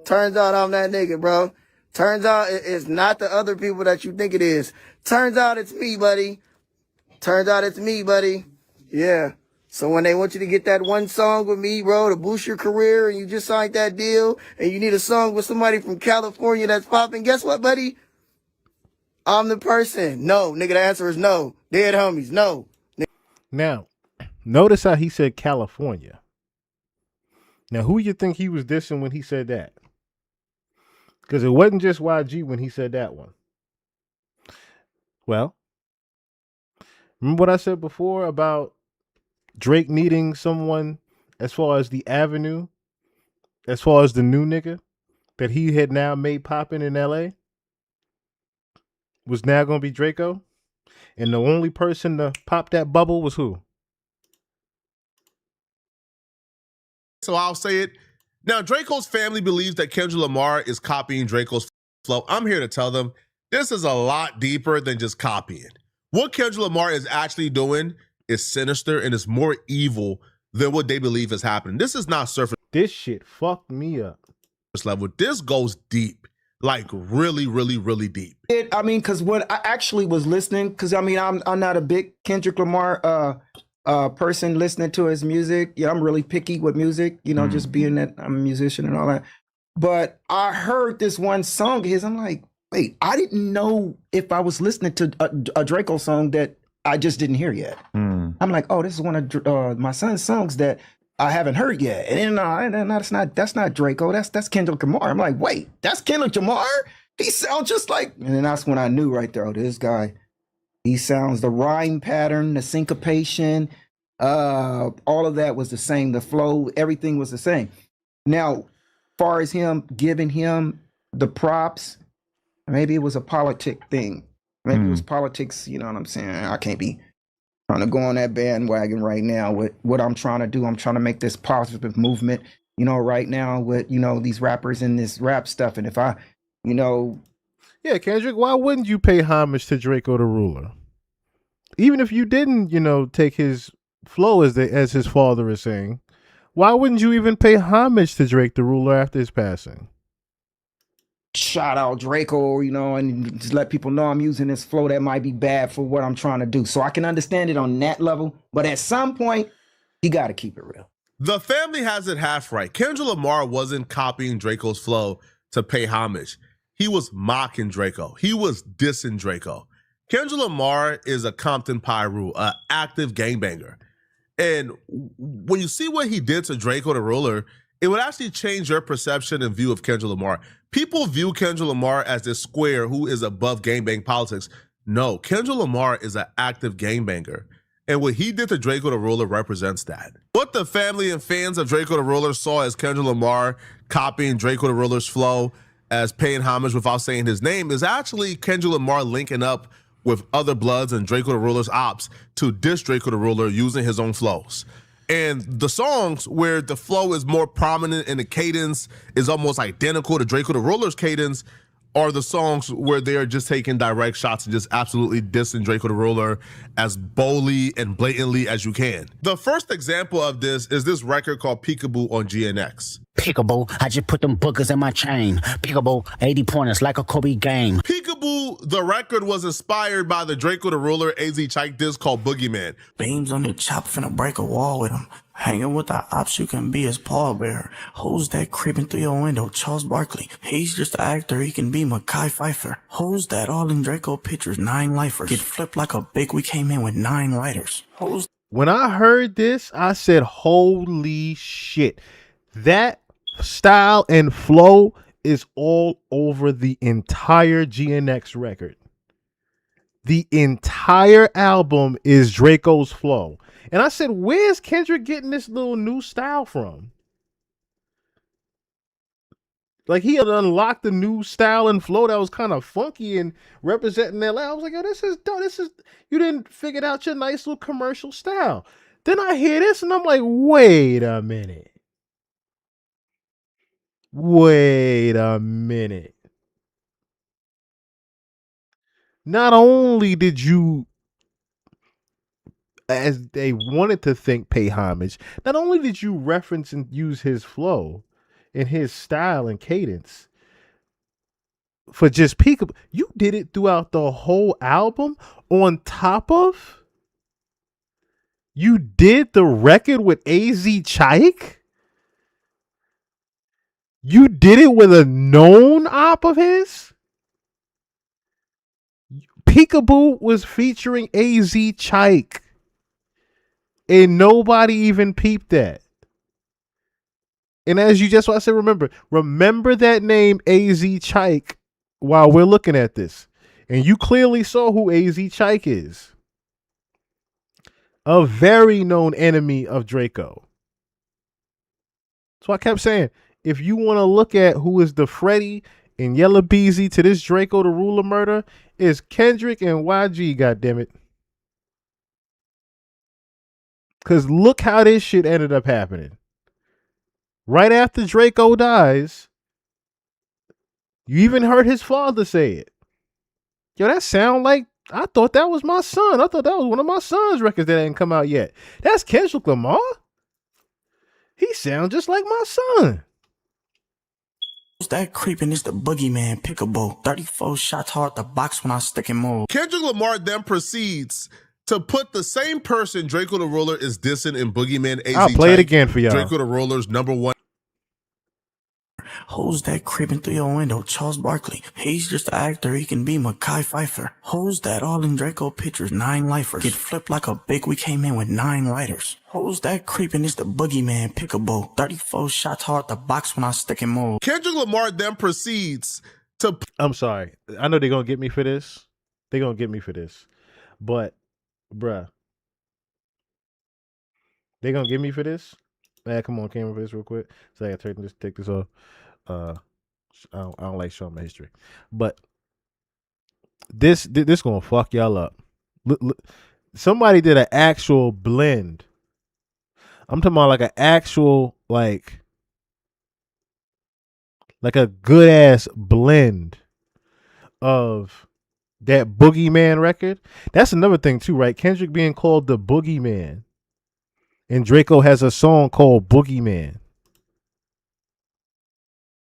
Turns out I'm that nigga, bro. Turns out it's not the other people that you think it is. Turns out it's me, buddy. Turns out it's me, buddy. Yeah. So when they want you to get that one song with me, bro, to boost your career, and you just signed that deal, and you need a song with somebody from California that's popping, guess what, buddy? I'm the person. No, nigga, the answer is no. Dead homies, no. Now, notice how he said California. Now, who you think he was dissing when he said that? Because it wasn't just YG when he said that one. Well, remember what I said before about Drake needing someone as far as the avenue, as far as the new nigga that he had now made popping in LA was now going to be Drakeo? And the only person to pop that bubble was who? So I'll say it. Now, Drakeo's family believes that Kendrick Lamar is copying Drakeo's flow. I'm here to tell them this is a lot deeper than just copying. What Kendrick Lamar is actually doing is sinister and is more evil than what they believe is happening. This is not surface. This shit fucked me up. Level. This goes deep, like really, really, really deep. I mean, because what I actually was listening, because I mean, I'm not a big Kendrick Lamar person listening to his music. Yeah, I'm really picky with music, you know, just being that I'm a musician and all that. But I heard this one song of his. I'm like, wait, I didn't know if I was listening to a Draco song that I just didn't hear yet. I'm like, oh, this is one of my son's songs that I haven't heard yet. And then that's not Draco. That's Kendrick Lamar. I'm like, wait, that's Kendrick Lamar? He sounds just like. And then that's when I knew right there, oh, this guy. He sounds the rhyme pattern, the syncopation, all of that was the same. The flow, everything was the same. Now, far as him giving him the props, maybe it was a politic thing. Maybe it was politics. You know what I'm saying? I can't be trying to go on that bandwagon right now with what I'm trying to do. I'm trying to make this positive movement, you know, right now with, you know, these rappers and this rap stuff. And if I, you know. Yeah, Kendrick, why wouldn't you pay homage to Drakeo the Ruler? Even if you didn't, you know, take his flow as his father is saying, why wouldn't you even pay homage to Drake the Ruler after his passing? Shout out Draco, you know, and just let people know I'm using this flow that might be bad for what I'm trying to do. So I can understand it on that level, but at some point, you got to keep it real. The family has it half right. Kendrick Lamar wasn't copying Draco's flow to pay homage. He was mocking Draco. He was dissing Draco. Kendrick Lamar is a Compton Pyru, an active gangbanger. And when you see what he did to Drakeo the Ruler, it would actually change your perception and view of Kendrick Lamar. People view Kendrick Lamar as this square who is above gangbang politics. No, Kendrick Lamar is an active gangbanger. And what he did to Drakeo the Ruler represents that. What the family and fans of Drakeo the Ruler saw as Kendrick Lamar copying Drakeo the Ruler's flow as paying homage without saying his name is actually Kendrick Lamar linking up with other Bloods and Drakeo the Ruler's ops to diss Drakeo the Ruler using his own flows. And the songs where the flow is more prominent and the cadence is almost identical to Drakeo the Ruler's cadence are the songs where they're just taking direct shots and just absolutely dissing Drakeo the Ruler as boldly and blatantly as you can. The first example of this is this record called Peekaboo on GNX. Peekaboo, I just put them boogers in my chain. Peekaboo, 80 pointers like a Kobe game. Peekaboo, the record was inspired by the Drakeo the Ruler AZ Chike disc called Boogeyman. Beams on the chop, finna break a wall with him. Hanging with the ops, you can be his pallbearer. Who's that creeping through your window? Charles Barkley. He's just an actor, he can be Mekhi Phifer. Who's that all in Draco pictures? 9 lifers. Get flipped like a big, we came in with 9 lighters. Who's. When I heard this, I said, holy shit. That style and flow is all over the entire GNX record. The entire album is Draco's flow. And I said, where's Kendrick getting this little new style from? Like, he had unlocked a new style and flow that was kind of funky and representing LA. I was like, yo, this is dope. You didn't figure out your nice little commercial style. Then I hear this and I'm like, wait a minute. Wait a minute. Not only did you, as they wanted to think, pay homage, not only did you reference and use his flow and his style and cadence for just Peekaboo, you did it throughout the whole album on top of you did the record with AZ Chike. You did it with a known op of his. Peekaboo was featuring AZ Chike. And nobody even peeped that. And as you just what I said, remember that name AZ Chike while we're looking at this. And you clearly saw who AZ Chike is. A very known enemy of Drakeo. So I kept saying, if you want to look at who is the Freddy and Yella Beezy to this Drakeo the Ruler murder, it's Kendrick and YG, goddammit. Because look how this shit ended up happening. Right after Drakeo dies, you even heard his father say it. Yo, that sound like, I thought that was my son. I thought that was one of my son's records that hadn't come out yet. That's Kendrick Lamar? He sounds just like my son. Who's that creeping? It's the boogeyman, Peekaboo. 34 shots hard the box when I stick him more. Kendrick Lamar then proceeds to put the same person Drakeo the Ruler is dissing in Boogeyman AZ I'll play it Chike, again for y'all. Drakeo the Ruler's #1. Who's that creeping through your window? Charles Barkley. He's just an actor. He can be Mekhi Phifer. Who's that all in Draco pictures? 9 lifers. Get flipped like a big. We came in with 9 lighters. Who's that creeping? It's the boogeyman. Pickable. 34 shots hard the box when I stick him more. Kendrick Lamar then proceeds to. I'm sorry. I know they're gonna get me for this. They're gonna get me for this. But, bruh, they're gonna get me for this. Man, come on, camera for this real quick. So I gotta take this off. I don't like showing my history. But this gonna fuck y'all up. Look, somebody did an actual blend. I'm talking about like an actual like a good ass blend of that Boogeyman record. That's another thing too, right? Kendrick being called the Boogeyman, and Draco has a song called Boogeyman.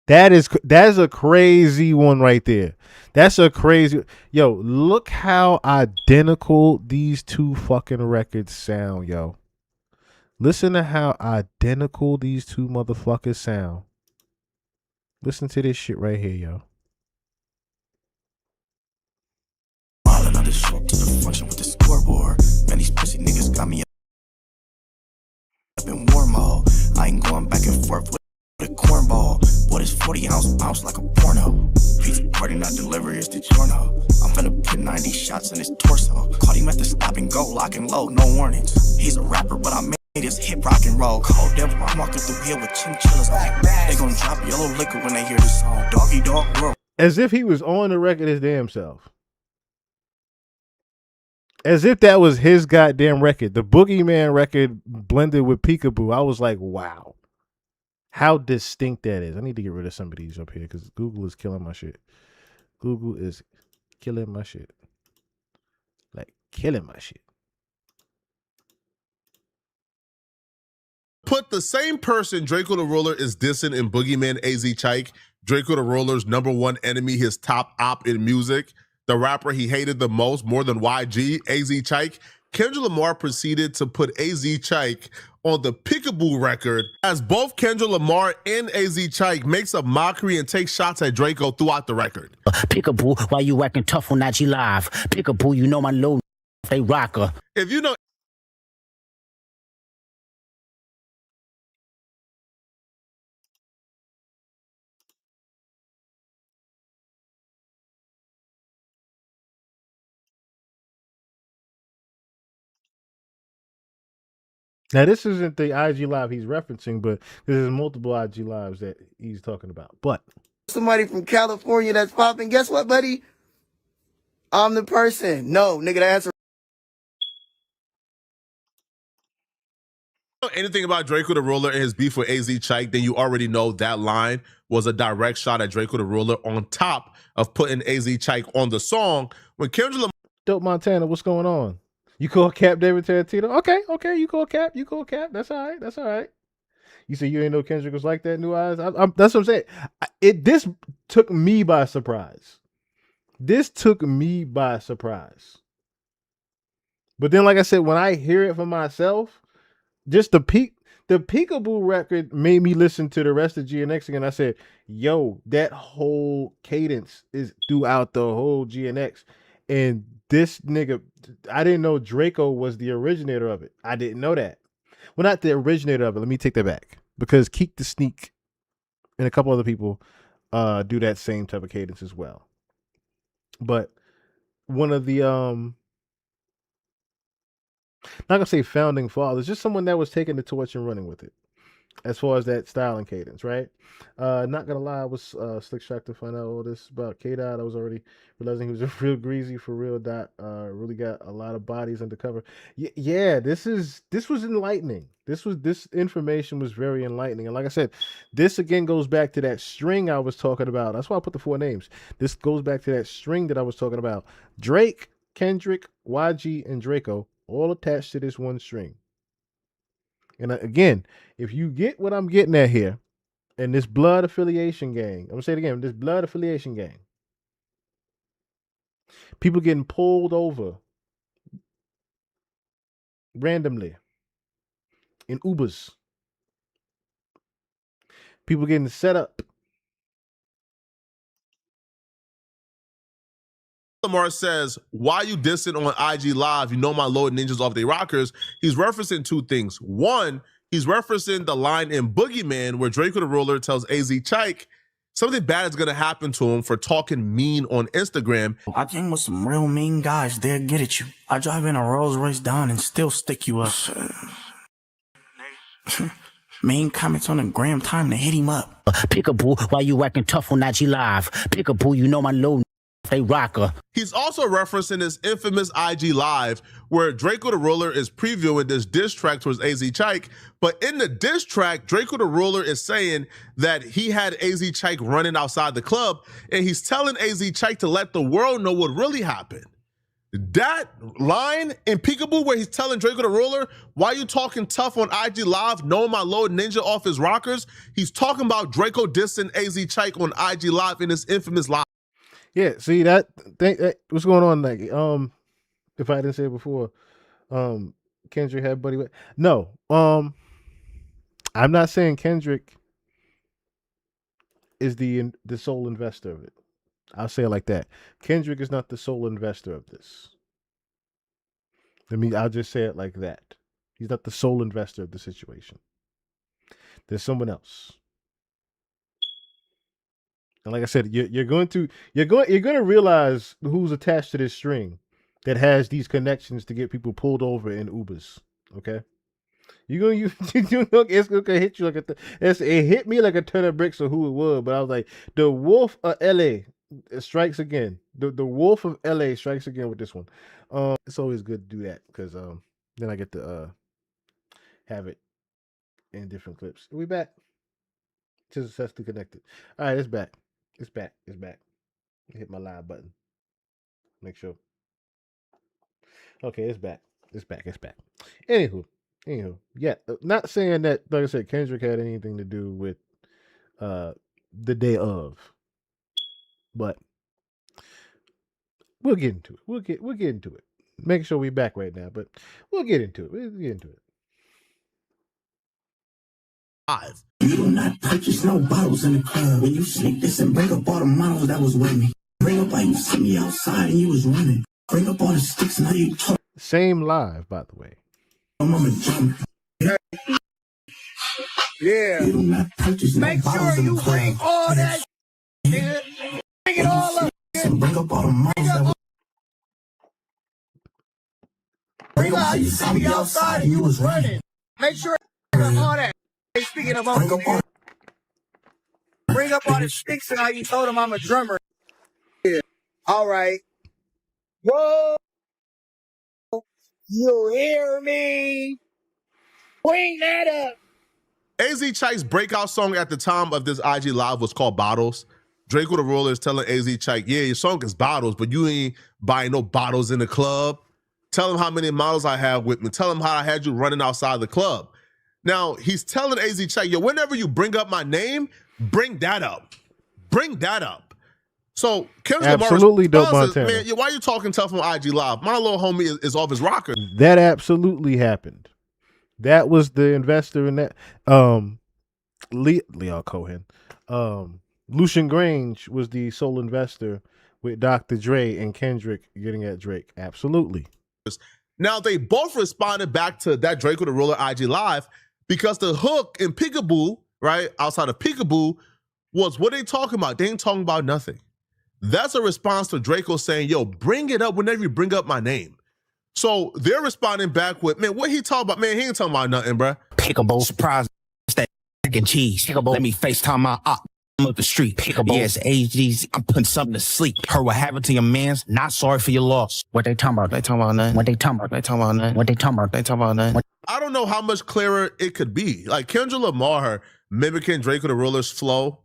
That is a crazy one right there. That's a crazy. Yo, look how identical these two fucking records sound, yo. Listen to how identical these two motherfuckers sound. Listen to this shit right here, yo. I just show up to the function with the scoreboard. Man, these pussy niggas got me up in war mode. I ain't going back and forth with a cornball. What is 40-ounce bounce like a porno? Pizza party, not delivery, it's the giorno. I'm finna put 90 shots in his torso. Caught him at the stop and go, lock and load, no warnings. He's a rapper, but I made his hip rock and roll. Cold devil, I'm walking through here with chinchillas. They gon' drop yellow liquor when they hear this song. Doggy dog world. As if he was on the record his damn self. As if that was his goddamn record. The Boogeyman record blended with Peekaboo. I was like, wow. How distinct that is. I need to get rid of some of these up here because Google is killing my shit. Google is killing my shit. Like, killing my shit. Put the same person Draco the Ruler is dissing in Boogeyman AZ Chike, Draco the Ruler's #1 enemy, his top op in music, the rapper he hated the most, more than YG, AZ Chike. Kendrick Lamar proceeded to put AZ Chike on the Peekaboo record as both Kendrick Lamar and AZ Chike makes a mockery and takes shots at Draco throughout the record. Peekaboo, why you acting tough on IG Live? Peekaboo, you know my little they rocker. If you know Now, this isn't the IG Live he's referencing, but this is multiple IG Lives that he's talking about. But Somebody from California that's popping. Guess what, buddy? I'm the person. No, nigga, the answer. anything about Draco the Ruler and his beef with AZ Chike, then you already know that line was a direct shot at Draco the Ruler on top of putting AZ Chike on the song. When Kendrick Lamar. Dope Montana, what's going on? You call Cap David Tarantino? Okay, you call Cap. That's all right. You say you ain't know Kendrick was like that, New Eyes? That's what I'm saying. This took me by surprise. But then, like I said, when I hear it for myself, just the Peekaboo record made me listen to the rest of GNX again. I said, yo, that whole cadence is throughout the whole GNX. And this nigga, I didn't know Draco was the originator of it. I didn't know that. Well, not the originator of it. Let me take that back. Because Keek the Sneak and a couple other people do that same type of cadence as well. But one of the not gonna say founding fathers, just someone that was taking the torch and running with it. As far as that style and cadence, right? Not gonna lie, I was slick shocked to find out all this about K-Dot. I was already realizing he was a real greasy for real. Dot really got a lot of bodies undercover. Yeah, this was enlightening. This information was very enlightening. And like I said, this again goes back to that string I was talking about. That's why I put the 4 names. This goes back to that string that I was talking about. Drake, Kendrick, YG, and Draco all attached to this one string. And again, if you get what I'm getting at here, and this blood affiliation gang, I'm gonna say it again, this blood affiliation gang, people getting pulled over randomly in Ubers, people getting set up Lamar says, why you dissing on IG Live? You know my Lord Ninjas off they rockers. He's referencing two things. One, he's referencing the line in Boogeyman where Draco the Ruler tells AZ Chike something bad is going to happen to him for talking mean on Instagram. I came with some real mean guys. They'll get at you. I drive in a Rolls Royce down and still stick you up. Mean comments on the gram, time to hit him up. Peekaboo, why you acting tough on IG Live? Peekaboo, you know my low they rocker. He's also referencing his infamous IG Live where Draco the Ruler is previewing this diss track towards AZ Chike. But in the diss track, Draco the Ruler is saying that he had AZ Chike running outside the club, and he's telling AZ Chike to let the world know what really happened. That line in Peekaboo where he's telling Draco the Ruler, why you talking tough on IG Live, knowing my Lord Ninja off his rockers? He's talking about Draco dissing AZ Chike on IG Live in his infamous live. Yeah, see that what's going on? Like, if I didn't say it before, Kendrick had Buddy. No, I'm not saying Kendrick is the sole investor of it. I'll say it like that. Kendrick is not the sole investor of this. I'll just say it like that. He's not the sole investor of the situation. There's someone else. And like I said, you're going to realize who's attached to this string that has these connections to get people pulled over in Ubers. Okay, it's gonna hit you like it hit me like a ton of bricks of who it was. But I was like, the Wolf of LA strikes again. The Wolf of LA strikes again with this one. It's always good to do that because then I get to have it in different clips. Are we back? Just successfully connected. All right, it's back. It's back. It's back. Hit my live button. Make sure. Okay, it's back. It's back. It's back. Anywho. Yeah, not saying that, like I said, Kendrick had anything to do with the day of, but we'll get into it. We'll get into it. Make sure we're back right now, but we'll get into it. You do not purchase no bottles in the club. When you sneak this and bring up all the models that was with me. Bring up how you see me outside and you was running. Bring up all the sticks and how you talk. Same live, by the way. Yeah. You do not purchase Make no bottles sure in you the club. bring all that nigga. Bring it all up. Bring up all the models that was. Bring up how you see me outside and you was running. Make sure you bring up all that. Hey, speaking of bring up all the sticks and how you told him I'm a drummer. Yeah. All right. Whoa. You hear me? Bring that up. AZ Chike's breakout song at the time of this IG Live was called Bottles. Draco the Ruler is telling AZ Chike, yeah, your song is Bottles, but you ain't buying no bottles in the club. Tell him how many models I have with me. Tell him how I had you running outside the club. Now, he's telling AZ Chike, yo, whenever you bring up my name, bring that up. Bring that up. So, Kendrick absolutely dope, Lamar Montana. man, why are you talking tough on IG Live? My little homie is off his rocker. That absolutely happened. That was the investor in that. Leo Cohen. Lucian Grange was the sole investor with Dr. Dre and Kendrick getting at Drake. Absolutely. Now, they both responded back to that Draco the Ruler IG Live because the hook in Peekaboo, right, outside of Peekaboo, was what they talking about. They ain't talking about nothing. That's a response to Draco saying, yo, bring it up whenever you bring up my name. So they're responding back with, man, what he talking about? Man, he ain't talking about nothing, bruh. Peekaboo, surprise, that mac and cheese. Peekaboo. Let me FaceTime my op up the street. Peekaboo. Yes, AGs, I'm putting something to sleep. Heard what happened to your mans, not sorry for your loss. What they talking about? They talking about nothing. What they talking about? They talking about nothing. What they talking about? They talking about nothing. I don't know how much clearer it could be. Like Kendrick Lamar mimicking Draco the Ruler's flow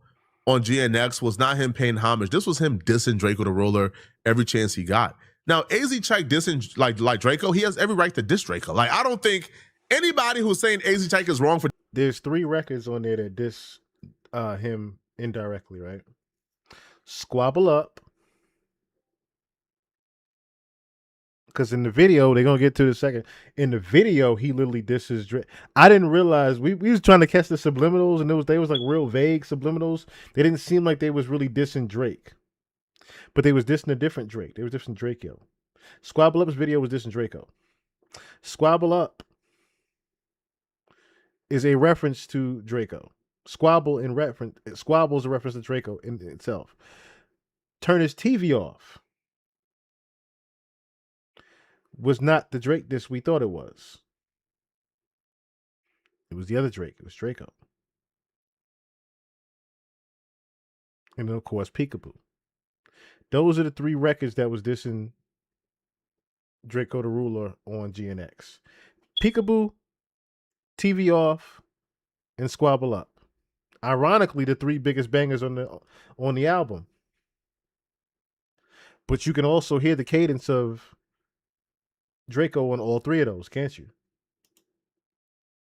on GNX was not him paying homage. This was him dissing Draco the Ruler every chance he got. Now, AZ Chike dissing like Draco, he has every right to diss Draco. Like, I don't think anybody who's saying AZ Chike is wrong for... There's 3 records on there that diss him indirectly, right? Squabble Up. Because in the video, they're going to get to the second. In the video, he literally disses Drake. I didn't realize, we was trying to catch the subliminals, and they was like real vague subliminals. They didn't seem like they was really dissing Drake. But they was dissing a different Drake. They was dissing Drakeo. Squabble Up's video was dissing Drakeo. Squabble Up is a reference to Drakeo. Squabble is a reference to Drakeo in itself. Turn His TV Off was not the Drake diss we thought it was. It was the other Drake. It was Drakeo. And then, of course, Peekaboo. Those are the 3 records that was dissing Drakeo the Ruler on GNX. Peekaboo, TV Off, and Squabble Up. Ironically, the 3 biggest bangers on the album. But you can also hear the cadence of Drakeo on all 3 of those, can't you?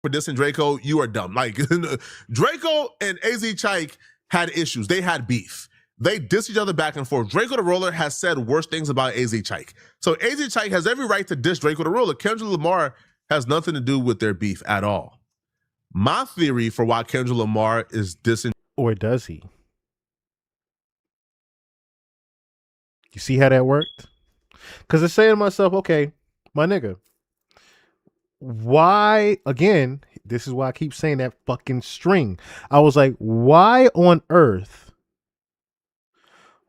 For dissing Drakeo, you are dumb. Like Drakeo and AZ Chike had issues. They had beef. They diss each other back and forth. Drakeo the Ruler has said worse things about AZ Chike. So AZ Chike has every right to diss Drakeo the Ruler. Kendrick Lamar has nothing to do with their beef at all. My theory for why Kendrick Lamar is dissing... Or does he? You see how that worked? Because it's saying to myself, okay, my nigga, why, again, this is why I keep saying that fucking string. I was like, why on earth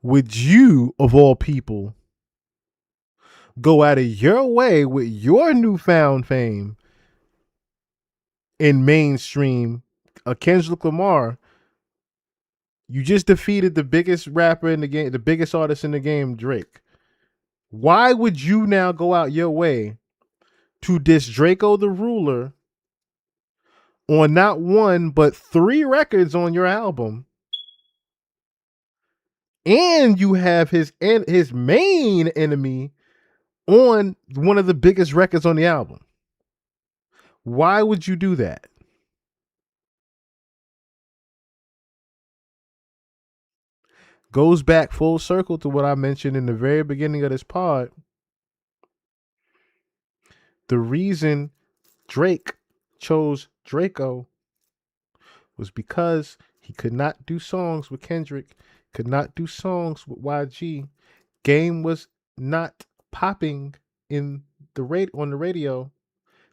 would you, of all people, go out of your way with your newfound fame in mainstream Kendrick Lamar? You just defeated the biggest rapper in the game, the biggest artist in the game, Drake. Why would you now go out your way to diss Drakeo the Ruler on not 1 but 3 records on your album? And you have his main enemy on one of the biggest records on the album. Why would you do that? Goes back full circle to what I mentioned in the very beginning of this pod. The reason Drake chose Drakeo was because he could not do songs with Kendrick, could not do songs with YG. Game was not popping on the radio.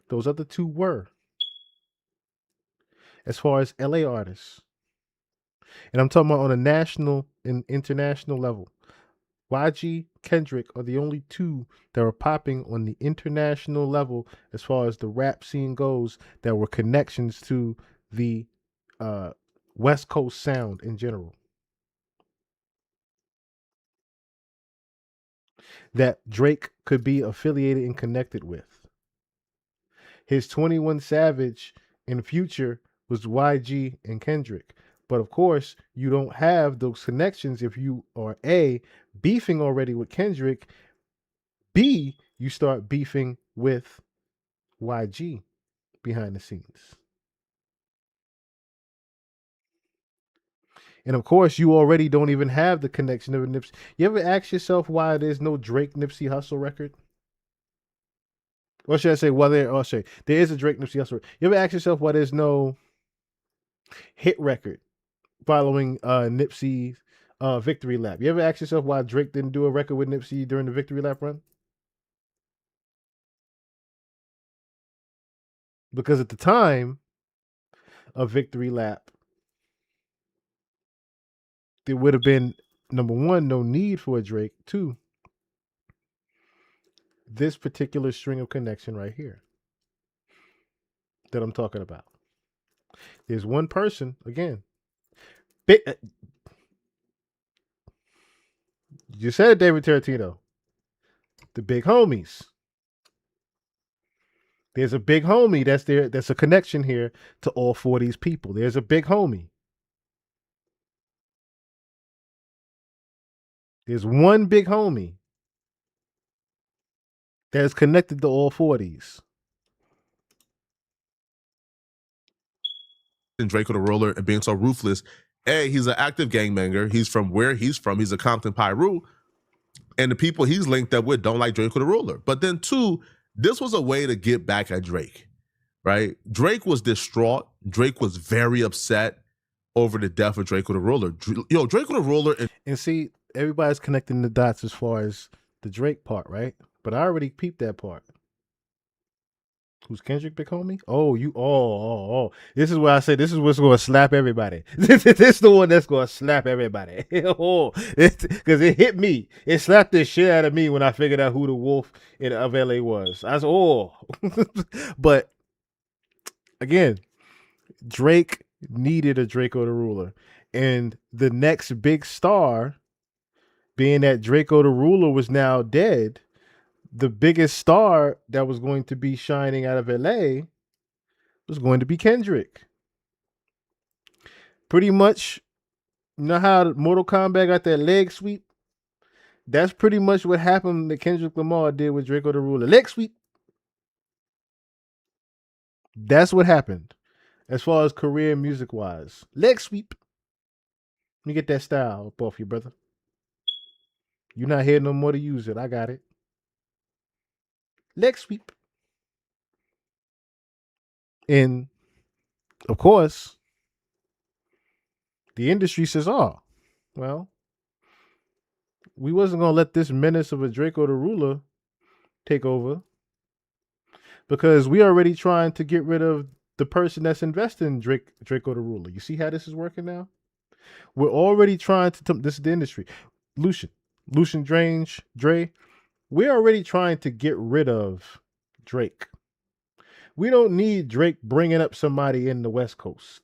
Those other 2 were. As far as LA artists. And I'm talking about on a national and international level. YG, Kendrick are the only 2 that were popping on the international level as far as the rap scene goes that were connections to the West Coast sound in general. That Drake could be affiliated and connected with. His 21 Savage in Future was YG and Kendrick. But of course, you don't have those connections if you are A, beefing already with Kendrick, B, you start beefing with YG behind the scenes. And of course, you already don't even have the connection of a Nipsey. You ever ask yourself why there's no Drake Nipsey Hussle record? Or should I say, there is a Drake Nipsey Hussle record. You ever ask yourself why there's no hit record following Nipsey's Victory Lap? You ever ask yourself why Drake didn't do a record with Nipsey during the Victory Lap run? Because at the time of Victory Lap, there would have been, number 1, no need for a Drake. 2, this particular string of connection right here that I'm talking about. There's one person, again, you said it, David Tarantino, the big homies. There's a big homie that's there. That's a connection here to all 4 of these people. There's a big homie. There's one big homie that is connected to all 4 of these. And Drakeo the Ruler and being so ruthless. A, he's an active gangbanger. He's from where he's from. He's a Compton Pyru. And the people he's linked up with don't like Drakeo the Ruler. But then 2, this was a way to get back at Drake, right? Drake was distraught. Drake was very upset over the death of Drakeo the Ruler. Drakeo the Ruler. And see, everybody's connecting the dots as far as the Drake part, right? But I already peeped that part. Who's Kendrick, big homie? Oh, you. Oh. This is where I say this is what's going to slap everybody. This is the one that's going to slap everybody. Because it hit me. It slapped the shit out of me when I figured out who the wolf of LA was. I was, oh. But again, Drake needed a Draco the Ruler. And the next big star, being that Draco the Ruler was now dead, the biggest star that was going to be shining out of LA was going to be Kendrick. Pretty much, you know how Mortal Kombat got that leg sweep? That's pretty much what happened that Kendrick Lamar did with Draco the Ruler. Leg sweep. That's what happened. As far as career music wise. Leg sweep. Let me get that style up off you, brother. You're not here no more to use it. I got it. Leg sweep. And of course, the industry says, oh, well, we wasn't going to let this menace of a Draco the Ruler take over because we already trying to get rid of the person that's investing in Draco the Ruler. You see how this is working now? We're already trying to, this is the industry. Lucian Drange, Dre, we're already trying to get rid of Drake. We don't need Drake bringing up somebody in the West Coast.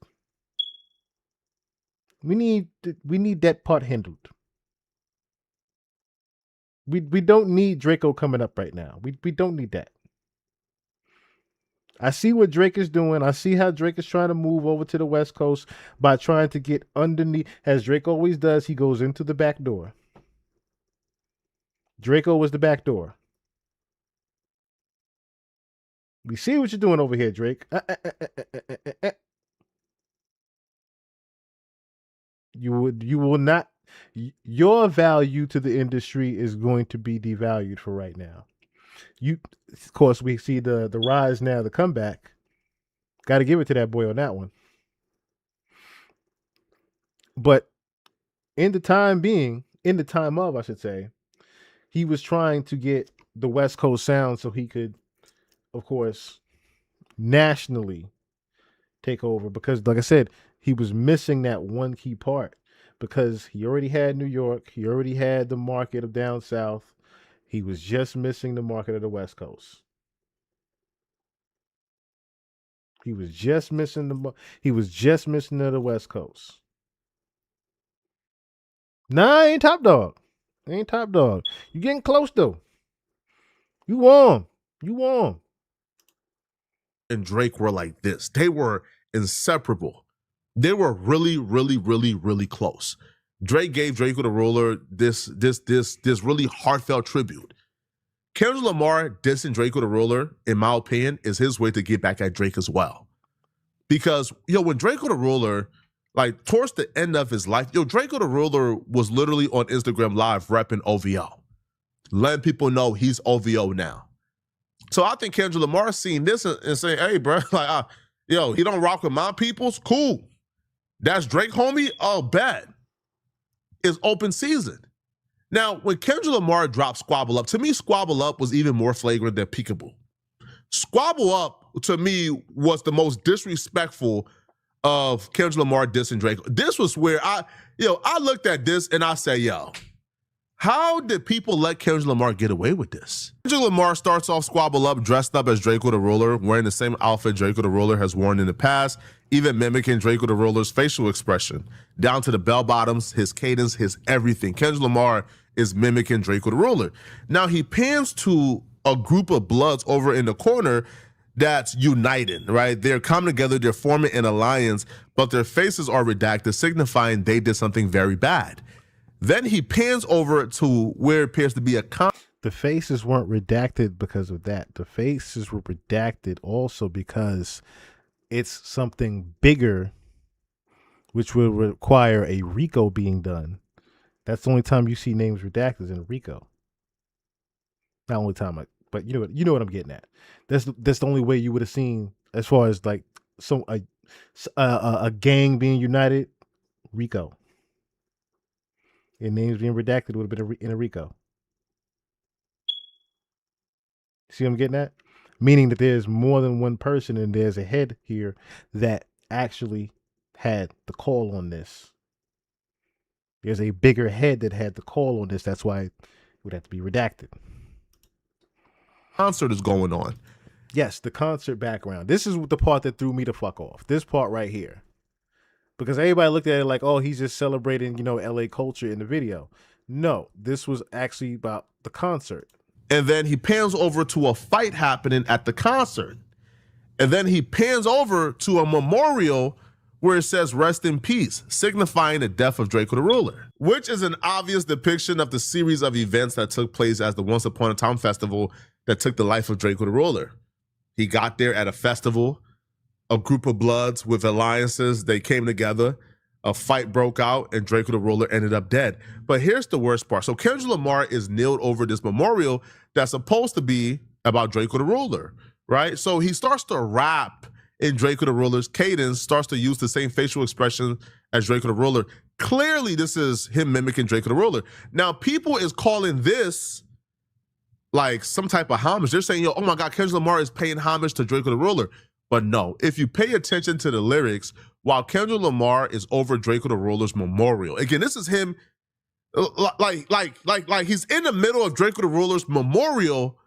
We need that part handled. We don't need Draco coming up right now. We don't need that. I see what Drake is doing. I see how Drake is trying to move over to the West Coast by trying to get underneath. As Drake always does, he goes into the back door. Draco was the back door. We see what you're doing over here, Drake. You will not. Your value to the industry is going to be devalued for right now. Of course, we see the rise now, the comeback. Got to give it to that boy on that one. But in the time of, I should say, he was trying to get the West Coast sound so he could, of course, nationally take over. Because, like I said, he was missing that one key part. Because he already had New York, he already had the market of down south. He was just missing the market of the West Coast. He was just missing the West Coast. Nah, ain't top dog. Ain't top dog. You getting close though. You won. And Drake were like this. They were inseparable. They were really, really, really, really close. Drake gave Draco the Ruler this really heartfelt tribute. Kendrick Lamar dissing Draco the Ruler, in my opinion, is his way to get back at Drake as well. Because, when Draco the Ruler, like towards the end of his life, Draco the Ruler was literally on Instagram Live repping OVO, letting people know he's OVO now. So I think Kendrick Lamar seeing this and saying, hey, bro, like, he don't rock with my peoples? Cool. That's Drake, homie? Oh, bad. It's open season. Now, when Kendrick Lamar dropped Squabble Up, to me, Squabble Up was even more flagrant than Peekaboo. Squabble Up, to me, was the most disrespectful of Kendrick Lamar dissing Drake. This was where I looked at this and I said, how did people let Kendrick Lamar get away with this? Kendrick Lamar starts off Squabble Up dressed up as Draco the Ruler, wearing the same outfit Draco the Ruler has worn in the past, even mimicking Draco the Ruler's facial expression, down to the bell bottoms, his cadence, his everything. Kendrick Lamar is mimicking Draco the Ruler. Now he pans to a group of Bloods over in the corner that's united, right? They're coming together, they're forming an alliance, but their faces are redacted, signifying they did something very bad. Then he pans over to where it appears to be the faces weren't redacted because of that. The faces were redacted also because it's something bigger, which will require a RICO being done. That's the only time you see names redacted in a RICO. Not only time, but you know what I'm getting at. That's the only way you would have seen, as far as like a gang being united, RICO. Your name's being redacted would have been in a RICO. See what I'm getting at? Meaning that there's more than one person and there's a head here that actually had the call on this. There's a bigger head that had the call on this. That's why it would have to be redacted. Concert is going on. Yes, the concert background. This is the part that threw me the fuck off. This part right here. Because everybody looked at it like, oh, he's just celebrating, LA culture in the video. No, this was actually about the concert. And then he pans over to a fight happening at the concert. And then he pans over to a memorial where it says rest in peace, signifying the death of Drakeo the Ruler, which is an obvious depiction of the series of events that took place as the Once Upon a Time festival that took the life of Drakeo the Ruler. He got there at a festival, a group of Bloods with alliances, they came together, a fight broke out, and Drakeo the Ruler ended up dead. But here's the worst part. So Kendrick Lamar is kneeled over this memorial that's supposed to be about Drakeo the Ruler, right? So he starts to rap in Drakeo the Ruler's cadence, starts to use the same facial expression as Drakeo the Ruler. Clearly, this is him mimicking Drakeo the Ruler. Now, people is calling this like some type of homage. They're saying, oh my God, Kendrick Lamar is paying homage to Drakeo the Ruler. But no, if you pay attention to the lyrics, while Kendrick Lamar is over Drakeo the Ruler's memorial. Again, this is him like he's in the middle of Drakeo the Ruler's memorial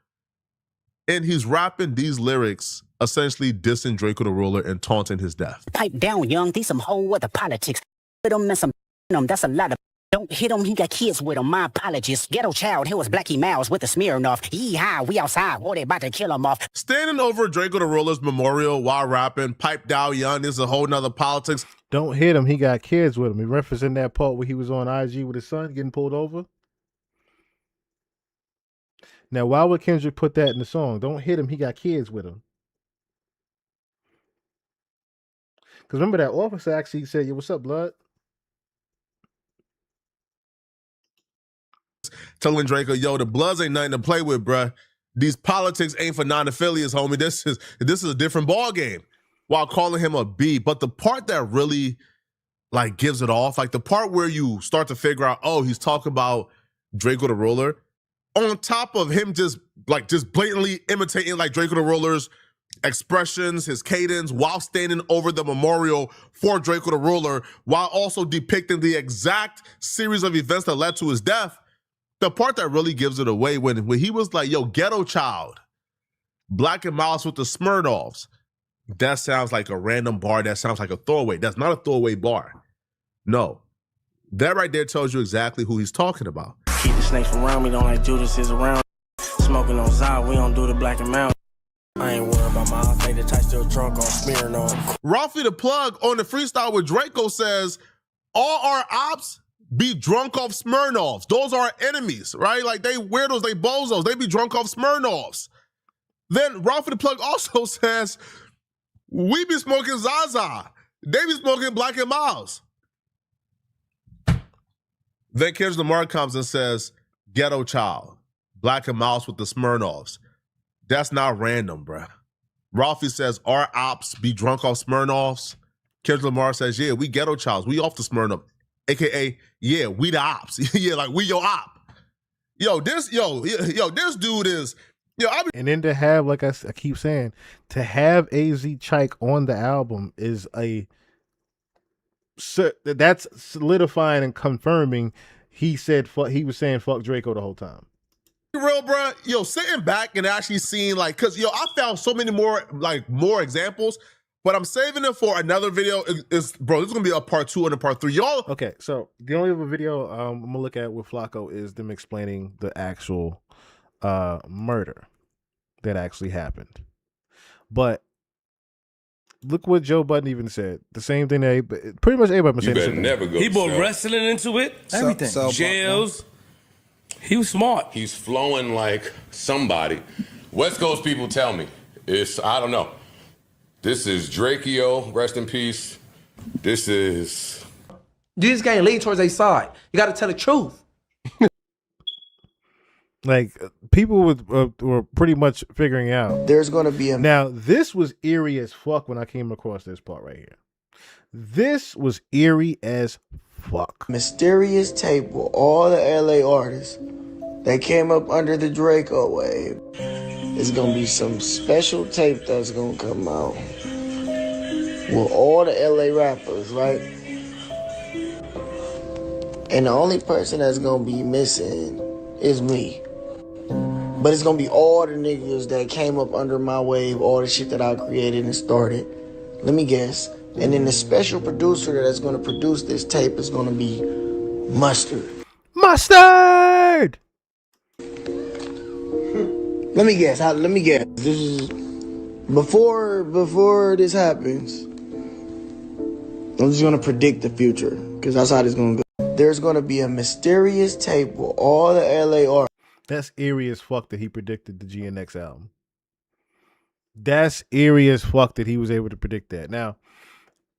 and he's rapping these lyrics, essentially dissing Drakeo the Ruler and taunting his death. Pipe down, young. These some whole other politics. Hit him and some him. That's a lot of. Don't hit him. He got kids with him. My apologies. Ghetto child. Here was Blackie Mouse with the Smirnoff. Yee-haw. We outside. Boy, they about to kill him off. Standing over Drakeo the Ruler's memorial while rapping, pipe down, young. This is a whole nother politics. Don't hit him. He got kids with him. He referencing that part where he was on IG with his son getting pulled over. Now, why would Kendrick put that in the song? Don't hit him. He got kids with him. Because remember that officer actually said, yo, what's up, blood? Telling Drakeo, yo, the Bloods ain't nothing to play with, bruh. These politics ain't for non-affiliates, homie. This is a different ball game. While calling him a B. But the part that really like gives it off, like the part where you start to figure out, oh, he's talking about Drakeo the Ruler, on top of him just blatantly imitating like Drakeo the Ruler's expressions, his cadence, while standing over the memorial for Drakeo the Ruler, while also depicting the exact series of events that led to his death. The part that really gives it away when he was like, yo, ghetto child, Black and Mouse with the Smirnoffs. That sounds like a random bar. That sounds like a throwaway. That's not a throwaway bar. No. That right there tells you exactly who he's talking about. Keep the snakes around me, don't like Judas is around. Smoking on Zod, we don't do the Black and Mouse. I ain't worried about my outfit, the type still drunk on Smirnoff. Ralphie the Plug on the freestyle with Drakeo says, all our ops be drunk off Smirnoffs. Those are our enemies, right? Like they weirdos, they bozos, they be drunk off Smirnoffs. Then Ralphie the Plug also says, we be smoking Zaza. They be smoking Black and Miles. Then Kendrick Lamar comes and says, ghetto child, Black and Mouse with the Smirnoffs. That's not random, bruh. Ralphie says, our ops be drunk off Smirnoffs. Kendrick Lamar says, yeah, we ghetto childs. We off the Smirnoff. AKA, yeah, we the ops. Yeah, like we your op. This dude is, and then to have, like I keep saying, to have AZ Chike on the album is that's solidifying and confirming he was saying fuck Drakeo the whole time. Real, bro. Sitting back and actually seeing cause I found so many more examples, but I'm saving it for another video. This is gonna be a part 2 and a part 3. Y'all. Okay, so the only other video I'm gonna look at with Flacco is them explaining the actual murder that actually happened. But look what Joe Budden even said. The same thing that pretty much everybody was saying. You better never go. He brought wrestling into it. Everything. Jails. He was smart. He's flowing like somebody. West Coast people tell me. I don't know. This is Drakeo, rest in peace. This is... You just can't lean towards a side. You got to tell the truth. Like, people were pretty much figuring out. There's going to be a... Now, this was eerie as fuck when I came across this part right here. This was eerie as fuck. Mysterious tape with all the LA artists that came up under the Drakeo wave. It's gonna be some special tape that's gonna come out with all the LA rappers, right? And the only person that's gonna be missing is me. But it's gonna be all the niggas that came up under my wave, all the shit that I created and started. Let me guess. And then the special producer that's gonna produce this tape is gonna be Mustard. Mustard! Let me guess. This is before this happens. I'm just gonna predict the future because that's how this gonna go. There's gonna be a mysterious tape with all the LA artists. That's eerie as fuck that he predicted the GNX album. That's eerie as fuck that he was able to predict that. Now,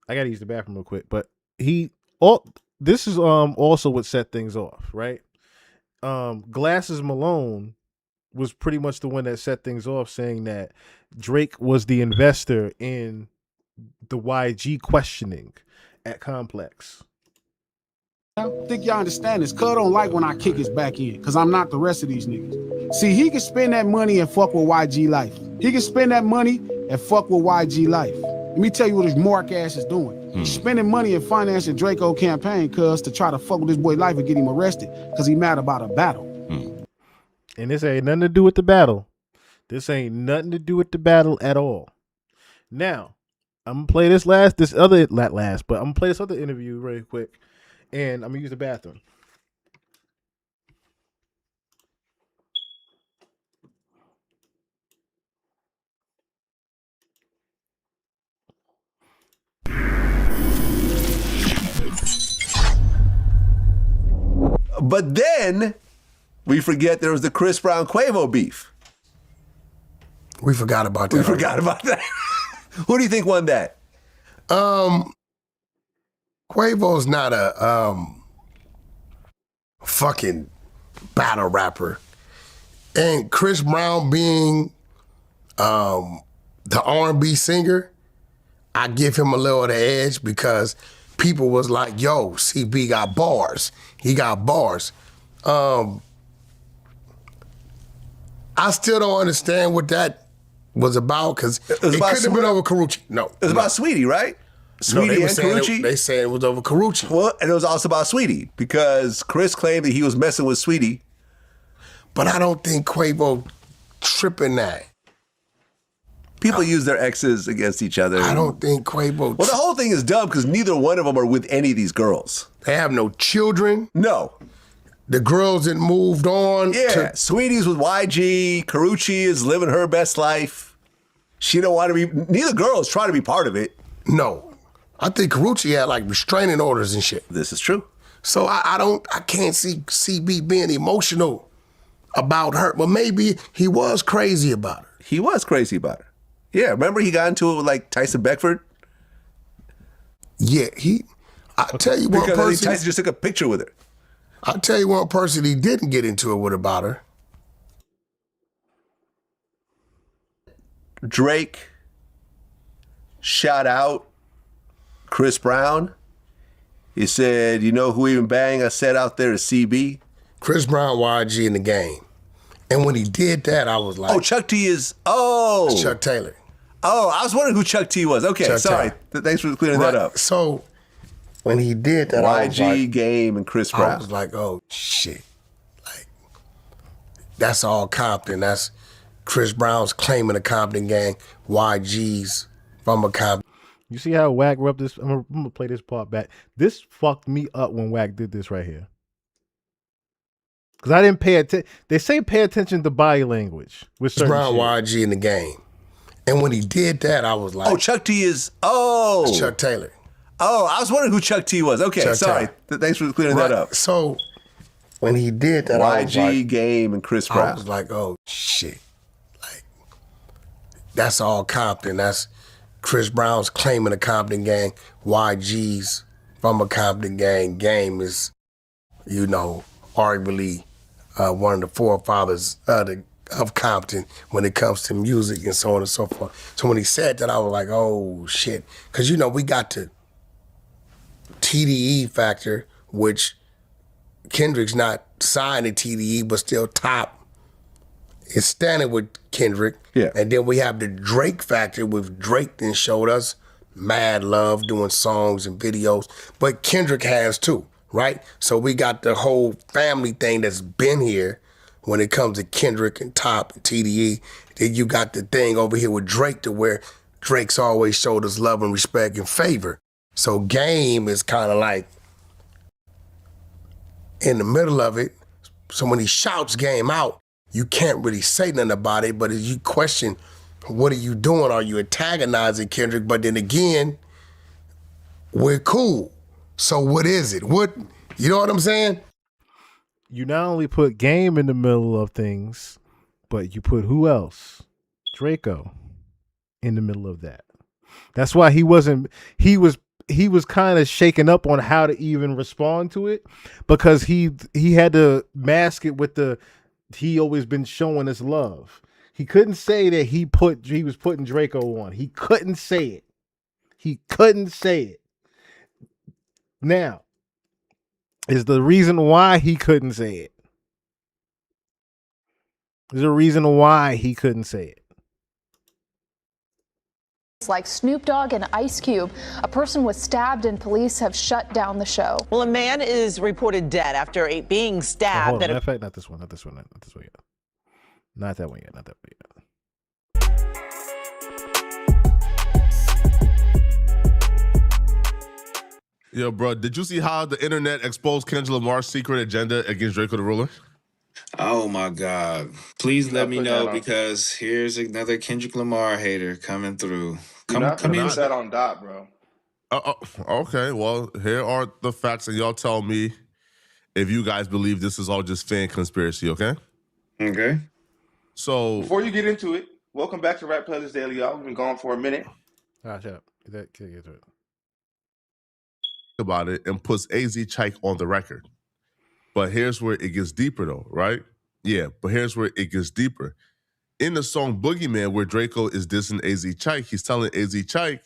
I gotta use the bathroom real quick, but this is also what set things off, right? Glasses Malone was pretty much the one that set things off, saying that Drake was the investor in the YG questioning at Complex. I think y'all understand this. Cuz don't like when I kick his back in, because I'm not the rest of these niggas. See, he can spend that money and fuck with YG life. He can spend that money and fuck with YG life. Let me tell you what his mark ass is doing. He's spending money and financing Drakeo campaign, cuz, to try to fuck with this boy life and get him arrested, because he mad about a battle. And this ain't nothing to do with the battle. This ain't nothing to do with the battle at all. Now, I'm gonna play this other interview really quick, and I'm gonna use the bathroom. But then we forget there was the Chris Brown Quavo beef. We forgot about that. We forgot about that. Who do you think won that? Quavo's not a fucking battle rapper. And Chris Brown being the R&B singer, I give him a little of the edge because people was like, yo, CB got bars. He got bars. I still don't understand what that was about because it couldn't have been over Karuchi. No. It was about Sweetie, right? Sweetie and Karuchi? They said it was over Karuchi. Well, and it was also about Sweetie because Chris claimed that he was messing with Sweetie. But I don't think Quavo tripping that. People use their exes against each other. I don't think Quavo... Well, the whole thing is dumb because neither one of them are with any of these girls. They have no children. No. The girls that moved on. Yeah, Sweetie's with YG. Karuchi is living her best life. She don't want to be... Neither girl is trying to be part of it. No. I think Karuchi had like restraining orders and shit. This is true. So I can't see CB being emotional about her. But maybe he was crazy about her. He was crazy about her. Yeah, remember he got into it with like Tyson Beckford? Yeah, I'll tell you one person. Because Tyson just took a picture with her. I'll tell you one person he didn't get into it with about her. Drake shout out Chris Brown. He said, you know who even bang I said out there is CB? Chris Brown, YG in the game. And when he did that, I was like... Oh, Chuck T is... Oh! It's Chuck Taylor. Oh, I was wondering who Chuck T was. Okay, Chuck sorry. Thanks for clearing that up. So, when he did that, I was YG, like, Game, and Chris Brown. I was like, oh, shit. Like, that's all Compton. That's Chris Brown's claiming the Compton gang. YG's from a Compton. You see how Wack rubbed this? I'm gonna play this part back. This fucked me up when Wack did this right here. Because I didn't pay attention. They say pay attention to body language with certain Brown, shit. YG in the game. And when he did that, I was like... Oh, Chuck T is... Oh! It's Chuck Taylor. Oh, I was wondering who Chuck T was. Okay, Chuck sorry. Thanks for clearing that up. So, when he did that, I was YG, like... Game, and Chris Brown. I was like, oh, shit. Like, that's all Compton. That's Chris Brown's claiming the Compton gang. YG's from a Compton gang. Game is, you know, arguably one of the forefathers of Compton when it comes to music and so on and so forth. So when he said that, I was like, oh, shit. Because, you know, we got to TDE factor, which Kendrick's not signed to TDE, but still top. Is standing with Kendrick. Yeah. And then we have the Drake factor with Drake then showed us mad love doing songs and videos. But Kendrick has too, right? So we got the whole family thing that's been here when it comes to Kendrick and Top and TDE. Then you got the thing over here with Drake to where Drake's always showed us love and respect and favor. So Game is kind of like in the middle of it. So when he shouts Game out, you can't really say nothing about it, but as you question, what are you doing? Are you antagonizing Kendrick? But then again, we're cool. So what is it? What, you know what I'm saying? You not only put Game in the middle of things, but you put who else? Draco in the middle of that. That's why he was kind of shaken up on how to even respond to it, because he had to mask it with he always been showing us love. He couldn't say that he was putting Draco on. He couldn't say it. He couldn't say it. Now, is the reason why he couldn't say it. There's a reason why he couldn't say it. Like Snoop Dogg and Ice Cube, a person was stabbed and police have shut down the show. Well, a man is reported dead after being stabbed. Hold on. Matter of fact, not this one yet. Not that one yet. Yo, bro, did you see how the internet exposed Kendrick Lamar's secret agenda against Drakeo the Ruler? Oh my God. Please let me know, because here's another Kendrick Lamar hater coming through. Come in. Put that on Dot, bro. Okay, well, here are the facts, and y'all tell me if you guys believe this is all just fan conspiracy, okay? Okay. So before you get into it, welcome back to Rap Playlist Daily, y'all. We've been gone for a minute. Shut up. Get to it. About it and puts AZ Chike on the record. But here's where it gets deeper though, right? Yeah, but here's where it gets deeper. In the song Boogeyman, where Draco is dissing AZ Chike, he's telling AZ Chike,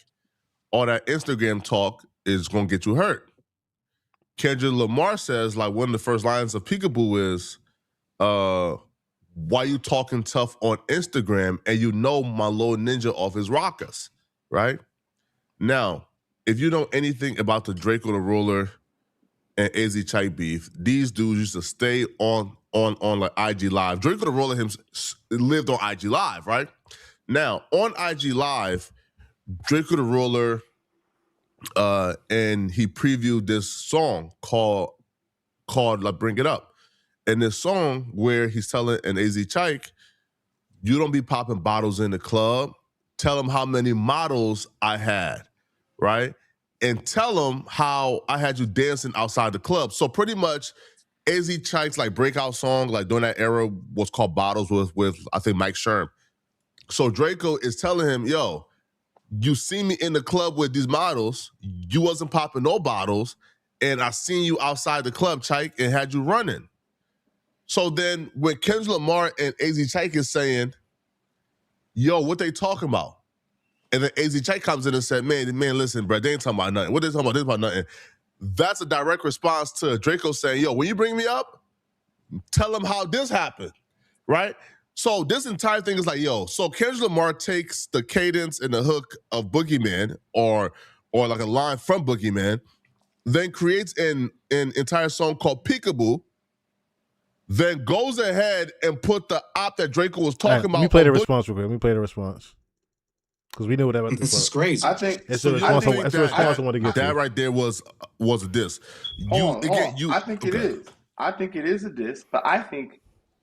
all that Instagram talk is gonna get you hurt. Kendrick Lamar says, like, one of the first lines of Peekaboo is, why you talking tough on Instagram and you know my little ninja off his rockers, right? Now, if you know anything about the Drakeo the Ruler and AZ Chike beef, these dudes used to stay on like IG Live. Drakeo the Ruler lived on IG Live, right? Now, on IG Live, Drakeo the Ruler, and he previewed this song called like Bring It Up. And this song where he's telling an AZ Chike, you don't be popping bottles in the club. Tell him how many models I had, right? And tell him how I had you dancing outside the club. So pretty much AZ Chike's like breakout song, like during that era, was called Bottles with I think Mike Sherm. So Drakeo is telling him, yo, you see me in the club with these models, you wasn't popping no bottles, and I seen you outside the club, Chike, and had you running. So then when Kendrick Lamar and AZ Chike is saying, yo, what they talking about? And then AZ Chike comes in and said, man, listen, bro, they ain't talking about nothing. What they talking about? They about nothing. That's a direct response to Drakeo saying, yo, when you bring me up, tell them how this happened, right? So this entire thing is like, yo, so Kendrick Lamar takes the cadence and the hook of Boogeyman or like a line from Boogeyman, then creates an entire song called Peekaboo, then goes ahead and put the op that Drakeo was talking about. Let me play the response real quick. Let me play the response. Because we know what that was. This is crazy. I think it's a response. It's a response I want to get to. That right there was a diss. Hold on. I think it is. I think it is a diss, but I think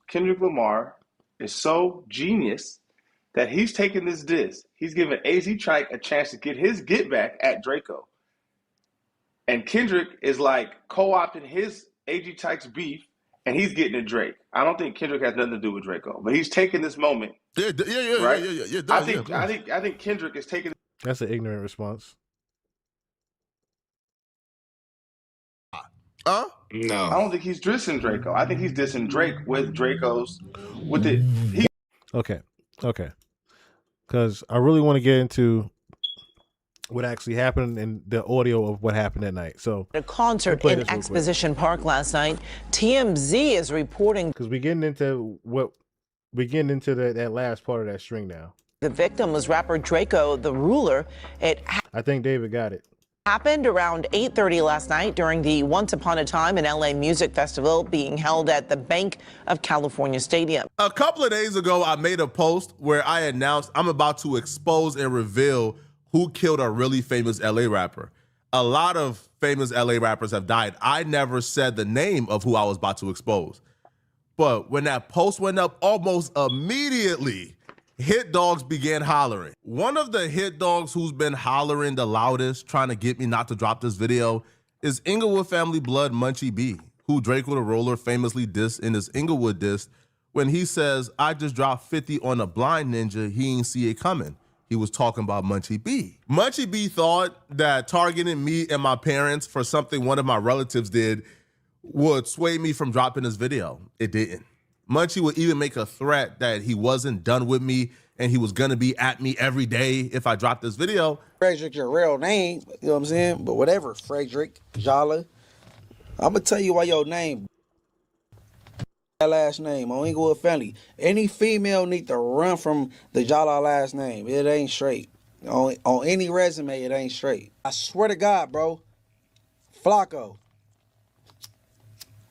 Kendrick Lamar is so genius that he's taking this diss. He's giving AZ Chike a chance to get his get back at Drakeo. And Kendrick is like co-opting his AZ Chike's beef, and he's getting at Drake. I don't think Kendrick has nothing to do with Drakeo, but he's taking this moment. Yeah, right? Yeah. I think Kendrick is taking. That's an ignorant response. No, I don't think he's dissing Drakeo. I think he's dissing Drake with Draco's with it. Okay. Because I really want to get into what actually happened and the audio of what happened that night. So At a concert in Exposition Park last night, TMZ is reporting because we're getting into that last part of that string now. the victim was rapper Drakeo the Ruler. It I think David got it. happened around 8:30 last night during the Once Upon a Time in LA Music Festival being held at the Bank of California Stadium. A couple of days ago, I made a post where I announced I'm about to expose and reveal who killed a really famous LA rapper. A lot of famous LA rappers have died. I never said the name of who I was about to expose. But when that post went up, almost immediately, hit dogs began hollering. One of the hit dogs who's been hollering the loudest, trying to get me not to drop this video, is Inglewood family blood Munchie B, who Drakeo the Ruler famously dissed in his Inglewood diss when he says, I just dropped 50 on a blind ninja, he ain't see it coming. He was talking about Munchie B. Munchie B thought that targeting me and my parents for something one of my relatives did would sway me from dropping this video. It didn't. Munchie would even make a threat that he wasn't done with me and he was gonna be at me every day if I dropped this video. Frederick, your real name, you know what I'm saying? But whatever, Frederick, Jala, I'm gonna tell you why your name, that last name on Inglewood family. Any female need to run from the Jala last name. It ain't straight. On any resume, it ain't straight. I swear to God, bro. Flacco,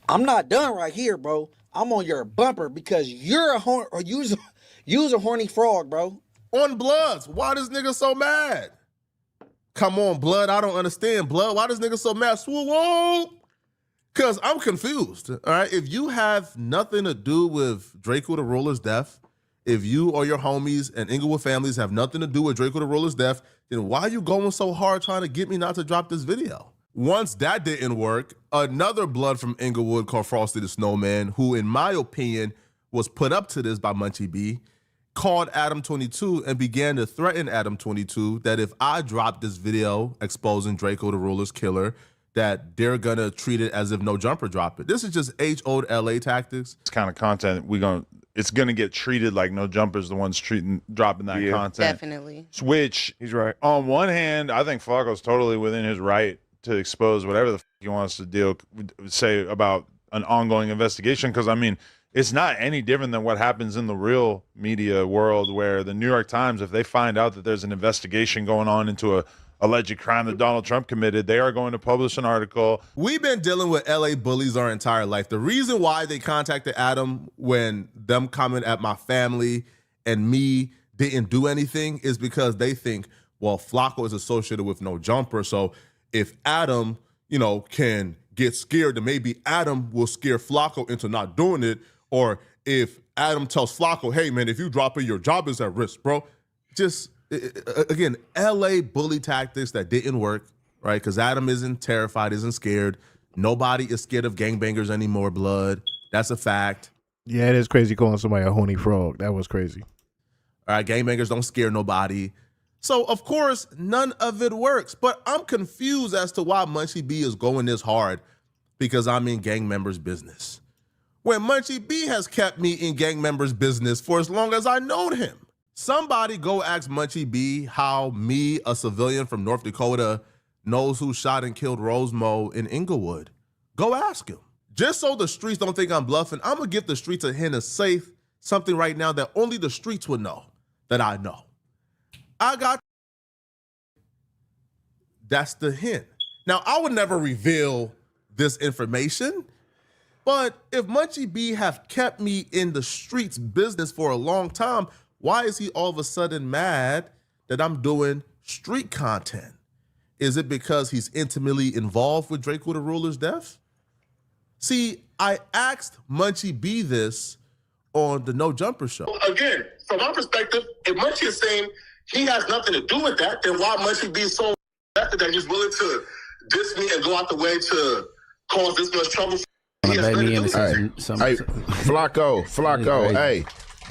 I'm not done right here, bro. I'm on your bumper because you're you's a horny frog, bro. On Bloods, why this nigga so mad? Come on, Blood, I don't understand. Blood, why this nigga so mad? Swoop! Because I'm confused, all right? If you have nothing to do with Drakeo the Ruler's death, if you or your homies and Inglewood families have nothing to do with Drakeo the Ruler's death, then why are you going so hard trying to get me not to drop this video? Once that didn't work, another blood from Inglewood called Frosty the Snowman, who in my opinion was put up to this by Munchie B, called Adam 22 and began to threaten Adam 22 that if I drop this video exposing Drakeo the Ruler's killer, that they're gonna treat it as if No Jumper dropped it. This is just age-old LA tactics. This kind of content it's gonna get treated like No Jumper's the ones dropping that content. Definitely. Which he's right. On one hand, I think Flacco's totally within his right to expose whatever the f he wants to say about an ongoing investigation. Because I mean, it's not any different than what happens in the real media world, where the New York Times, if they find out that there's an investigation going on into a alleged crime that Donald Trump committed, they are going to publish an article. We've been dealing with LA bullies our entire life. The reason why they contacted Adam when them coming at my family and me didn't do anything is because they think, well, Flacco is associated with No Jumper, so if Adam, can get scared, then maybe Adam will scare Flacco into not doing it. Or if Adam tells Flacco, hey, man, if you drop it, your job is at risk, bro. Just, again, LA bully tactics that didn't work, right? Because Adam isn't terrified, isn't scared. Nobody is scared of gangbangers anymore, Blood. That's a fact. Yeah, it is crazy calling somebody a horny frog. That was crazy. All right, gangbangers don't scare nobody. So, of course, none of it works. But I'm confused as to why Munchie B is going this hard because I'm in gang members' business. When Munchie B has kept me in gang members' business for as long as I known him. Somebody go ask Munchie B how me, a civilian from North Dakota, knows who shot and killed Rosemo in Inglewood. Go ask him. Just so the streets don't think I'm bluffing, I'm going to give the streets a hint of something right now that only the streets would know that I know. That's the hint. Now, I would never reveal this information, but if Munchie B have kept me in the streets business for a long time, why is he all of a sudden mad that I'm doing street content? Is it because he's intimately involved with Drakeo the Ruler's death? See, I asked Munchie B this on the No Jumper show. Again, from my perspective, if Munchie is saying he has nothing to do with that, then why Munchie be so invested that he's willing to diss me and go out the way to cause this much trouble? Hey, Flacco, hey.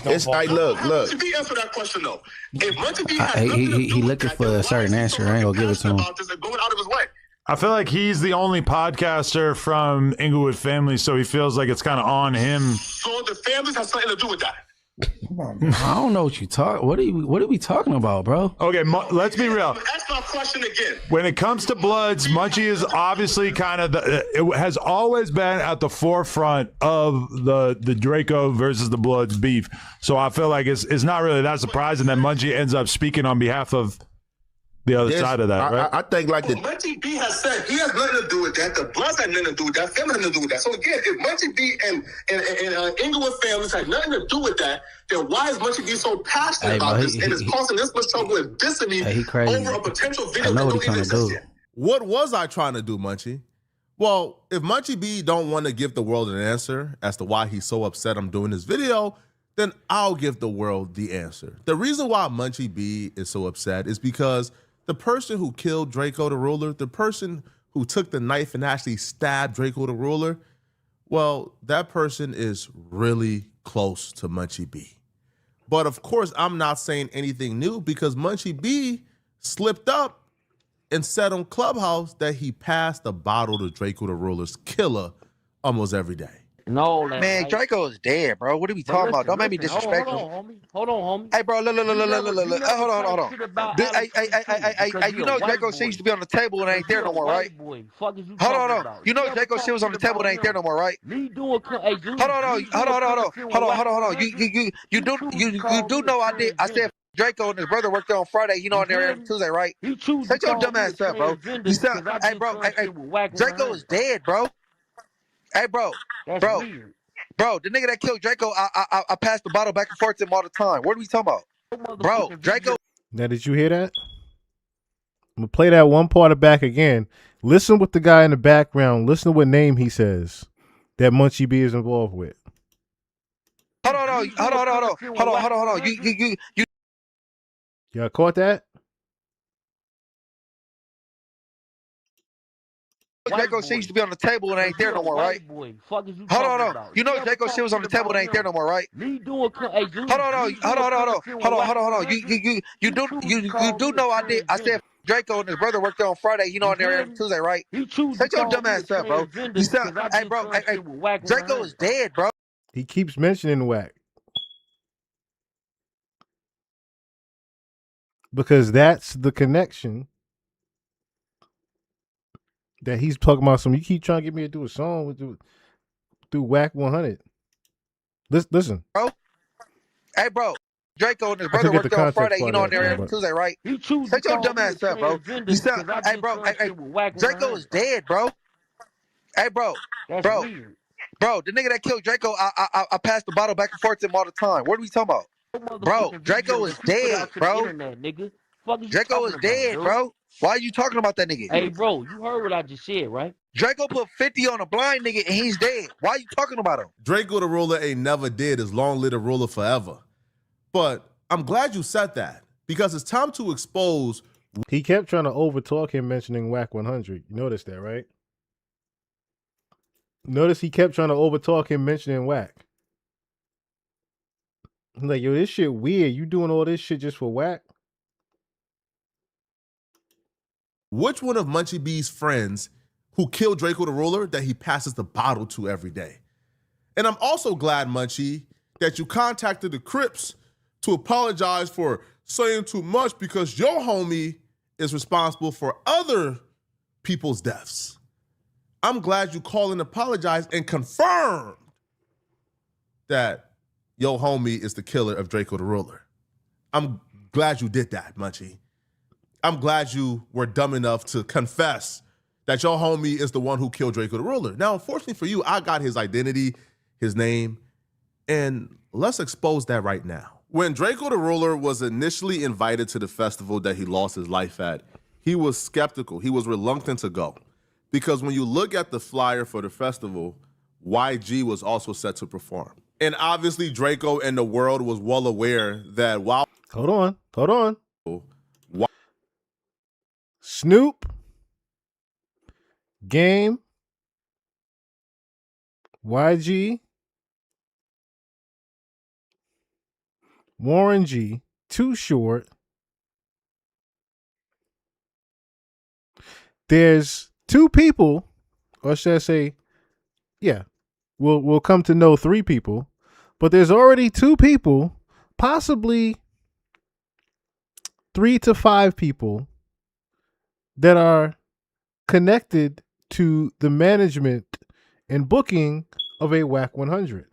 Look. Munchie B answer that question though. If Munchie B has He looking for a certain answer. I ain't gonna give it to him. Going out of his way. I feel like he's the only podcaster from Inglewood family, so he feels like it's kind of on him. So the families have something to do with that. I don't know what you talk. What are we talking about, bro? Okay, let's be real. Ask my question again. When it comes to Bloods, Munchie is obviously kind of it has always been at the forefront of the Draco versus the Bloods beef. So I feel like it's not really that surprising that Munchie ends up speaking on behalf of the other side of that, right? I think like Munchie B has said he has nothing to do with that. The Bloods had nothing to do with that. Family had nothing to do with that. So again, if Munchie B and Inglewood families had nothing to do with that, then why is Munchie B so passionate about this and is causing this much trouble and dissing me over a potential video that don't even exist yet? What was I trying to do, Munchie? Well, if Munchie B don't want to give the world an answer as to why he's so upset I'm doing this video, then I'll give the world the answer. The reason why Munchie B is so upset is because the person who killed Draco the Ruler, the person who took the knife and actually stabbed Draco the Ruler, well, that person is really close to Munchie B. But of course, I'm not saying anything new because Munchie B slipped up and said on Clubhouse that he passed the bottle to Draco the Ruler's killer almost every day. No, man, Draco is dead, bro. What are we talking about? Don't make me disrespectful. Hold on, homie. Hey, bro, look. Hold on. Hey, you know Draco shit used to be on the table and ain't there no more, right? Hold on. You know Draco shit was on the table and ain't there no more, right? Hold on. You do know I did. I said Draco and his brother worked there on Friday. You know, on there every Tuesday, right? Shut your dumb ass up, bro. You sound, hey, bro. Draco is dead, bro. Hey, bro, the nigga that killed Draco, I passed the bottle back and forth to him all the time. What are we talking about? Bro, Draco. Now, did you hear that? I'm going to play that one part of back again. Listen with the guy in the background. Listen to what name he says that Munchie B is involved with. Hold on. You. Y'all caught that? Draco shit used to be on the table and ain't there no more, right? Hold on. You know Draco shit was on the table and ain't there no more, right? Hold on. You do know I did. I said Draco and his brother worked there on Friday. You know, on there every Tuesday, right? Shut your dumb ass up, bro. You sound, hey, bro. Draco is dead, bro. He keeps mentioning whack. Because that's the connection that he's talking about. You keep trying to get me to do a song with through Whack 100. Listen. Bro. Hey, bro. Draco and his brother worked there on Friday. You know, on there every Tuesday, right? Shut your dumb ass up, bro. You sound, hey, bro. Draco is dead, bro. Hey, bro. Bro, the nigga that killed Draco, I passed the bottle back and forth to him all the time. What are we talking about? Bro, Draco is dead, bro. Draco is dead, bro. Why are you talking about that nigga? Hey, bro, you heard what I just said, right? Draco put 50 on a blind nigga and he's dead. Why are you talking about him? Draco the Ruler ain't never dead. Is long live the ruler forever. But I'm glad you said that because it's time to expose. He kept trying to overtalk him mentioning Whack 100. You noticed that, right? Notice he kept trying to overtalk him mentioning Whack. I'm like, yo, this shit weird. You doing all this shit just for Whack? Which one of Munchie B's friends who killed Draco the Ruler that he passes the bottle to every day? And I'm also glad, Munchie, that you contacted the Crips to apologize for saying too much because your homie is responsible for other people's deaths. I'm glad you called and apologized and confirmed that your homie is the killer of Draco the Ruler. I'm glad you did that, Munchie. I'm glad you were dumb enough to confess that your homie is the one who killed Draco the Ruler. Now, unfortunately for you, I got his identity, his name, and let's expose that right now. When Draco the Ruler was initially invited to the festival that he lost his life at, he was skeptical. He was reluctant to go. Because when you look at the flyer for the festival, YG was also set to perform. And obviously Draco and the world was well aware that while... Hold on. Snoop, Game, YG, Warren G, Too Short. There's two people, or should I say, yeah, we'll come to know three people But there's already 2 people, possibly 3 to 5 people that are connected to the management and booking of a WAC 100.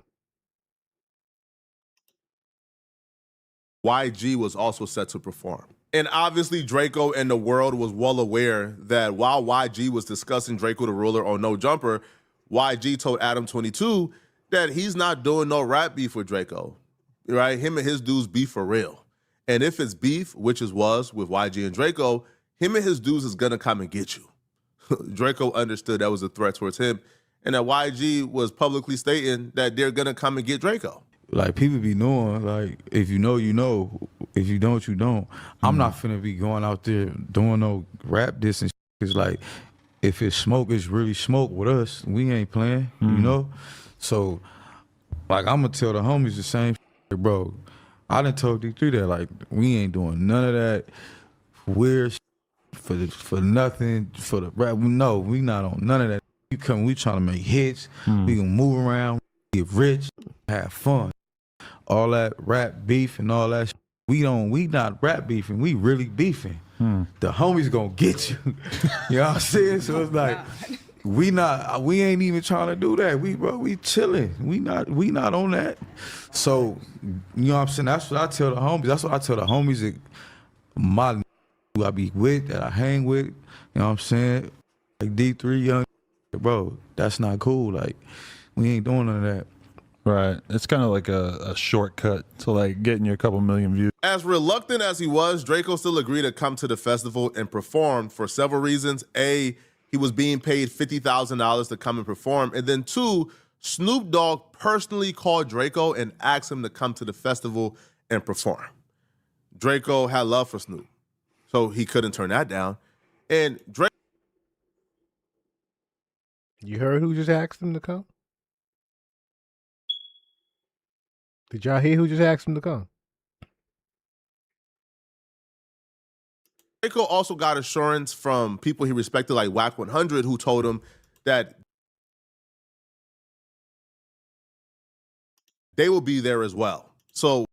YG was also set to perform. And obviously, Draco and the world was well aware that while YG was discussing Draco the Ruler on No Jumper, YG told Adam 22 that he's not doing no rap beef with Draco, right? Him and his dudes beef for real. And if it's beef, which it was with YG and Draco, him and his dudes is gonna come and get you. Draco understood that was a threat towards him, and that YG was publicly stating that they're gonna come and get Draco. Like, people be knowing, like, if you know, you know. If you don't, you don't. I'm not finna be going out there doing no rap diss and shit. It's like, if it's smoke, it's really smoke with us. We ain't playing, you know? So, like, I'm gonna tell the homies the same shit, bro. I done told D3 that, like, we ain't doing none of that weird shit for nothing, for the rap. No, we not on none of that. We trying to make hits. We gonna move around, get rich, have fun. All that rap beef and all that shit. We not rap beefing, we really beefing. The homies gonna get you. You know what I'm saying? So it's like, we ain't even trying to do that. We chilling. We not on that. So, you know what I'm saying? That's what I tell the homies. That's what I tell the homies that my who I be with, that I hang with, you know what I'm saying? Like D3 young, bro, that's not cool. Like, we ain't doing none of that. Right. It's kind of like a shortcut to like getting you a couple million views. As reluctant as he was, Draco still agreed to come to the festival and perform for several reasons. A, he was being paid $50,000 to come and perform. And then 2, Snoop Dogg personally called Draco and asked him to come to the festival and perform. Draco had love for Snoop, so he couldn't turn that down. And Draco... You heard who just asked him to come? Did y'all hear who just asked him to come? Draco also got assurance from people he respected, like WAC 100, who told him that they will be there as well. So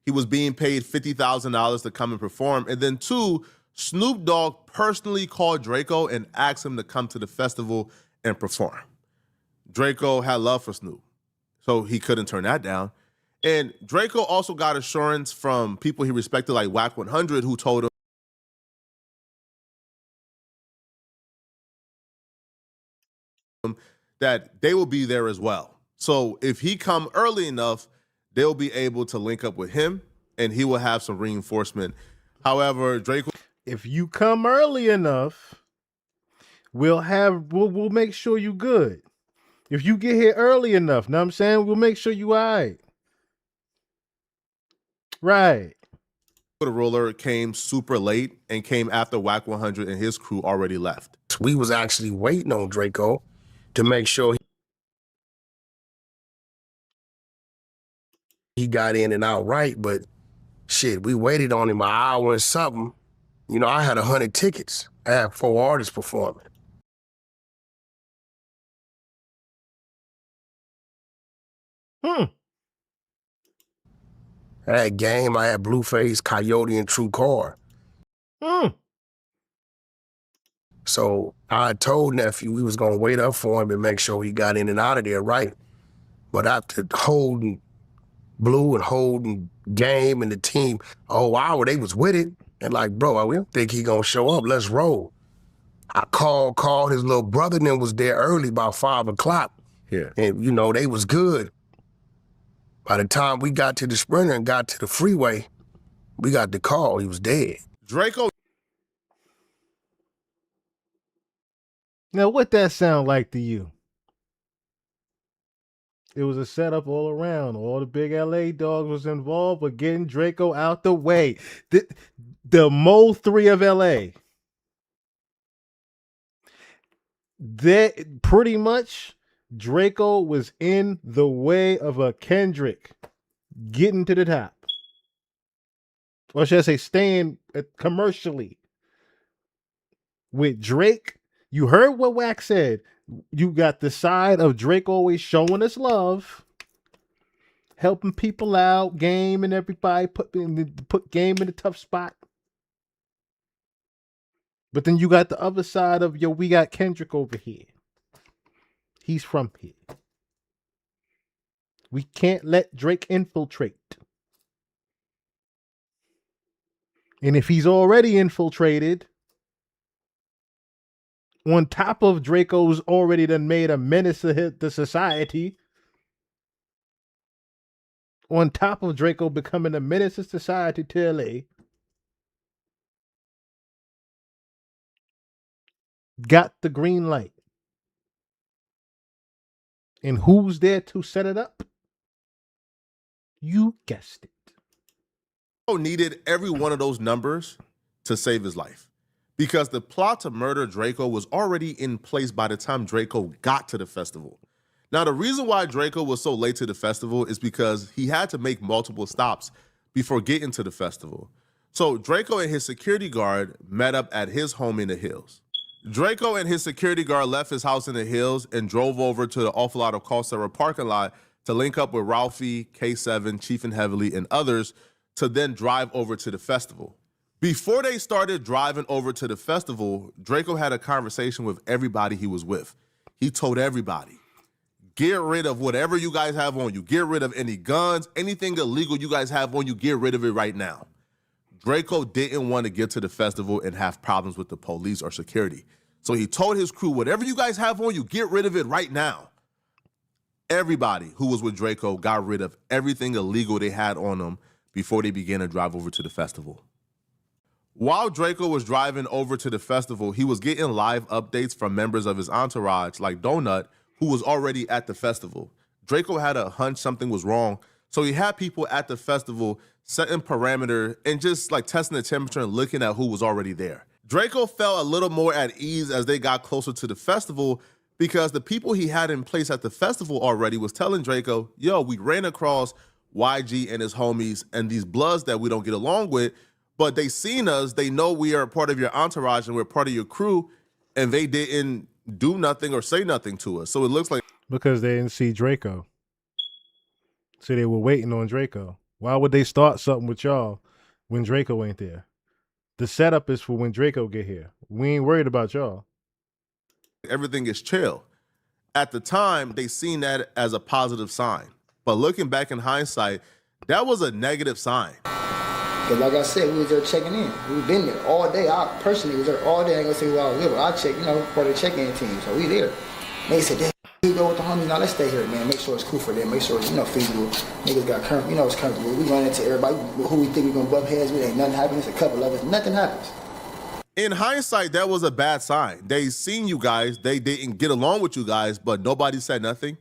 he was being paid $50,000 to come and perform. And then 2, Snoop Dogg personally called Draco and asked him to come to the festival and perform. Draco had love for Snoop, so he couldn't turn that down. And Draco also got assurance from people he respected, like WAC 100, who told him that they will be there as well. So if he come early enough, they'll be able to link up with him, and he will have some reinforcement. However, Draco... If you come early enough, we'll make sure you good. If you get here early enough, know what I'm saying? We'll make sure you all right. Right. The Ruler came super late and came after WAC 100 and his crew already left. We was actually waiting on Draco to make sure he got in and out right, but shit, we waited on him an hour and something. You know, I had 100 tickets. I had 4 artists performing. I had Game, I had Blueface, Coyote, and True Car. So I told Nephew we was gonna wait up for him and make sure he got in and out of there right. But after holding Blue and holding Game and the team a whole hour, they was with it. And like, bro, we don't think he gonna show up. Let's roll. I called his little brother and then was there early, about 5 o'clock. Yeah. And you know, they was good. By the time we got to the Sprinter and got to the freeway, we got the call, he was dead. Draco... Now, what that sound like to you? It was a setup all around. All the big LA dogs was involved with getting Draco out the way. The Mo 3 of LA. That pretty much Draco was in the way of a Kendrick getting to the top. Or should I say staying commercially With Drake, you heard what Wax said. You got the side of Drake always showing us love, helping people out, Game and everybody put Game in a tough spot. But then you got the other side of, yo, we got Kendrick over here. He's from here. We can't let Drake infiltrate. And if he's already infiltrated, on top of Draco's already done made a menace to the society, on top of Draco becoming a menace to society to LA, got the green light. And who's there to set it up? You guessed it. Needed every one of those numbers to save his life because the plot to murder Draco was already in place by the time Draco got to the festival. Now, the reason why Draco was so late to the festival is because he had to make multiple stops before getting to the festival. So Draco and his security guard met up at his home in the hills. Draco and his security guard left his house in the hills and drove over to the Awful Lot of Costa parking lot to link up with Ralphie, K7, Chief and Heavily, and others to then drive over to the festival. Before they started driving over to the festival, Draco had a conversation with everybody he was with. He told everybody, get rid of whatever you guys have on you. Get rid of any guns, anything illegal you guys have on you, get rid of it right now. Draco didn't want to get to the festival and have problems with the police or security. So he told his crew, whatever you guys have on you, get rid of it right now. Everybody who was with Draco got rid of everything illegal they had on them before they began to drive over to the festival. While Draco was driving over to the festival, he was getting live updates from members of his entourage, like Donut, who was already at the festival. Draco had a hunch something was wrong, so he had people at the festival setting parameter and just like testing the temperature and looking at who was already there. Draco felt a little more at ease as they got closer to the festival because the people he had in place at the festival already was telling Draco, yo, we ran across YG and his homies and these bloods that we don't get along with, but they seen us, they know we are part of your entourage and we're part of your crew, and they didn't do nothing or say nothing to us. So it looks like because they didn't see Draco. So they were waiting on Draco. Why would they start something with y'all when Draco ain't there? The setup is for when Draco get here. We ain't worried about y'all. everything is chill. At the time, they seen that as a positive sign. But looking back in hindsight, that was a negative sign. Because like I said, we was there checking in. We've been there all day. I personally was there all day. I ain't gonna say who I was with, but I checked, for the check-in team. So we there. They said, "You go with the homies. Now let's stay here, man. Make sure it's cool for them. Make sure it's, feasible. Niggas got current, it's comfortable. We run into everybody who we think we gonna bump heads with. Ain't nothing happens. A couple of us. Nothing happens." In hindsight, that was a bad sign. They seen you guys. They didn't get along with you guys, but nobody said nothing.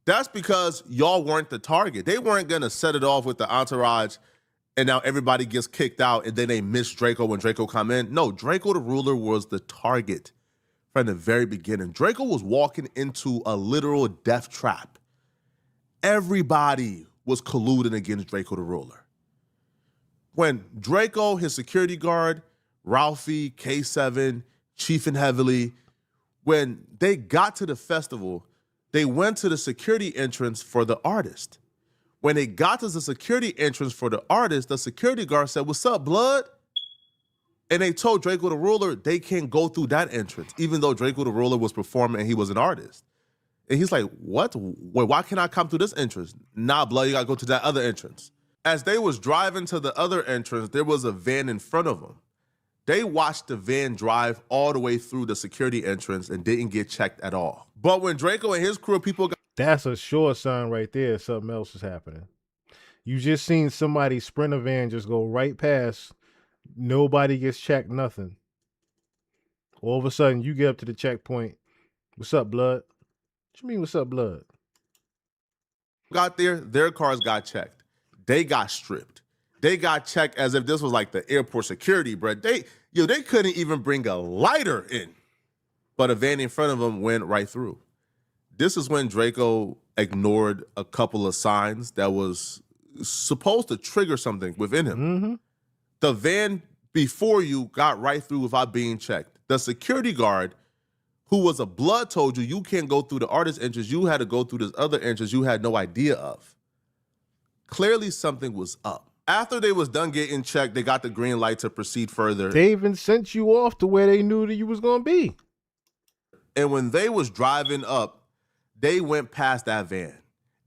That's because y'all weren't the target. They weren't gonna set it off with the entourage and now everybody gets kicked out and then they miss Draco when Draco come in. No, Draco the Ruler was the target from the very beginning. Draco was walking into a literal death trap. Everybody was colluding against Draco the Ruler. When Draco, his security guard, Ralphie, K7, Chief and Heavily, when they got to the festival, they went to the security entrance for the artist. When they got to the security entrance for the artist, the security guard said, "What's up, blood?" And they told Draco the Ruler they can't go through that entrance, even though Draco the Ruler was performing and he was an artist. And he's like, "What? Wait, why can't I come through this entrance?" "Nah, blood, you gotta go to that other entrance." As they was driving to the other entrance, there was a van in front of them. They watched the van drive all the way through the security entrance and didn't get checked at all. But when Draco and his crew of people got... That's a sure sign right there. Something else is happening. You just seen somebody sprint a van just go right past. Nobody gets checked, nothing. All of a sudden, you get up to the checkpoint. "What's up, blood?" What you mean, what's up, blood? Got there, their cars got checked. They got stripped. They got checked as if this was like the airport security, bro. They couldn't even bring a lighter in. But a van in front of them went right through. This is when Draco ignored a couple of signs that was supposed to trigger something within him. Mm-hmm. The van before you got right through without being checked. The security guard who was a blood told you can't go through the artist entrance. You had to go through this other entrance you had no idea of. Clearly something was up. After they was done getting checked, they got the green light to proceed further. They even sent you off to where they knew that you was going to be. And when they was driving up, they went past that van.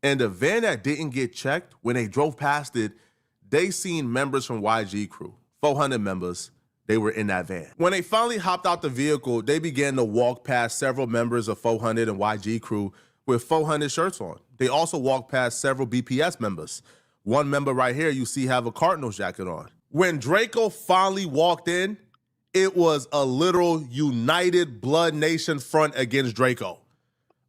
And the van that didn't get checked, when they drove past it, they seen members from YG crew, 400 members. They were in that van. When they finally hopped out the vehicle, they began to walk past several members of 400 and YG crew with 400 shirts on. They also walked past several BPS members. One member right here you see have a Cardinals jacket on. When Draco finally walked in, it was a literal united Blood Nation front against Draco.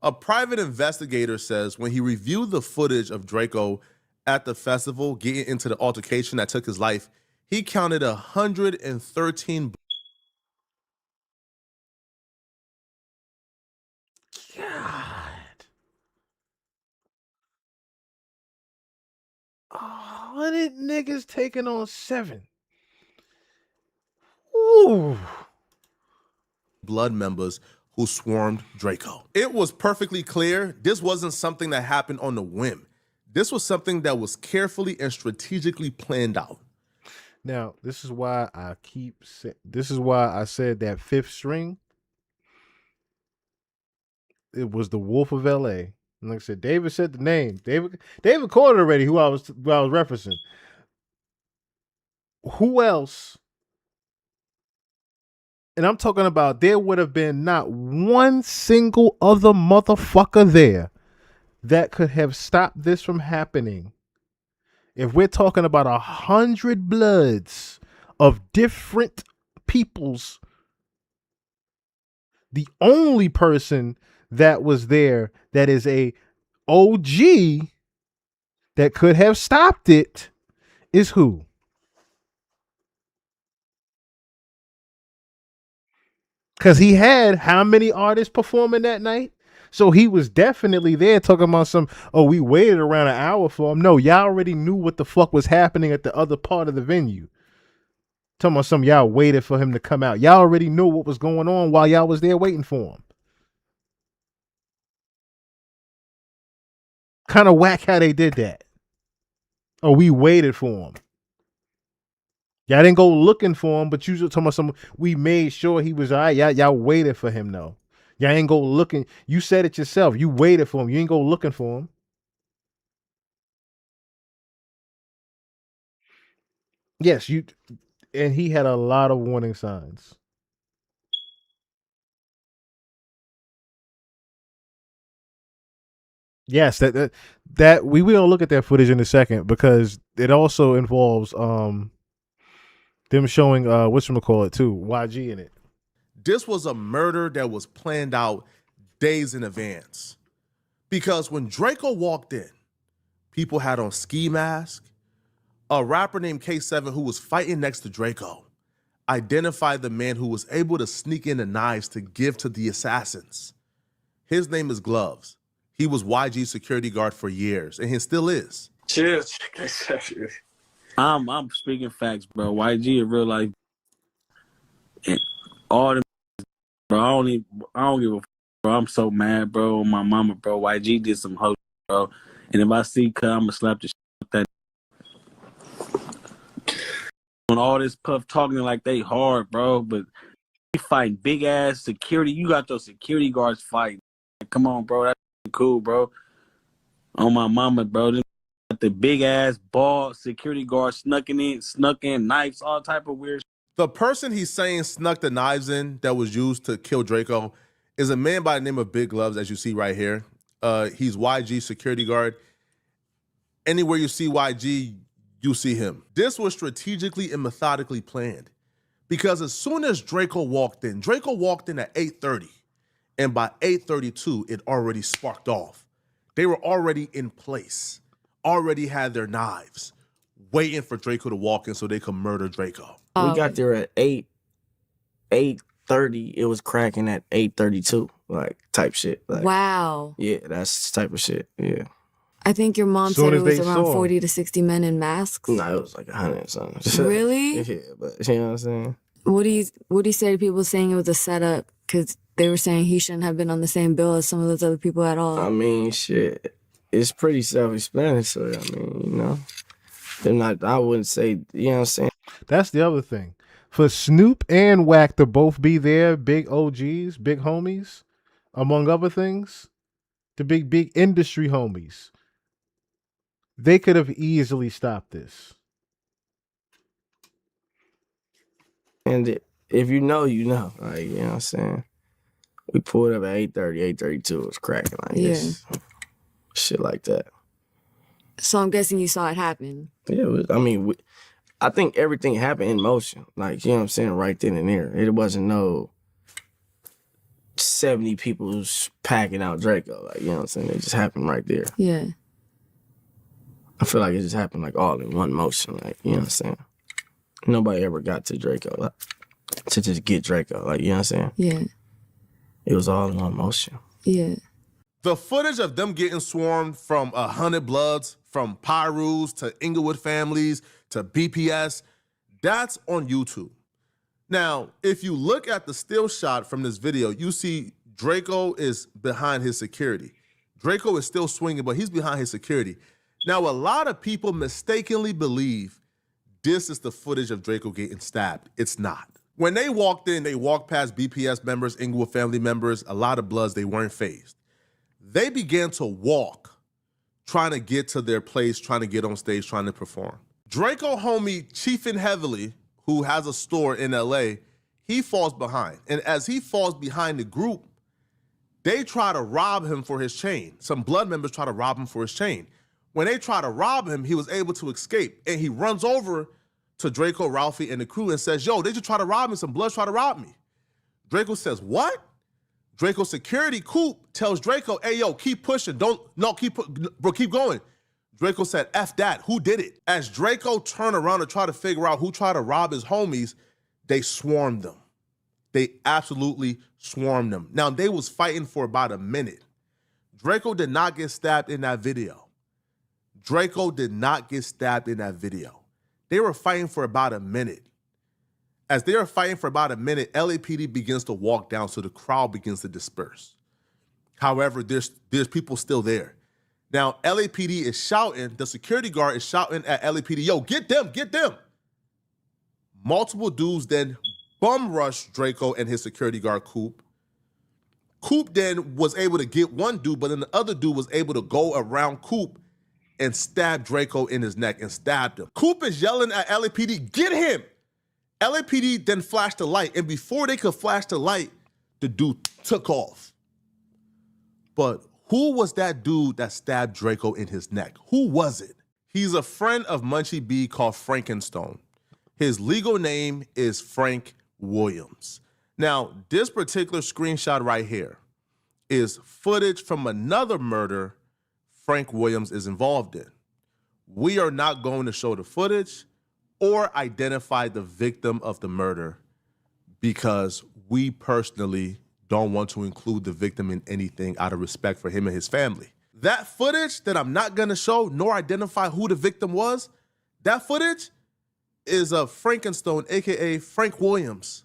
A private investigator says when he reviewed the footage of Draco at the festival getting into the altercation that took his life, he counted 113. God. 100 niggas taking on 7. Ooh. Blood members who swarmed Draco. It was perfectly clear this wasn't something that happened on the whim. This was something that was carefully and strategically planned out. Now, this is why I said that 5th string, it was the Wolf of LA. And like I said, David said the name. David called it already who I was referencing. Who else? And I'm talking about there would have been not one single other motherfucker there that could have stopped this from happening. If we're talking about 100 bloods of different peoples, the only person that was there that is a OG that could have stopped it is who? Because he had how many artists performing that night? So he was definitely there talking about we waited around an hour for him. No, y'all already knew what the fuck was happening at the other part of the venue. Talking about y'all waited for him to come out. Y'all already knew what was going on while y'all was there waiting for him. Kind of whack how they did that. Oh, we waited for him. Y'all didn't go looking for him, but you talking about we made sure he was all right. Y'all waited for him though. Y'all ain't go looking. You said it yourself. You waited for him. You ain't go looking for him. Yes, and he had a lot of warning signs. Yes, that we will look at that footage in a second because it also involves them showing whatchamacallit too, YG in it. This was a murder that was planned out days in advance. Because when Draco walked in, people had on ski masks. A rapper named K7 who was fighting next to Draco identified the man who was able to sneak in the knives to give to the assassins. His name is Gloves. He was YG's security guard for years, and he still is. Cheers. I'm speaking facts, bro. YG in real life, and all the bro. I don't give a fuck, bro. I'm so mad, bro. On my mama, bro. YG did some hoe, bro. And if I see Cuz, I'ma slap the shit out that. On all this puff talking like they hard, bro, but they fighting big ass security. You got those security guards fighting. Come on, bro. That's cool, bro. On my mama, bro. The big ass ball security guard snuck in knives, all type of weird shit. The person he's saying snuck the knives in that was used to kill Draco is a man by the name of Big Gloves, as you see right here. He's YG's security guard. Anywhere you see YG, you see him. This was strategically and methodically planned because as soon as Draco walked in at 8:30, and by 8:32, it already sparked off. They were already in place, already had their knives, waiting for Draco to walk in so they could murder Draco. We got there at 8:30. It was cracking at 8:32, like type shit. Like, wow. Yeah, that's the type of shit. Yeah. I think your mom said it was around 40 to 60 men in masks. No, it was like 100 or something. Really? Yeah, but you know what I'm saying? What do you say to people saying it was a setup? Because they were saying he shouldn't have been on the same bill as some of those other people at all. I mean, shit, it's pretty self-explanatory. I mean, you know, they're not. I wouldn't say. You know what I'm saying? That's the other thing. For Snoop and Wack to both be there, big OGs, big homies, among other things, the big industry homies, they could have easily stopped this. And if you know, you know. Like, you know what I'm saying? We pulled up at 8:30, 8:32. It was cracking like this. Shit like that. So I'm guessing you saw it happen. Yeah, I mean, I think everything happened in motion. Like, you know what I'm saying? Right then and there. It wasn't no 70 people packing out Draco. Like, you know what I'm saying? It just happened right there. Yeah. I feel like it just happened like all in one motion. Like, you know what I'm saying? Nobody ever got to Draco, like, to just get Draco. Like, you know what I'm saying? Yeah. It was all in one motion. Yeah. The footage of them getting swarmed from 100 Bloods, from Pyrus to Inglewood families to BPS, that's on YouTube. Now, if you look at the still shot from this video, you see Draco is behind his security. Draco is still swinging, but he's behind his security. Now, a lot of people mistakenly believe this is the footage of Draco getting stabbed. It's not. When they walked in, they walked past BPS members, Inglewood family members, a lot of Bloods, they weren't fazed. They began to walk, trying to get to their place, trying to get on stage, trying to perform. Draco homie Chiefin Heavily, who has a store in LA, he falls behind. And as he falls behind the group, they try to rob him for his chain. Some Blood members try to rob him for his chain. When they try to rob him, he was able to escape. And he runs over to Draco, Ralphie, and the crew and says, yo, they just try to rob me. Some Bloods try to rob me. Draco says, what? Draco's security, Coop, tells Draco, hey, yo, keep pushing. Keep going. Draco said, F that. Who did it? As Draco turned around to try to figure out who tried to rob his homies, they swarmed them. They absolutely swarmed them. Now, they was fighting for about a minute. Draco did not get stabbed in that video. Draco did not get stabbed in that video. They were fighting for about a minute. As they are fighting for about a minute, LAPD begins to walk down, so the crowd begins to disperse. However, there's people still there. Now, LAPD is shouting, the security guard is shouting at LAPD, yo, get them, get them. Multiple dudes then bum rush Draco and his security guard, Coop. Coop then was able to get one dude, but then the other dude was able to go around Coop and stab Draco in his neck and stabbed him. Coop is yelling at LAPD, get him. LAPD then flashed the light, and before they could flash the light, the dude took off. But who was that dude that stabbed Draco in his neck? Who was it? He's a friend of Munchie B called Frankenstone. His legal name is Frank Williams. Now, this particular screenshot right here is footage from another murder Frank Williams is involved in. We are not going to show the footage or identify the victim of the murder because we personally don't want to include the victim in anything out of respect for him and his family. That footage that I'm not gonna show nor identify who the victim was, that footage is of Frankenstone, AKA Frank Williams,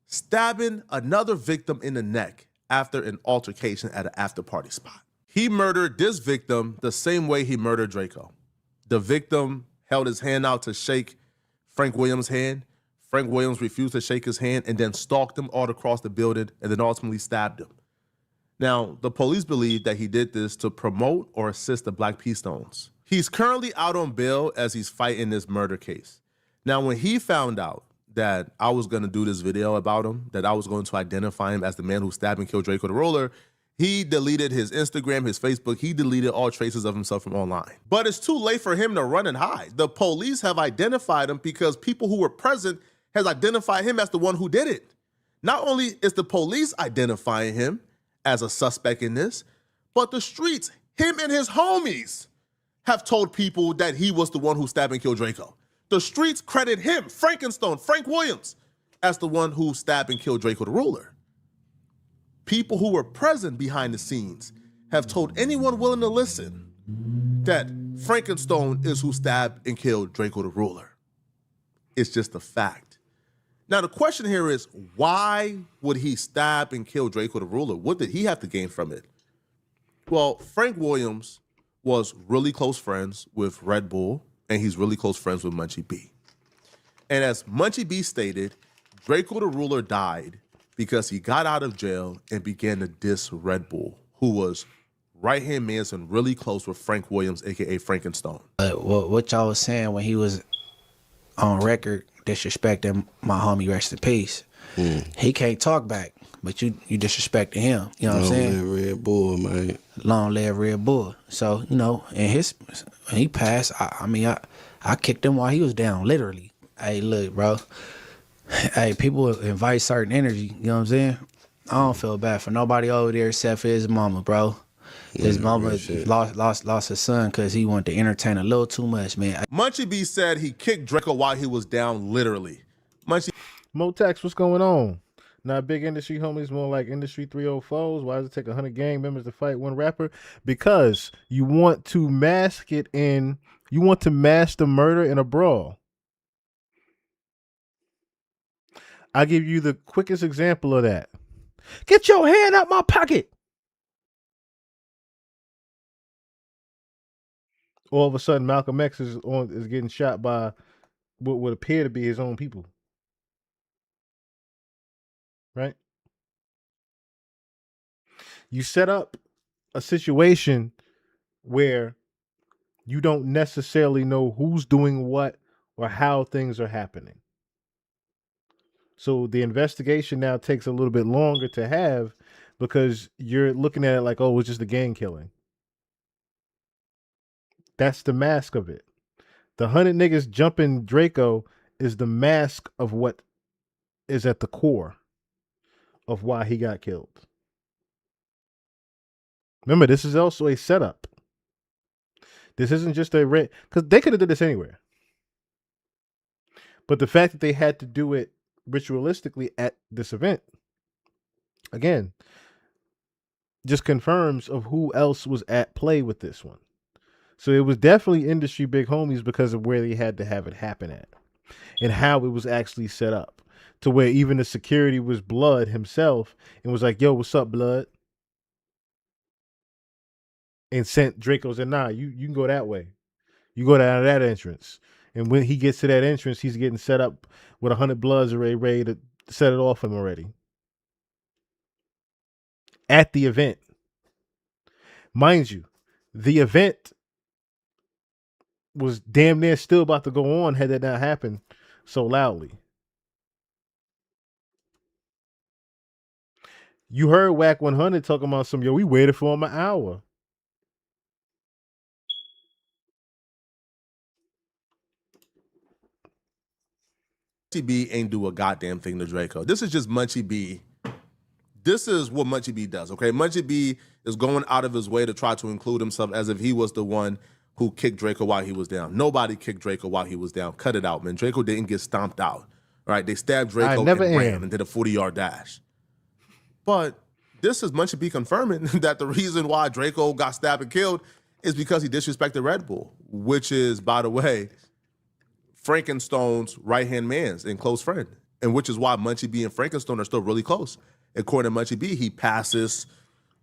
stabbing another victim in the neck after an altercation at an after party spot. He murdered this victim the same way he murdered Draco. The victim held his hand out to shake Frank Williams' hand. Frank Williams refused to shake his hand and then stalked him all across the building and then ultimately stabbed him. Now, the police believe that he did this to promote or assist the Black Peace Stones. He's currently out on bail as he's fighting this murder case. Now, when he found out that I was going to do this video about him, that I was going to identify him as the man who stabbed and killed Draco the Roller, he deleted his Instagram, his Facebook. He deleted all traces of himself from online. But it's too late for him to run and hide. The police have identified him because people who were present has identified him as the one who did it. Not only is the police identifying him as a suspect in this, but the streets, him and his homies, have told people that he was the one who stabbed and killed Draco. The streets credit him, Frankenstone, Frank Williams, as the one who stabbed and killed Draco the Ruler. People who were present behind the scenes have told anyone willing to listen that Frankenstone is who stabbed and killed Draco the Ruler. It's just a fact. Now, the question here is, why would he stab and kill Drakeo the Ruler? What did he have to gain from it? Well, Frank Williams was really close friends with Red Bull, and he's really close friends with Munchie B. And as Munchie B stated, Drakeo the Ruler died because he got out of jail and began to diss Red Bull, who was right-hand man and really close with Frank Williams, a.k.a. Frankenstone. What y'all was saying when he was on record disrespecting my homie, rest in peace. He can't talk back, but you disrespecting him. You know what I'm saying? Long live Red Bull, man. Long live Red Bull. So, you know, and when he passed, I kicked him while he was down, literally. Hey, look, bro. Hey, people invite certain energy, you know what I'm saying? I don't feel bad for nobody over there except for his mama, bro. His mama lost his son because he wanted to entertain a little too much, man. Munchie B said he kicked Drakeo while he was down, literally. Motex, what's going on? Not big industry homies, more like industry 304s. Why does it take 100 gang members to fight one rapper? Because you want to mask it in, you want to mask the murder in a brawl. I'll give you the quickest example of that. Get your hand out my pocket. All of a sudden, Malcolm X is getting shot by what would appear to be his own people. Right? You set up a situation where you don't necessarily know who's doing what or how things are happening. So the investigation now takes a little bit longer to have because you're looking at it like, oh, it's just a gang killing. That's the mask of it. The 100 niggas jumping Drakeo is the mask of what is at the core of why he got killed. Remember, this is also a setup. This isn't just a because they could have did this anywhere. But the fact that they had to do it ritualistically at this event, again, just confirms of who else was at play with this one. So it was definitely industry big homies because of where they had to have it happen at and how it was actually set up to where even the security was Blood himself and was like, yo, what's up, Blood? And sent Drakeo, said, nah, you can go that way. You go down that entrance. And when he gets to that entrance, he's getting set up with 100 Bloods already ready to set it off him already. At the event. Mind you, the event was damn near still about to go on had that not happened so loudly. You heard Whack 100 talking about some, yo, we waited for him an hour. Munchie B ain't do a goddamn thing to Drakeo. This is just Munchie B. This is what Munchie B does, okay? Munchie B is going out of his way to try to include himself as if he was the one who kicked Drakeo while he was down. Nobody kicked Drakeo while he was down. Cut it out, man. Drakeo didn't get stomped out. All right, they stabbed Drakeo and ran and did a 40-yard dash. But this is Munchie B confirming that the reason why Drakeo got stabbed and killed is because he disrespected Red Bull, which is, by the way, Frankenstone's right-hand man and close friend, and which is why Munchie B and Frankenstone are still really close. According to Munchie B, he passes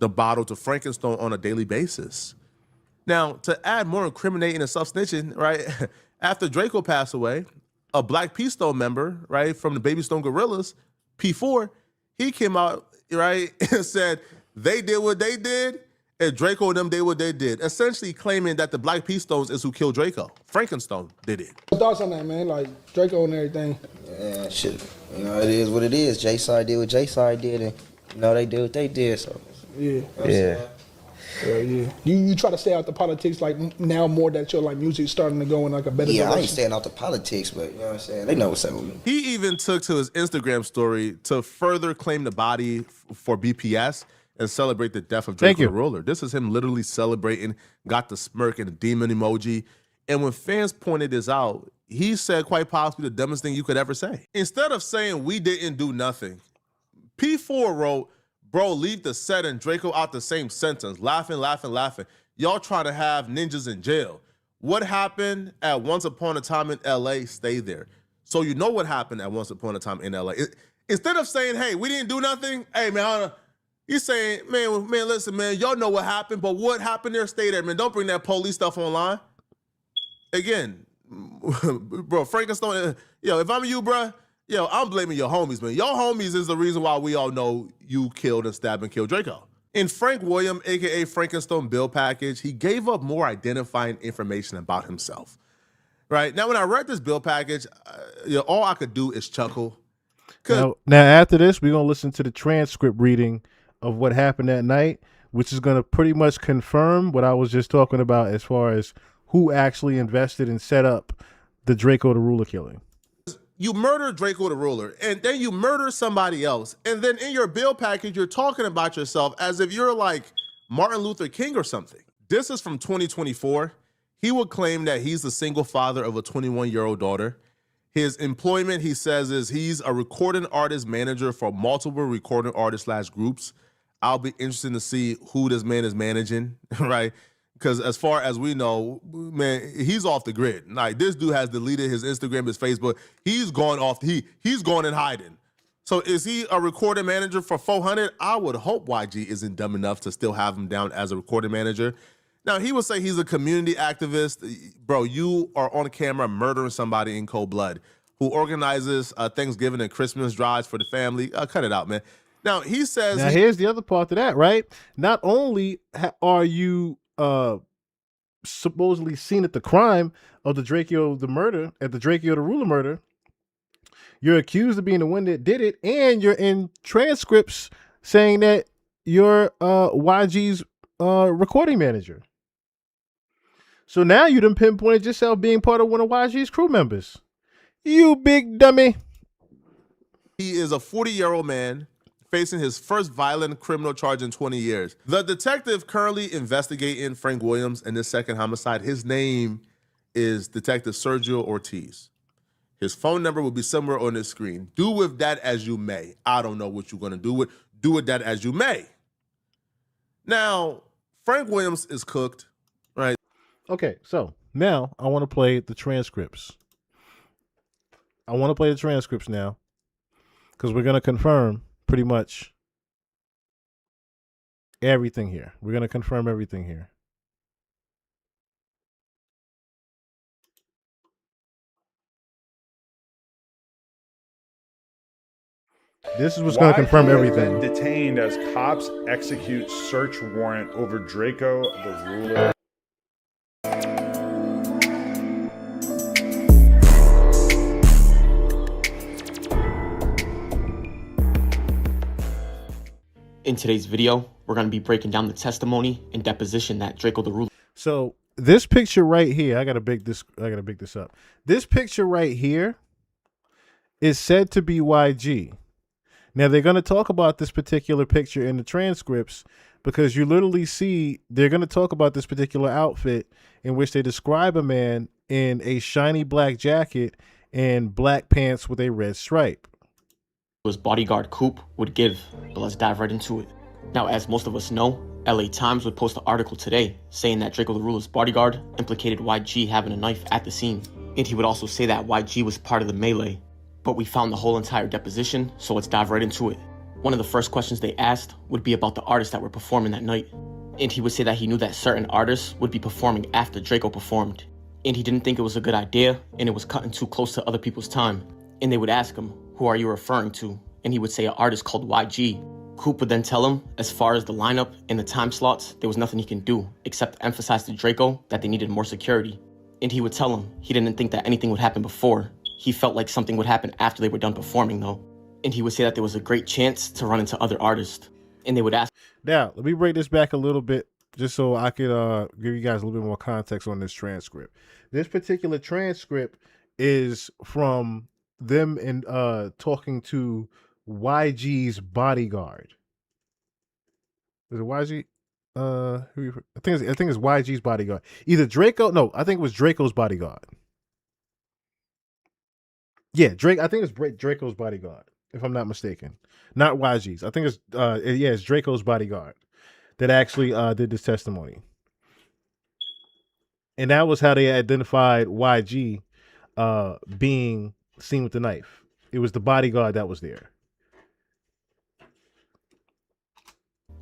the bottle to Frankenstone on a daily basis. Now, to add more incriminating and self-snitching, right, after Drakeo passed away, a Black P Stone member, right, from the Baby Stone Gorillas, P4, he came out, right, and said they did what they did, and Drakeo and them did what they did, essentially claiming that the Black P Stones is who killed Drakeo. Frankenstone did it. Thoughts on that, man? Like Drakeo and everything. Yeah, shit. You know, it is what it is. J-Side did what J-Side did, and you know they did what they did. So yeah, yeah. Yeah. You try to stay out the politics like now more that your like music starting to go in like a better direction. I ain't staying out the politics, but you know what I'm saying? They know what's up with me. He even took to his Instagram story to further claim the body for BPS and celebrate the death of Drakeo the Ruler. This is him literally celebrating, got the smirk and the demon emoji. And when fans pointed this out, he said quite possibly the dumbest thing you could ever say. Instead of saying we didn't do nothing, P4 wrote, bro, leave the set and Drakeo out the same sentence. Laughing, laughing, laughing. Y'all try to have ninjas in jail. What happened at Once Upon a Time in LA, stay there. So you know what happened at once upon a time in LA. Instead of saying, hey, we didn't do nothing, hey, man, he's saying, man, listen, man, y'all know what happened, but what happened there, stay there, man. Don't bring that police stuff online. Again, bro, Frankenstein, if I'm you, bro, I'm blaming your homies, man. Your homies is the reason why we all know you killed and stabbed and killed Draco. In Frank Williams, aka Frankenstein bill package, he gave up more identifying information about himself. Right? Now, when I read this bill package, all I could do is chuckle. Now, after this, we're going to listen to the transcript reading of what happened that night, which is going to pretty much confirm what I was just talking about as far as who actually invested and set up the Drakeo the Ruler killing. You murder Drakeo the Ruler, and then you murder somebody else. And then in your bill package, you're talking about yourself as if you're like Martin Luther King or something. This is from 2024. He would claim that he's the single father of a 21-year-old daughter. His employment, he says, is he's a recording artist manager for multiple recording artists / groups. I'll be interested to see who this man is managing, right? Because as far as we know, man, he's off the grid. Like, this dude has deleted his Instagram, his Facebook. He's gone off. He's gone in hiding. So is he a recording manager for 400? I would hope YG isn't dumb enough to still have him down as a recording manager. Now, he would say he's a community activist. Bro, you are on camera murdering somebody in cold blood who organizes Thanksgiving and Christmas drives for the family. Cut it out, man. Now, he says... Now, here's the other part to that, right? Not only are you supposedly seen at the crime of the Drakeo the murder, at the Drakeo the Ruler murder, you're accused of being the one that did it, and you're in transcripts saying that you're YG's recording manager. So now you done pinpointed yourself being part of one of YG's crew members. You big dummy. He is a 40-year-old man facing his first violent criminal charge in 20 years. The detective currently investigating Frank Williams and this second homicide, his name is Detective Sergio Ortiz. His phone number will be somewhere on this screen. Do with that as you may. I don't know what you're going to do with. Do with that as you may. Now, Frank Williams is cooked, right? Okay, so now I want to play the transcripts. I want to play the transcripts now because we're going to confirm pretty much everything here. We're going to confirm everything here. This is what's going to confirm everything. Detained as cops execute search warrant over Drakeo the Ruler. In today's video, we're going to be breaking down the testimony and deposition that Drakeo the Ruler. So this picture right here, I gotta big this up. This picture right here is said to be YG. Now they're gonna talk about this particular picture in the transcripts because you literally see they're gonna talk about this particular outfit in which they describe a man in a shiny black jacket and black pants with a red stripe. His bodyguard Coop would give, but let's dive right into it. Now, as most of us know, LA Times would post an article today saying that Drakeo the Ruler's bodyguard implicated YG having a knife at the scene. And he would also say that YG was part of the melee. But we found the whole entire deposition, so let's dive right into it. One of the first questions they asked would be about the artists that were performing that night. And he would say that he knew that certain artists would be performing after Drakeo performed. And he didn't think it was a good idea, and it was cutting too close to other people's time. And they would ask him, who are you referring to? And he would say an artist called YG. Coop would then tell him, as far as the lineup and the time slots, there was nothing he can do except emphasize to Drakeo that they needed more security. And he would tell him he didn't think that anything would happen before. He felt like something would happen after they were done performing though. And he would say that there was a great chance to run into other artists. And they would ask. Now, let me break this back a little bit just so I could give you guys a little bit more context on this transcript. This particular transcript is from them and talking to YG's bodyguard. Is it YG? I think it's YG's bodyguard. Either Drakeo. No, I think it was Drakeo's bodyguard. Yeah, Drake. I think it's Drakeo's bodyguard, if I'm not mistaken. Not YG's. I think it's it's Drakeo's bodyguard that actually did this testimony, and that was how they identified YG being scene with the knife. It was the bodyguard that was there.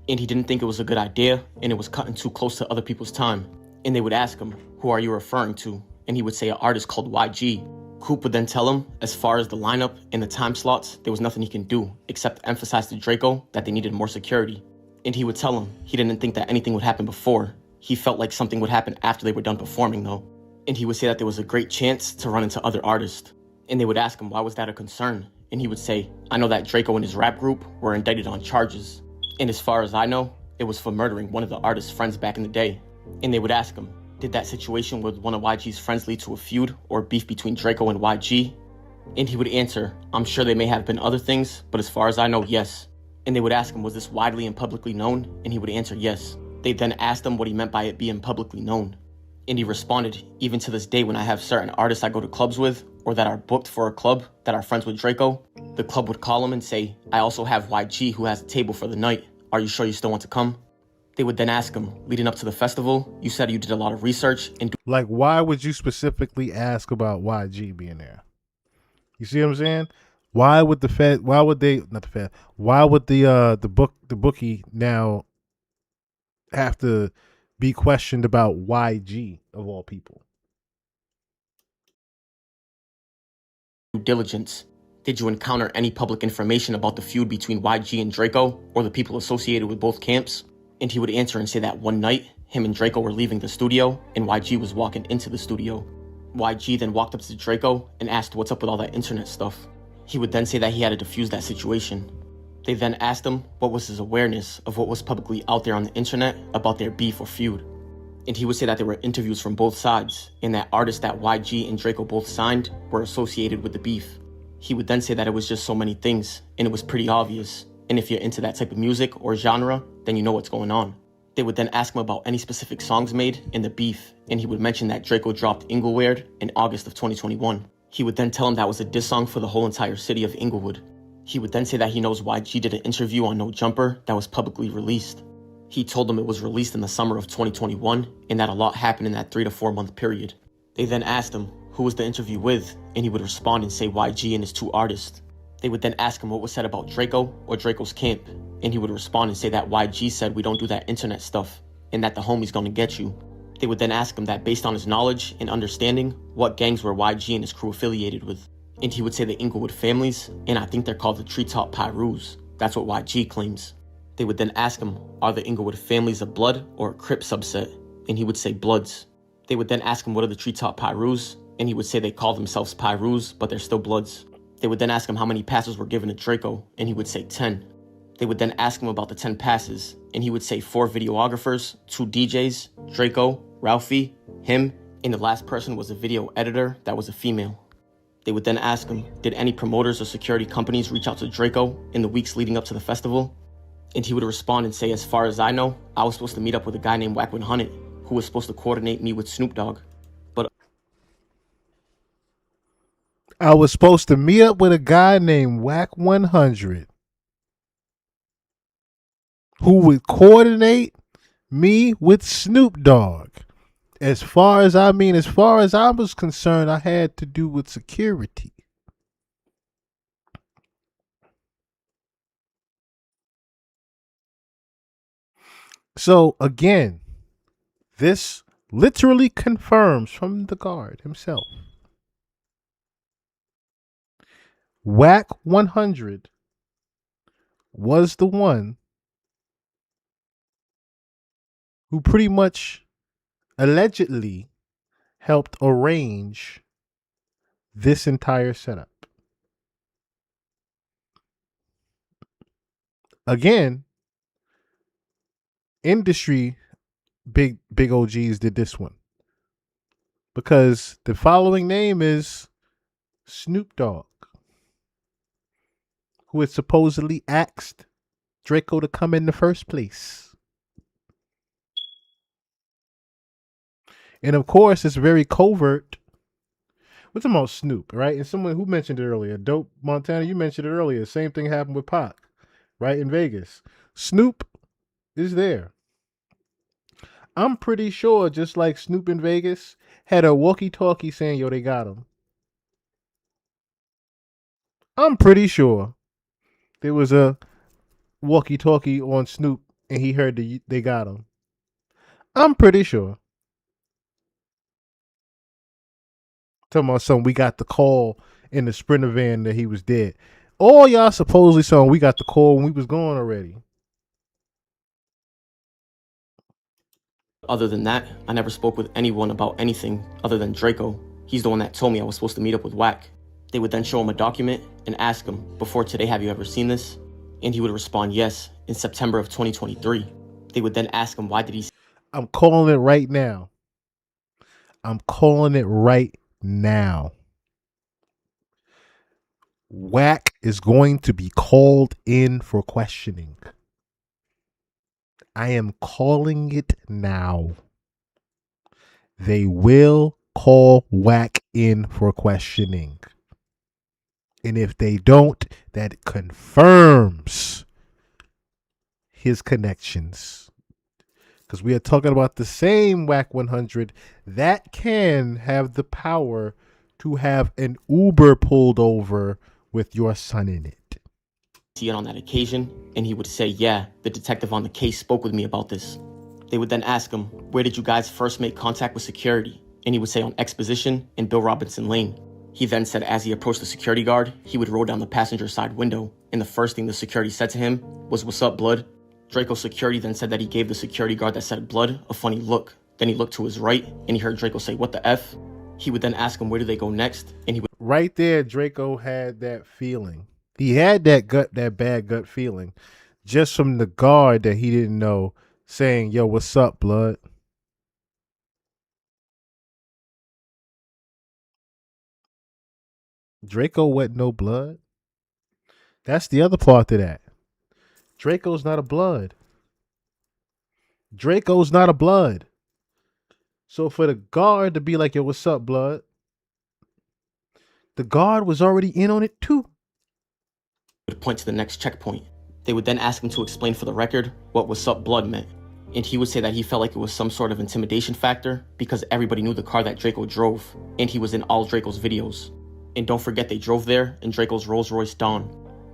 And he didn't think it was a good idea, and it was cutting too close to other people's time. And they would ask him, who are you referring to? And he would say an artist called YG. Coop would then tell him, as far as the lineup and the time slots, there was nothing he can do except emphasize to Draco that they needed more security. And he would tell him he didn't think that anything would happen before. He felt like something would happen after they were done performing though. And he would say that there was a great chance to run into other artists. And they would ask him, why was that a concern? And he would say, I know that Draco and his rap group were indicted on charges. And as far as I know, it was for murdering one of the artist's friends back in the day. And they would ask him, did that situation with one of YG's friends lead to a feud or beef between Draco and YG? And he would answer, I'm sure there may have been other things, but as far as I know, yes. And they would ask him, was this widely and publicly known? And he would answer, yes. They then asked him what he meant by it being publicly known. And he responded, even to this day when I have certain artists I go to clubs with, or that are booked for a club that are friends with Draco, the club would call him and say, I also have YG who has a table for the night. Are you sure you still want to come? They would then ask him, leading up to the festival, you said you did a lot of research and like, why would you specifically ask about YG being there? You see what I'm saying? Why would the Fed? Why would they? Not the Fed. Why would the bookie now have to be questioned about YG of all people? due diligence. Did you encounter any public information about the feud between YG and Draco, or the people associated with both camps? And he would answer and say that one night, him and Draco were leaving the studio, and YG was walking into the studio. YG then walked up to Draco and asked what's up with all that internet stuff. He would then say that he had to defuse that situation. They then asked him what was his awareness of what was publicly out there on the internet about their beef or feud. And he would say that there were interviews from both sides, and that artists that YG and Draco both signed were associated with the beef. He would then say that it was just so many things, and it was pretty obvious. And if you're into that type of music or genre, then you know what's going on. They would then ask him about any specific songs made in the beef, and he would mention that Draco dropped Inglewood in August of 2021. He would then tell him that was a diss song for the whole entire city of Inglewood. He would then say that he knows YG did an interview on No Jumper that was publicly released. He told him it was released in the summer of 2021, and that a lot happened in that 3 to 4 month period. They then asked him who was the interview with, and he would respond and say YG and his two artists. They would then ask him what was said about Draco or Draco's camp, and he would respond and say that YG said we don't do that internet stuff, and that the homie's gonna get you. They would then ask him that based on his knowledge and understanding, what gangs were YG and his crew affiliated with. And he would say the Inglewood families, and I think they're called the Treetop Pyrus. That's what YG claims. They would then ask him, are the Inglewood families a blood or a Crip subset? And he would say bloods. They would then ask him what are the Treetop Pyrus, and he would say they call themselves Pyrus, but they're still bloods. They would then ask him how many passes were given to Draco, and he would say 10. They would then ask him about the 10 passes, and he would say 4 videographers, 2 DJs, Draco, Ralphie, him, and the last person was a video editor that was a female. They would then ask him, did any promoters or security companies reach out to Draco in the weeks leading up to the festival? And he would respond and say, as far as I know, I was supposed to meet up with a guy named Wack 100, who was supposed to coordinate me with Snoop Dogg. But I was supposed to meet up with a guy named Wack 100, who would coordinate me with Snoop Dogg. As far as I was concerned, I had to do with security. So again, this literally confirms from the guard himself. Wack 100 was the one who pretty much allegedly helped arrange this entire setup. Again, industry big OGs did this one because the following name is Snoop Dogg, who had supposedly asked Draco to come in the first place. And of course, it's very covert. We're talking about Snoop, right? And someone who mentioned it earlier, Dope Montana, you mentioned it earlier. Same thing happened with Pac, right? In Vegas. Snoop is there. I'm pretty sure, just like Snoop in Vegas, had a walkie-talkie saying, yo, they got him. I'm pretty sure there was a walkie-talkie on Snoop and he heard they got him. I'm pretty sure. Talking about something, we got the call in the Sprinter van that he was dead. All y'all supposedly saying we got the call when we was gone already. Other than that, I never spoke with anyone about anything other than Draco. He's the one that told me I was supposed to meet up with Wack. They would then show him a document and ask him, before today, have you ever seen this? And he would respond, yes, in September of 2023. They would then ask him, why did he... I'm calling it right now. I'm calling it right now. Wack is going to be called in for questioning. I am calling it now. They will call Wack in for questioning. And if they don't, that confirms his connections. Because we are talking about the same Wack 100 that can have the power to have an Uber pulled over with your son in it. See it on that occasion, and he would say, yeah, the detective on the case spoke with me about this. They would then ask him, where did you guys first make contact with security? And he would say on Exposition and Bill Robinson Lane. He then said as he approached the security guard, he would roll down the passenger side window, and the first thing the security said to him was, what's up, blood? Draco's security then said that he gave the security guard that said blood a funny look. Then he looked to his right, and he heard Draco say, what the F? He would then ask him, where do they go next? And he would... Right there, Draco had that feeling. He had that bad gut feeling, just from the guard that he didn't know saying, yo, what's up, blood? Draco wasn't no blood. That's the other part to that. Draco's not a blood. Draco's not a blood. So for the guard to be like, yo, what's up, blood? The guard was already in on it too. Would point to the next checkpoint. They would then ask him to explain for the record what what's up, blood meant. And he would say that he felt like it was some sort of intimidation factor because everybody knew the car that Draco drove, and he was in all Draco's videos. And don't forget they drove there in Draco's Rolls Royce Dawn.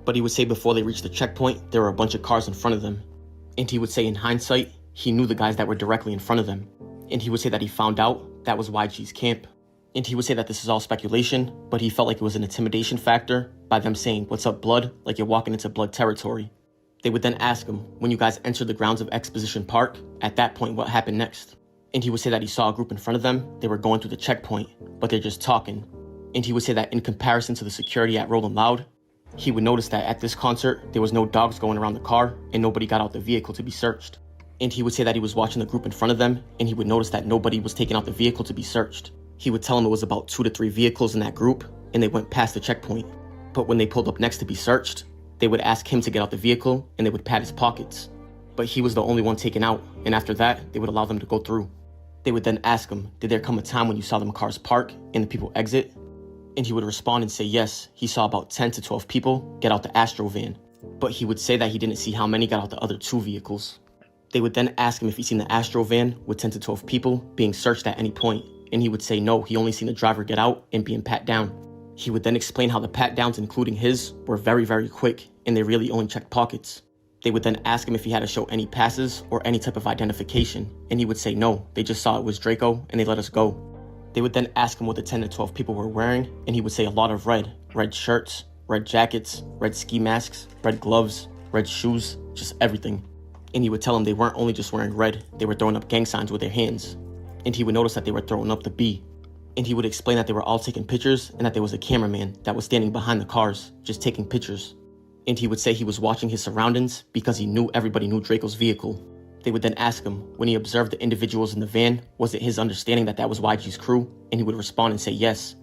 But he would say before they reached the checkpoint, there were a bunch of cars in front of them. And he would say in hindsight, he knew the guys that were directly in front of them. And he would say that he found out that was YG's camp. And he would say that this is all speculation, but he felt like it was an intimidation factor by them saying, what's up, blood? Like you're walking into blood territory. They would then ask him, when you guys entered the grounds of Exposition Park, at that point, what happened next? And he would say that he saw a group in front of them. They were going through the checkpoint, but they're just talking. And he would say that in comparison to the security at Rolling Loud, he would notice that at this concert, there was no dogs going around the car and nobody got out the vehicle to be searched. And he would say that he was watching the group in front of them and he would notice that nobody was taking out the vehicle to be searched. He would tell him it was about 2 to 3 vehicles in that group and they went past the checkpoint. But when they pulled up next to be searched, they would ask him to get out the vehicle and they would pat his pockets. But he was the only one taken out, and after that, they would allow them to go through. They would then ask him, did there come a time when you saw them cars park and the people exit? And he would respond and say yes, he saw about 10 to 12 people get out the Astro van. But he would say that he didn't see how many got out the other 2 vehicles. They would then ask him if he'd seen the Astro van with 10 to 12 people being searched at any point. And he would say no, he only seen the driver get out and being pat down. He would then explain how the pat downs, including his, were very, very quick and they really only checked pockets. They would then ask him if he had to show any passes or any type of identification. And he would say no, they just saw it was Draco and they let us go. They would then ask him what the 10 to 12 people were wearing, and he would say a lot of red shirts, red jackets, red ski masks, red gloves, red shoes, just everything. And he would tell them they weren't only just wearing red, they were throwing up gang signs with their hands. And he would notice that they were throwing up the B. And he would explain that they were all taking pictures and that there was a cameraman that was standing behind the cars, just taking pictures. And he would say he was watching his surroundings because he knew everybody knew Draco's vehicle. They would then ask him, when he observed the individuals in the van, was it his understanding that that was YG's crew? And he would respond and say yes.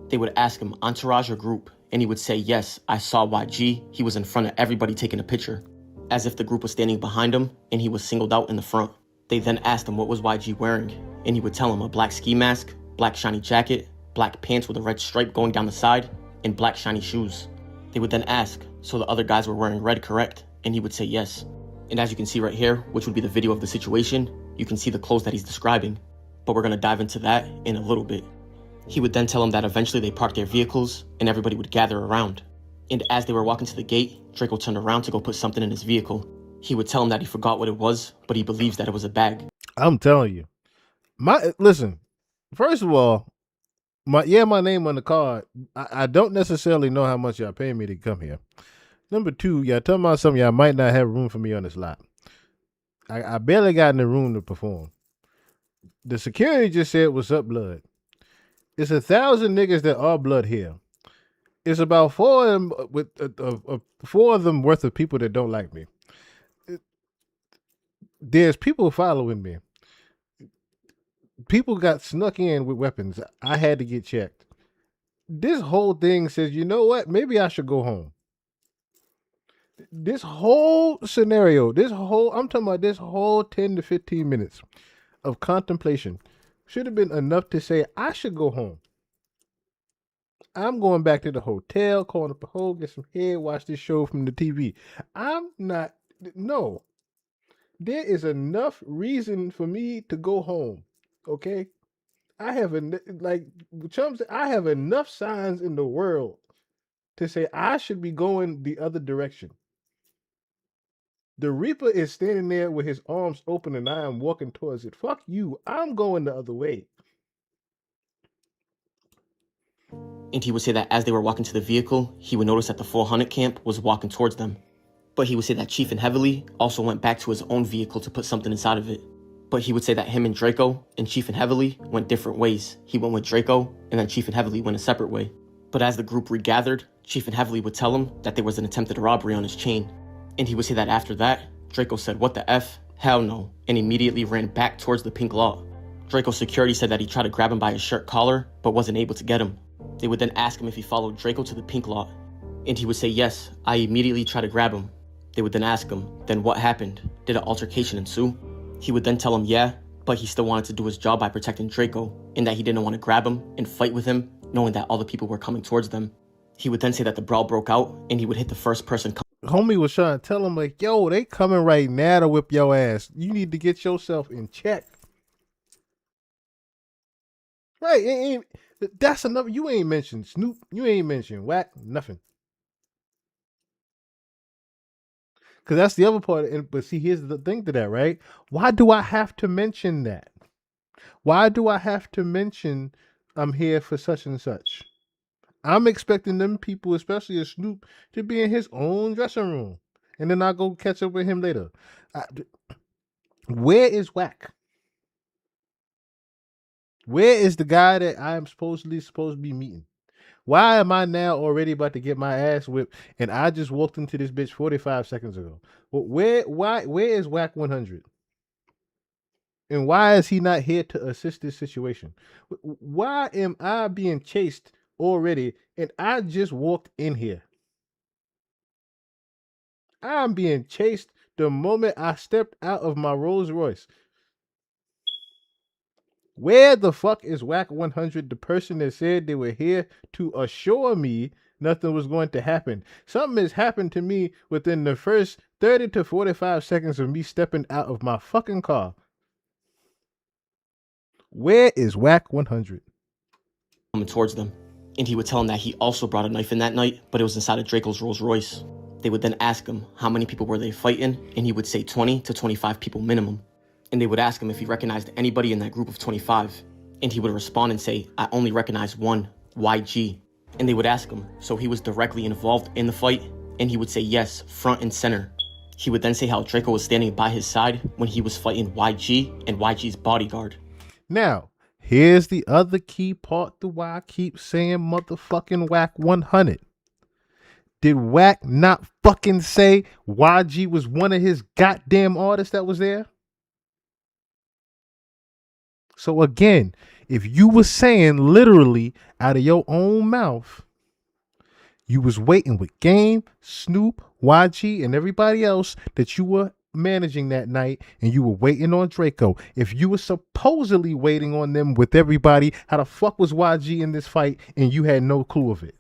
They would ask him, entourage or group? And he would say, yes, I saw YG. He was in front of everybody taking a picture, as if the group was standing behind him and he was singled out in the front. They then asked him what was YG wearing, and he would tell them a black ski mask, black shiny jacket, black pants with a red stripe going down the side, and black shiny shoes. They would then ask, so the other guys were wearing red, correct? And he would say yes. And as you can see right here, which would be the video of the situation, you can see the clothes that he's describing. But we're going to dive into that in a little bit. He would then tell him that eventually they parked their vehicles and everybody would gather around. And as they were walking to the gate, Draco turned around to go put something in his vehicle. He would tell him that he forgot what it was, but he believes that it was a bag. I'm telling you. Listen, first of all, my name on the card. I don't necessarily know how much y'all paying me to come here. Number two, y'all talking about something y'all might not have room for me on this lot. I barely got in the room to perform. The security just said, "What's up, blood?" It's 1,000 niggas that are blood here. It's about 4 of them with 4 of them worth of people that don't like me. There's people following me. People got snuck in with weapons. I had to get checked. This whole thing says, you know what? Maybe I should go home. This whole scenario, I'm talking about this whole 10 to 15 minutes of contemplation should have been enough to say, I should go home. I'm going back to the hotel, calling up a hole, get some head, watch this show from the TV. No. There is enough reason for me to go home. Okay? I have enough signs in the world to say I should be going the other direction. The Reaper is standing there with his arms open and I am walking towards it. Fuck you. I'm going the other way. And he would say that as they were walking to the vehicle, he would notice that the 400 camp was walking towards them. But he would say that Chief and Heavily also went back to his own vehicle to put something inside of it. But he would say that him and Draco and Chief and Heavily went different ways. He went with Draco, and then Chief and Heavily went a separate way. But as the group regathered, Chief and Heavily would tell him that there was an attempted robbery on his chain. And he would say that after that, Draco said, "What the F? Hell no," and immediately ran back towards the pink lot. Draco's security said that he tried to grab him by his shirt collar, but wasn't able to get him. They would then ask him if he followed Draco to the pink lot. And he would say, "Yes, I immediately tried to grab him." They would then ask him, "Then what happened? Did an altercation ensue?" He would then tell him yeah, but he still wanted to do his job by protecting Draco, and that he didn't want to grab him and fight with him, knowing that all the people were coming towards them. He would then say that the brawl broke out, and he would hit the first person. Homie was trying to tell him, like, yo, they coming right now to whip your ass. You need to get yourself in check. Right, that's enough. You ain't mentioned Snoop. You ain't mentioned Whack. Nothing. Because that's the other part. But see, here's the thing to that, right? Why do I have to mention that? Why do I have to mention I'm here for such and such? I'm expecting them people, especially a Snoop, to be in his own dressing room. And then I'll go catch up with him later. Where is Whack? Where is the guy that I am supposed to be meeting? Why am I now already about to get my ass whipped and I just walked into this bitch 45 seconds ago? Where is Whack 100? And why is he not here to assist this situation? Why am I being chased already and I just walked in here? I'm being chased the moment I stepped out of my Rolls Royce. Where the fuck is Whack 100, the person that said they were here to assure me nothing was going to happen? Something has happened to me within the first 30 to 45 seconds of me stepping out of my fucking car. Where is Whack 100? Coming towards them. And he would tell him that he also brought a knife in that night, but it was inside of Draco's Rolls Royce. They would then ask him how many people were they fighting, and he would say 20 to 25 people minimum. And they would ask him if he recognized anybody in that group of 25. And he would respond and say, "I only recognize one, YG." And they would ask him, so he was directly involved in the fight? And he would say yes, front and center. He would then say how Draco was standing by his side when he was fighting YG and YG's bodyguard. Now, here's the other key part to why I keep saying motherfucking Whack 100. Did Whack not fucking say YG was one of his goddamn artists that was there? So again, if you were saying literally out of your own mouth, you was waiting with Game, Snoop, YG, and everybody else that you were managing that night, and you were waiting on Draco. If you were supposedly waiting on them with everybody, how the fuck was YG in this fight and you had no clue of it?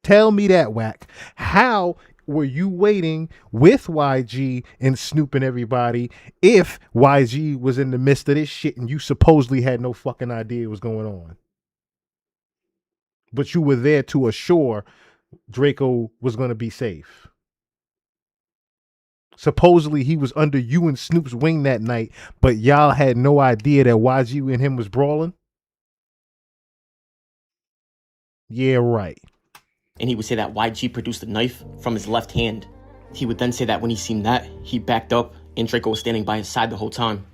Tell me that, Whack. How were you waiting with YG and Snoop and everybody if YG was in the midst of this shit and you supposedly had no fucking idea what was going on? but you were there to assure Draco was going to be safe. Supposedly he was under you and Snoop's wing that night, but y'all had no idea that YG and him was brawling. Yeah, right. And he would say that YG produced a knife from his left hand. He would then say that when he seen that, he backed up and Draco was standing by his side the whole time.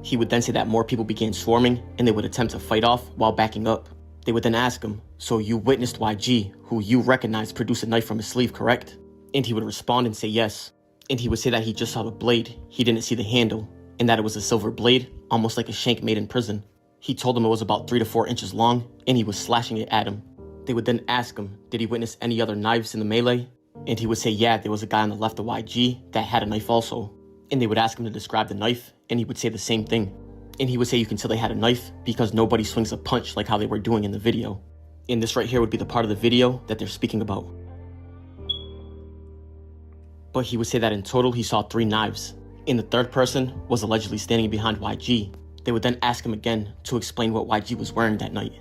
He would then say that more people began swarming and they would attempt to fight off while backing up. They would then ask him, so you witnessed YG, who you recognized produced a knife from his sleeve, correct? And he would respond and say yes. And he would say that he just saw the blade, he didn't see the handle, and that it was a silver blade, almost like a shank made in prison. He told them it was about 3 to 4 inches long, and he was slashing it at him. They would then ask him, did he witness any other knives in the melee? And he would say, yeah, there was a guy on the left of YG that had a knife also. And they would ask him to describe the knife, and he would say the same thing. And he would say you can tell they had a knife because nobody swings a punch like how they were doing in the video. And this right here would be the part of the video that they're speaking about. But he would say that in total he saw 3 knives. And the third person was allegedly standing behind YG. They would then ask him again to explain what YG was wearing that night.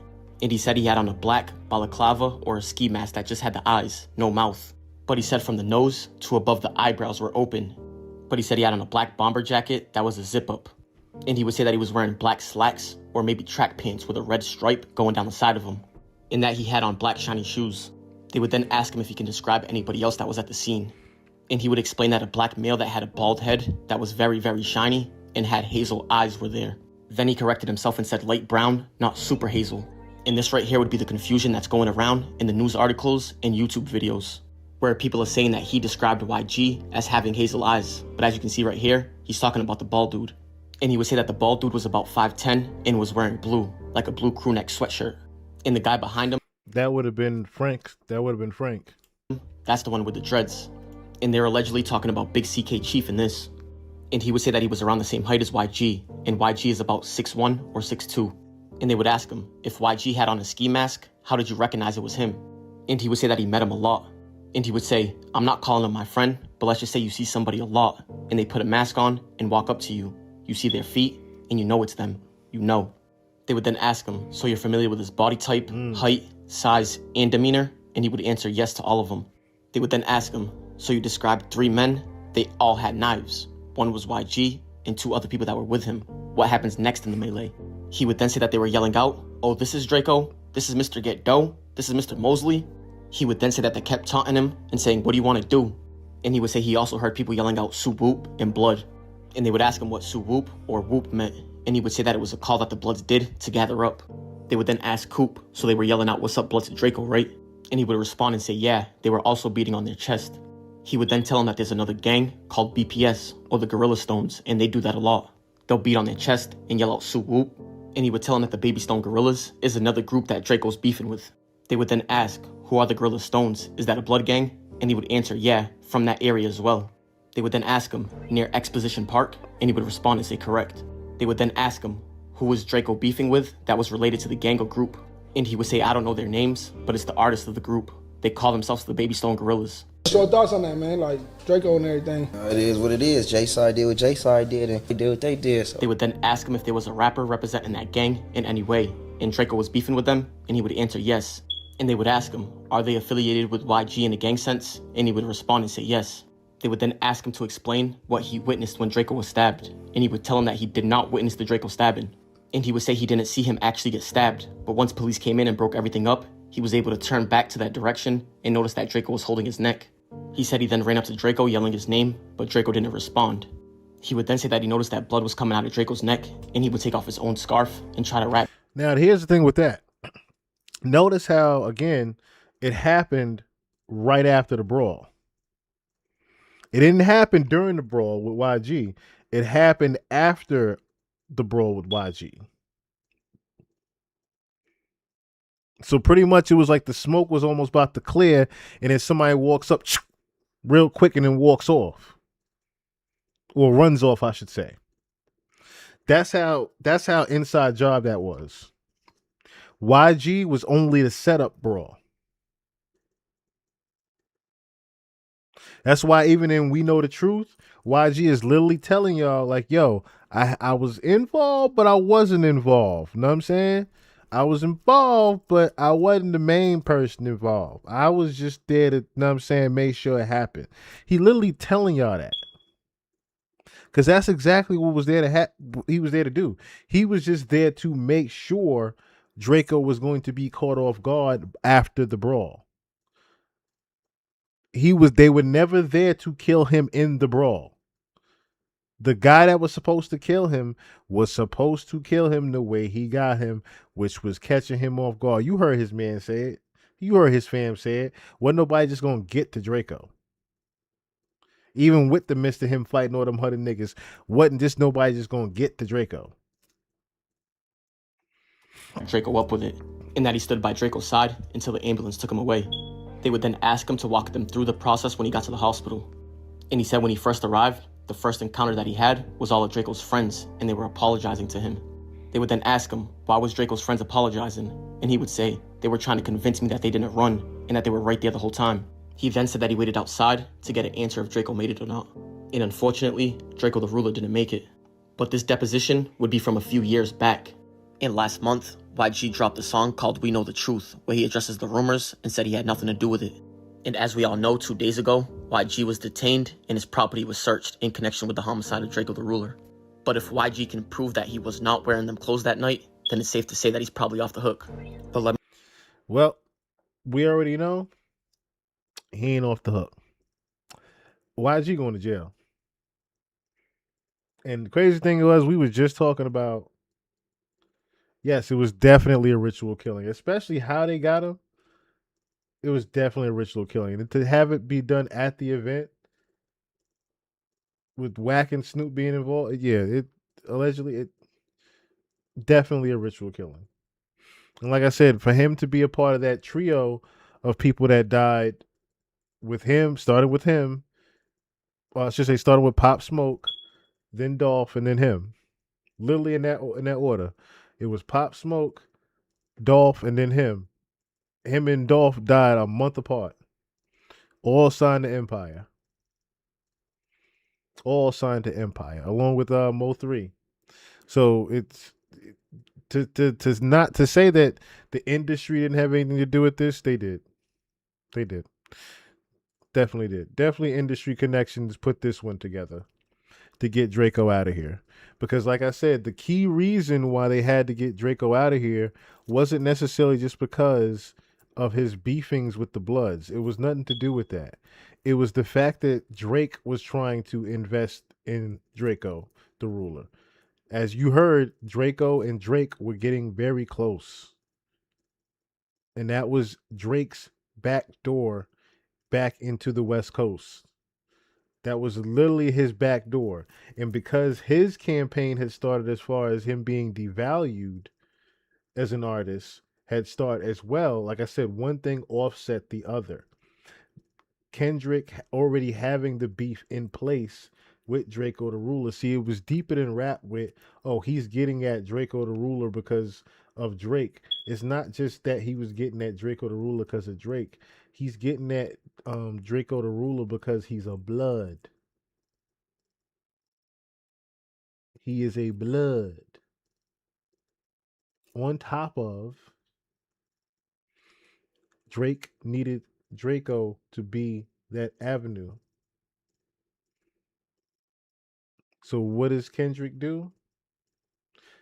And he said he had on a black balaclava or a ski mask that just had the eyes, no mouth. But he said from the nose to above the eyebrows were open. But he said he had on a black bomber jacket that was a zip up. And he would say that he was wearing black slacks or maybe track pants with a red stripe going down the side of him. And that he had on black shiny shoes. They would then ask him if he can describe anybody else that was at the scene. And he would explain that a black male that had a bald head that was very, very shiny and had hazel eyes were there. Then he corrected himself and said light brown, not super hazel. And this right here would be the confusion that's going around in the news articles and YouTube videos, where people are saying that he described YG as having hazel eyes. But as you can see right here, he's talking about the bald dude. And he would say that the bald dude was about 5'10" and was wearing blue, like a blue crew neck sweatshirt. And the guy behind him, that would have been Frank. That's the one with the dreads. And they're allegedly talking about Big CK Chief in this. And he would say that he was around the same height as YG, and YG is about 6'1" or 6'2". And they would ask him, if YG had on a ski mask, how did you recognize it was him? And he would say that he met him a lot. And he would say, I'm not calling him my friend, but let's just say you see somebody a lot, and they put a mask on and walk up to you. You see their feet, and you know it's them. You know. They would then ask him, so you're familiar with his body type, height, size, and demeanor? And he would answer yes to all of them. They would then ask him, so you described 3 men, they all had knives. One was YG, and 2 other people that were with him. What happens next in the melee? He would then say that they were yelling out, oh, this is Draco, this is Mr. Get Dough, this is Mr. Mosley. He would then say that they kept taunting him and saying, what do you want to do? And he would say he also heard people yelling out Su Whoop and Blood. And they would ask him what Su Whoop or Whoop meant. And he would say that it was a call that the Bloods did to gather up. They would then ask Coop, so they were yelling out, what's up, Blood to Draco, right? And he would respond and say, yeah, they were also beating on their chest. He would then tell him that there's another gang called BPS, or the Gorilla Stones, and they do that a lot. They'll beat on their chest and yell out Su Whoop. And he would tell him that the Baby Stone Gorillas is another group that Draco's beefing with. They would then ask, who are the Gorilla Stones? Is that a blood gang? And he would answer, yeah, from that area as well. They would then ask him, near Exposition Park, and he would respond and say correct. They would then ask him, who was Draco beefing with that was related to the gang or group? And he would say, I don't know their names, but it's the artists of the group. They call themselves the Baby Stone Gorillas. What's your thoughts on that, man? Like, Draco and everything. It is what it is. J-Side did what J-Side did, and they did what they did. So. They would then ask him if there was a rapper representing that gang in any way, and Draco was beefing with them, and he would answer yes. And they would ask him, are they affiliated with YG in a gang sense? And he would respond and say yes. They would then ask him to explain what he witnessed when Draco was stabbed, and he would tell him that he did not witness the Draco stabbing. And he would say he didn't see him actually get stabbed, but once police came in and broke everything up, he was able to turn back to that direction and notice that Draco was holding his neck. He said he then ran up to Draco yelling his name, but Draco didn't respond. He would then say that he noticed that blood was coming out of Draco's neck, and he would take off his own scarf and try to wrap. Now, here's the thing with that. Notice how, again, it happened right after the brawl. It didn't happen during the brawl with YG. It happened after the brawl with YG. So pretty much it was like the smoke was almost about to clear, and then somebody walks up real quick and then walks off. Or runs off, I should say. That's how inside job that was. YG was only the setup brawl. That's why even in We Know the Truth, YG is literally telling y'all like, yo, I was involved, but I wasn't involved. You know what I'm saying? I was involved, but I wasn't the main person involved. I was just there to, you know what I'm saying, make sure it happened. He literally telling y'all that. Because that's exactly what was there to he was there to do. He was just there to make sure Draco was going to be caught off guard after the brawl. They were never there to kill him in the brawl. The guy that was supposed to kill him was supposed to kill him the way he got him, which was catching him off guard. You heard his man say it. You heard his fam say it. Wasn't nobody just gonna get to Draco. Even with the midst of him fighting all them hundred niggas, wasn't just nobody just gonna get to Draco. Draco up with it, in that he stood by Draco's side until the ambulance took him away. They would then ask him to walk them through the process when he got to the hospital. And he said when he first arrived, the first encounter that he had was all of Draco's friends, and they were apologizing to him. They would then ask him, why was Draco's friends apologizing? And he would say, they were trying to convince me that they didn't run, and that they were right there the whole time. He then said that he waited outside to get an answer if Draco made it or not. And unfortunately, Draco the Ruler didn't make it. But this deposition would be from a few years back. And last month, YG dropped a song called We Know the Truth, where he addresses the rumors and said he had nothing to do with it. And as we all know, 2 days ago, YG was detained and his property was searched in connection with the homicide of Draco the Ruler. But if YG can prove that he was not wearing them clothes that night, then it's safe to say that he's probably off the hook. But well, we already know he ain't off the hook. YG going to jail. And the crazy thing was, we were just talking about, yes, it was definitely a ritual killing, especially how they got him. It was definitely a ritual killing. And to have it be done at the event with Wack and Snoop being involved, yeah, it definitely a ritual killing. And like I said, for him to be a part of that trio of people that died with him, started with him, well, I should say started with Pop Smoke, then Dolph, and then him. Literally in that order. It was Pop Smoke, Dolph, and then him. Him and Dolph died a month apart. All signed to Empire. All signed to Empire, along with Mo 3. So it's to not to say that the industry didn't have anything to do with this, they did. They did. Definitely did. Definitely industry connections put this one together to get Draco out of here. Because like I said, the key reason why they had to get Draco out of here wasn't necessarily just because of his beefings with the Bloods. It was nothing to do with that. It was the fact that Drake was trying to invest in Draco, the Ruler. As you heard, Draco and Drake were getting very close. And that was Drake's back door back into the West Coast. That was literally his back door. And because his campaign had started as far as him being devalued as an artist had started as well, like I said, one thing offset the other. Kendrick already having the beef in place with Draco the Ruler. See, it was deeper than rap with, oh, he's getting at Draco the Ruler because of Drake. It's not just that he was getting at Draco the Ruler because of Drake. He's getting at Draco the Ruler because he's a blood. He is a blood. On top of, Drake needed Draco to be that avenue. So what does Kendrick do?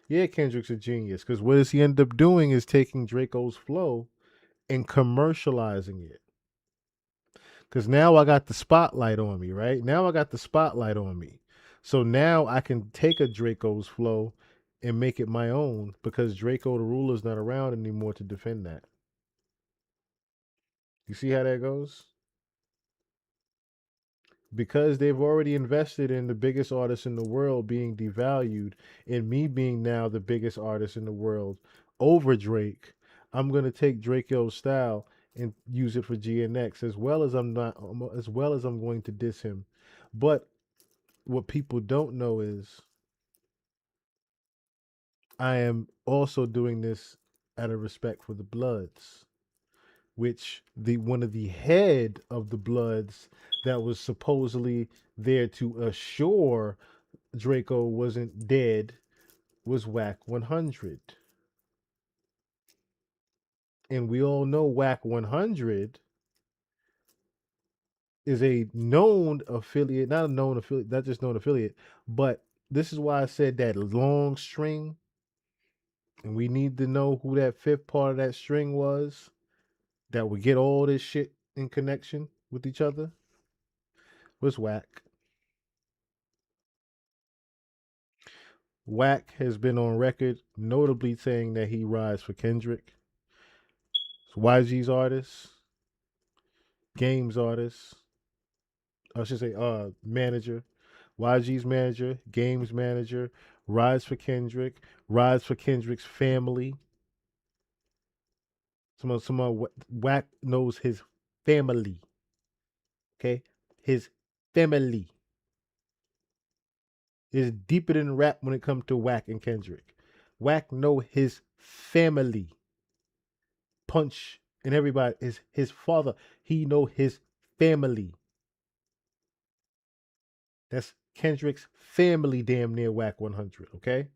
Yeah, Kendrick's a genius, because what does he end up doing is taking Draco's flow and commercializing it. Because now I got the spotlight on me, right? Now I got the spotlight on me. So now I can take a Draco's flow and make it my own, because Draco the Ruler's not around anymore to defend that. You see how that goes? Because they've already invested in the biggest artist in the world being devalued, and me being now the biggest artist in the world over Drake, I'm gonna take Drakeo's style and use it for GNX, as well as I'm going to diss him. But what people don't know is I am also doing this out of respect for the Bloods, which one of the head of the Bloods that was supposedly there to assure Draco wasn't dead was Wack 100. And we all know Whack 100 is a known affiliate, not a known affiliate, not just known affiliate, but this is why I said that long string, and we need to know who that fifth part of that string was that would get all this shit in connection with each other. Was Whack. Whack has been on record notably saying that he rides for Kendrick. It's YG's artist, Game's artist, I should say manager, YG's manager, Game's manager, rides for Kendrick, rides for Kendrick's family. Someone Whack knows his family. Okay? His family is deeper than rap when it comes to Whack and Kendrick. Whack know his family. Punch and everybody is his father. He know his family. That's Kendrick's family damn near Whack 100, okay?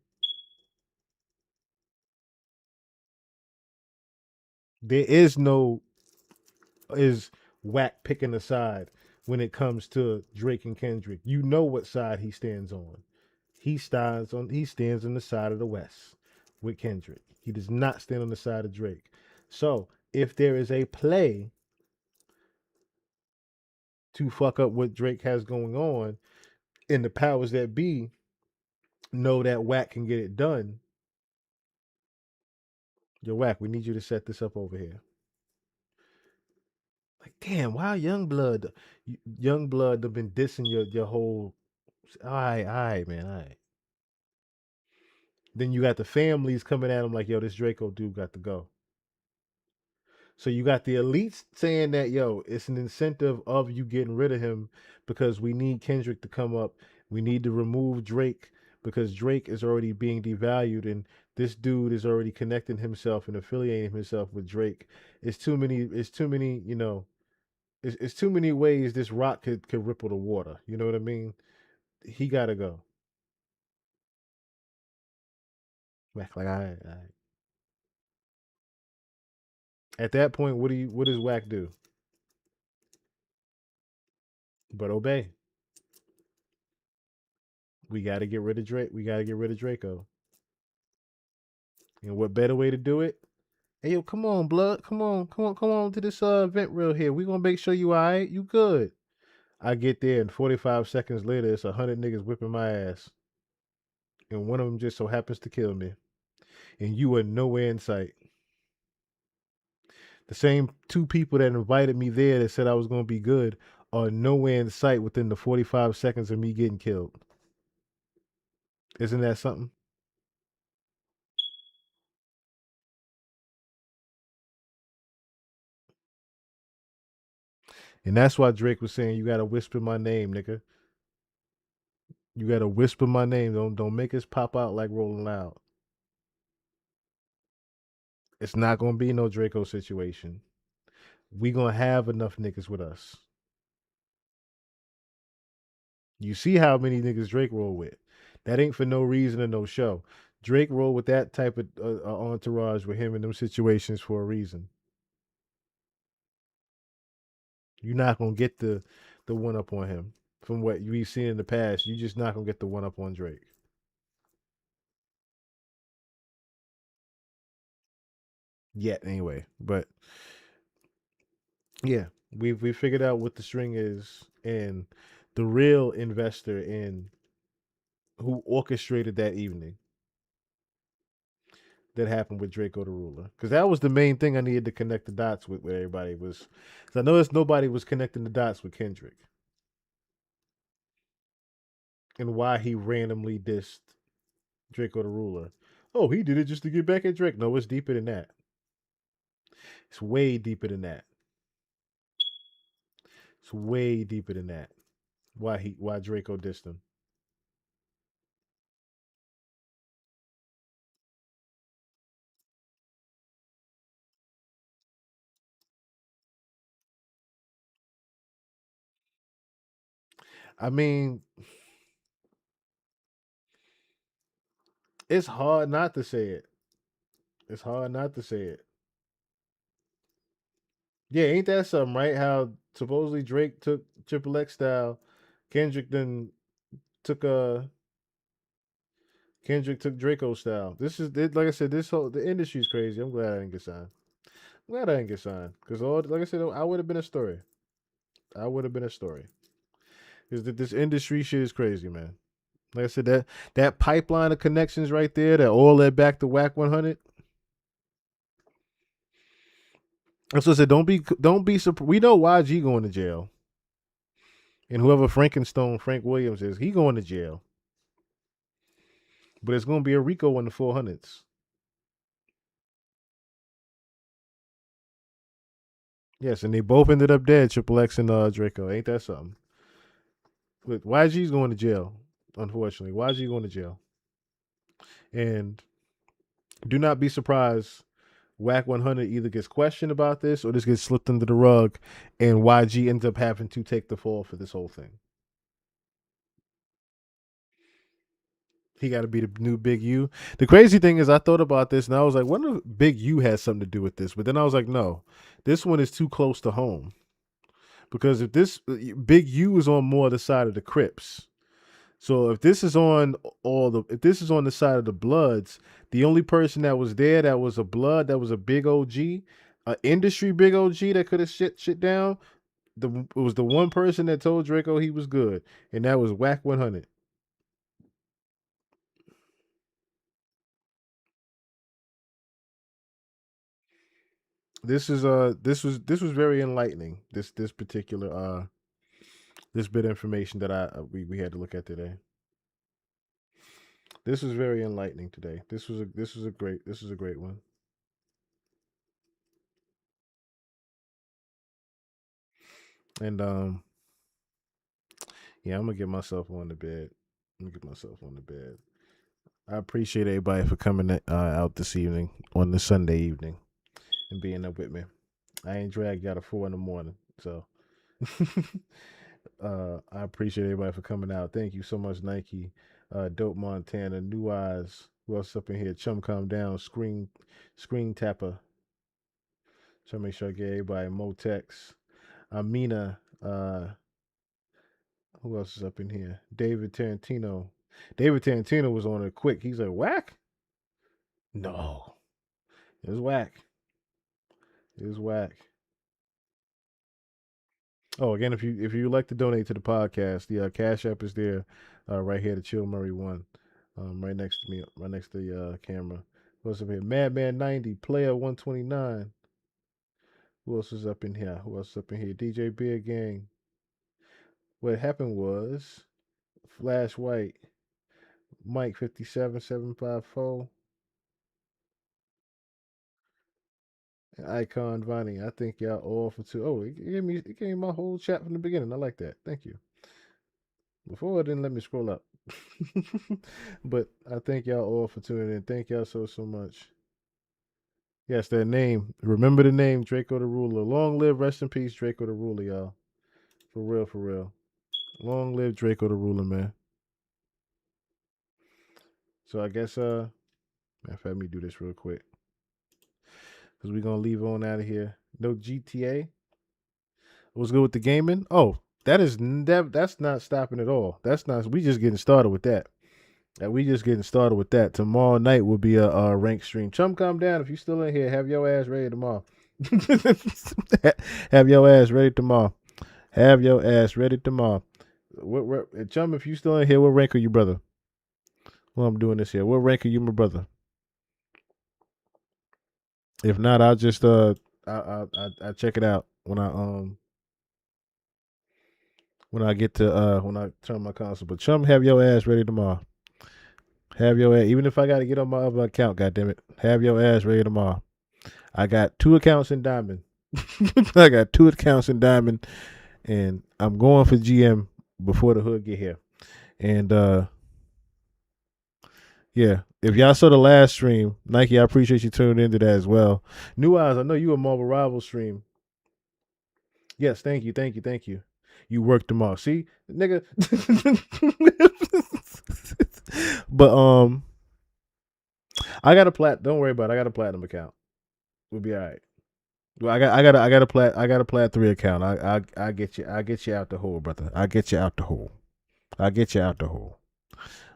There is no is Whack picking a side when it comes to Drake and Kendrick. You know what side he stands on. He stands on the side of the West with Kendrick. He does not stand on the side of Drake. So if there is a play to fuck up what Drake has going on, and the powers that be know that Whack can get it done, yo, Whack, we need you to set this up over here. Like, damn, why young blood have been dissing your whole. All right, man, all right. Then you got the families coming at him like, yo, this Draco dude got to go. So you got the elites saying that, yo, it's an incentive of you getting rid of him because we need Kendrick to come up. We need to remove Drake because Drake is already being devalued and this dude is already connecting himself and affiliating himself with Drake. It's too many, you know, it's too many ways this rock could ripple the water. You know what I mean? He gotta go. Whack, like I. At that point, what does Whack do? But obey. We gotta get rid of Drake. We gotta get rid of Draco. And what better way to do it? Hey yo, come on, blood. Come on to this event real here. We gonna make sure you alright. You good. I get there and 45 seconds later it's 100 niggas whipping my ass. And one of them just so happens to kill me. And you are nowhere in sight. The same two people that invited me there that said I was gonna be good are nowhere in sight within the 45 seconds of me getting killed. Isn't that something? And that's why Drake was saying you gotta whisper my name, nigga. You gotta whisper my name. Don't make us pop out like Rolling Loud. It's not gonna be no Draco situation. We gonna have enough niggas with us. You see how many niggas Drake roll with. That ain't for no reason or no show. Drake roll with that type of entourage with him in them situations for a reason. You're not gonna get the one up on him from what we've seen in the past. You just not gonna get the one up on Drake. Yet anyway, but yeah, we figured out what the string is and the real investor in who orchestrated that evening that happened with Draco the Ruler. Because that was the main thing I needed to connect the dots with everybody was. Because I noticed nobody was connecting the dots with Kendrick and why he randomly dissed Draco the Ruler. Oh, he did it just to get back at Drake. No, it's deeper than that. It's way deeper than that. It's way deeper than that. Why Draco dissed him. I mean, it's hard not to say it. It's hard not to say it. Yeah, ain't that something, right? How supposedly Drake took Triple X style, Kendrick then took Kendrick took Draco style. This is like I said, this whole the industry's crazy. I'm glad I didn't get signed. I'm glad I didn't get signed because all like I said, I would have been a story. I would have been a story because this industry shit is crazy, man. Like I said, that pipeline of connections right there that all led back to Whack 100. That's what I said. Don't be surprised. We know YG going to jail, and whoever Frank Williams is, he going to jail. But it's going to be a Rico in the 400s. Yes, and they both ended up dead. Triple X and Draco. Ain't that something? But YG's going to jail. Unfortunately, YG going to jail, and do not be surprised. Whack 100 either gets questioned about this or this gets slipped under the rug, and YG ends up having to take the fall for this whole thing. He got to be the new Big U. The crazy thing is, I thought about this and I was like, wonder if Big U has something to do with this. But then I was like, no, this one is too close to home. Because if this Big U is on more the side of the Crips. So if this is on if this is on the side of the Bloods, the only person that was there that was a Blood, that was a big OG, an industry big OG that could have shit down, it was the one person that told Draco he was good, and that was Whack 100. This was very enlightening. This particular this bit of information that we had to look at today. This was very enlightening today. This was a great one. And yeah, I'm gonna get myself on the bed. I'm gonna get myself on the bed. I appreciate everybody for coming out this evening on this Sunday evening and being up with me. I ain't dragged you out of 4 in the morning, so I appreciate everybody for coming out. Thank you so much, Nike, Dope Montana, New Eyes. Who else up in here? Chum Calm Down, Screen Tapper. Trying to make sure I get everybody. Motex, Amina. Who else is up in here? David Tarantino. David Tarantino was on it quick. He's like, Whack? No. It was Whack. It was Whack. Oh, again, if you like to donate to the podcast, the Cash App is there, right here, the Chill Murray one, right next to me, right next to the camera. Who else up here? Madman 90, Player 129. Who else is up in here? Who else is up in here? DJ Beer Gang. What happened was Flash White, Mike 57754, and Icon Vonnie. I think y'all all for two. Oh, it gave me my whole chat from the beginning. I like that. Thank you. Before it didn't let me scroll up. But I thank y'all all for tuning in. Thank y'all so much. Yes, that name. Remember the name, Draco the Ruler. Long live, rest in peace, Draco the Ruler, y'all. For real, for real. Long live Draco the Ruler, man. So I guess let me do this real quick. Cause we're gonna leave on out of here. No GTA. What's good with the gaming? Oh, that's not stopping at all. That's not. We just getting started with that. We just getting started with that. Tomorrow night will be a rank stream. Chum, calm down. If you still in here, have your ass ready tomorrow. Have your ass ready tomorrow. Have your ass ready tomorrow. Chum, if you still in here, what rank are you, brother? Well, I'm doing this here. What rank are you, my brother? If not, I'll just I check it out when I get to when I turn my console. But Chum, have your ass ready tomorrow. Have your ass, even if I got to get on my other account, goddammit. Have your ass ready tomorrow. I got 2 accounts in Diamond. I got 2 accounts in Diamond, and I'm going for GM before the hood get here. And yeah, if y'all saw the last stream, Nike, I appreciate you tuning into that as well. New Eyes, I know you a Marvel Rival stream. Yes, thank you. You worked them off. See, nigga. But I got a don't worry about it. I got a platinum account. We'll be all right. Well, I got a Plat 3 account. I get you out the hole, brother. I get you out the hole.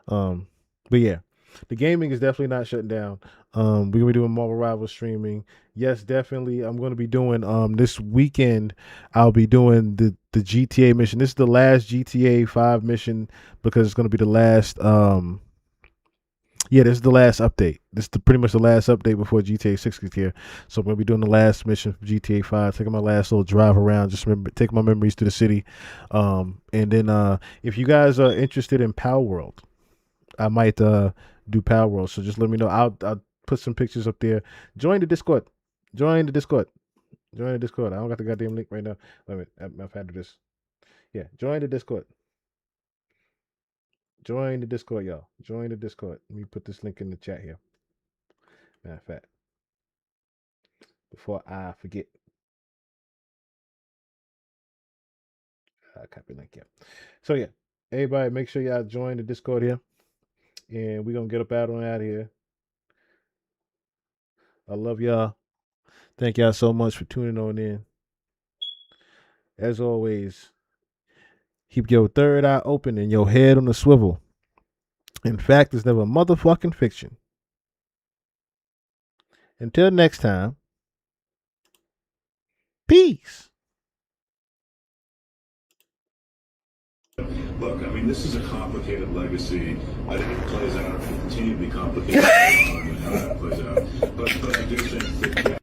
But yeah, the gaming is definitely not shutting down. We're gonna be doing Marvel Rivals streaming. Yes, definitely. I'm gonna be doing this weekend. I'll be doing the GTA mission. This is the last GTA 5 mission because it's gonna be the last yeah, this is the last update. This is pretty much the last update before GTA 6 gets here. So I'm gonna be doing the last mission for GTA 5, taking my last little drive around, just take my memories to the city. And then if you guys are interested in Power World, I might do Power World. So just let me know. I'll put some pictures up there. Join the Discord. Join the Discord. I don't got the goddamn link right now. Wait a minute. I've had to do this. Yeah, join the Discord. Join the Discord, y'all. Join the Discord. Let me put this link in the chat here. Matter of fact, before I forget, copy link here. So yeah, everybody, make sure y'all join the Discord here, and we're gonna get up out of here. I love y'all. Thank y'all so much for tuning on in. As always, keep your third eye open and your head on the swivel. In fact, it's never motherfucking fiction. Until next time, peace. Look, I mean, this is a complicated legacy. I think it plays out. It will continue to be complicated. How that plays out. But I do think that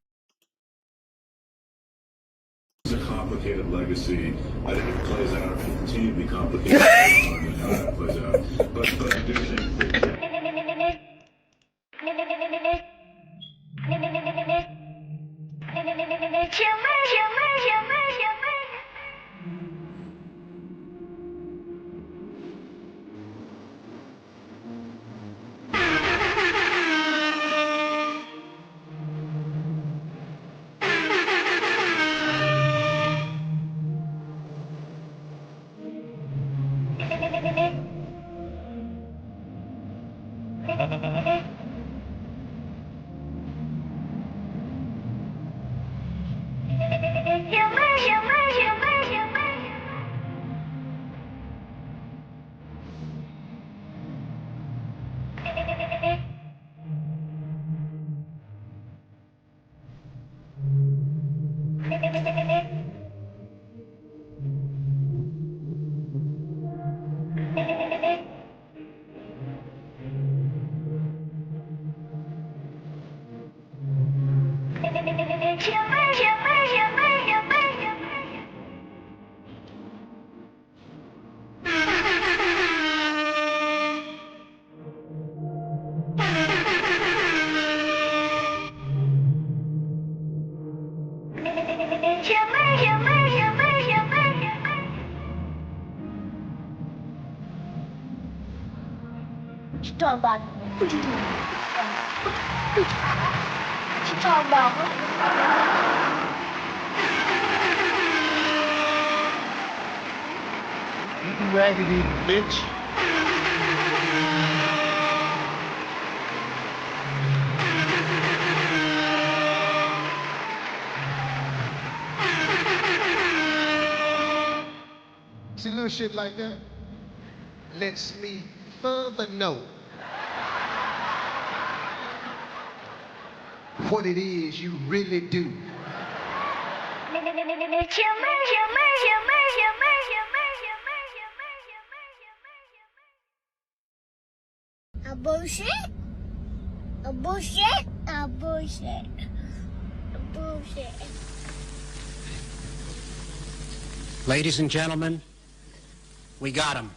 this is a complicated legacy. I think it plays out. It will continue to be complicated. How that plays out. But I do think that What you talking about? What you doing? What you talking about, huh? You raggedy bitch. See, little shit like that lets me further know what it is you really do. A bullshit? A bullshit? A bullshit. A bullshit. Ladies and gentlemen, we got him.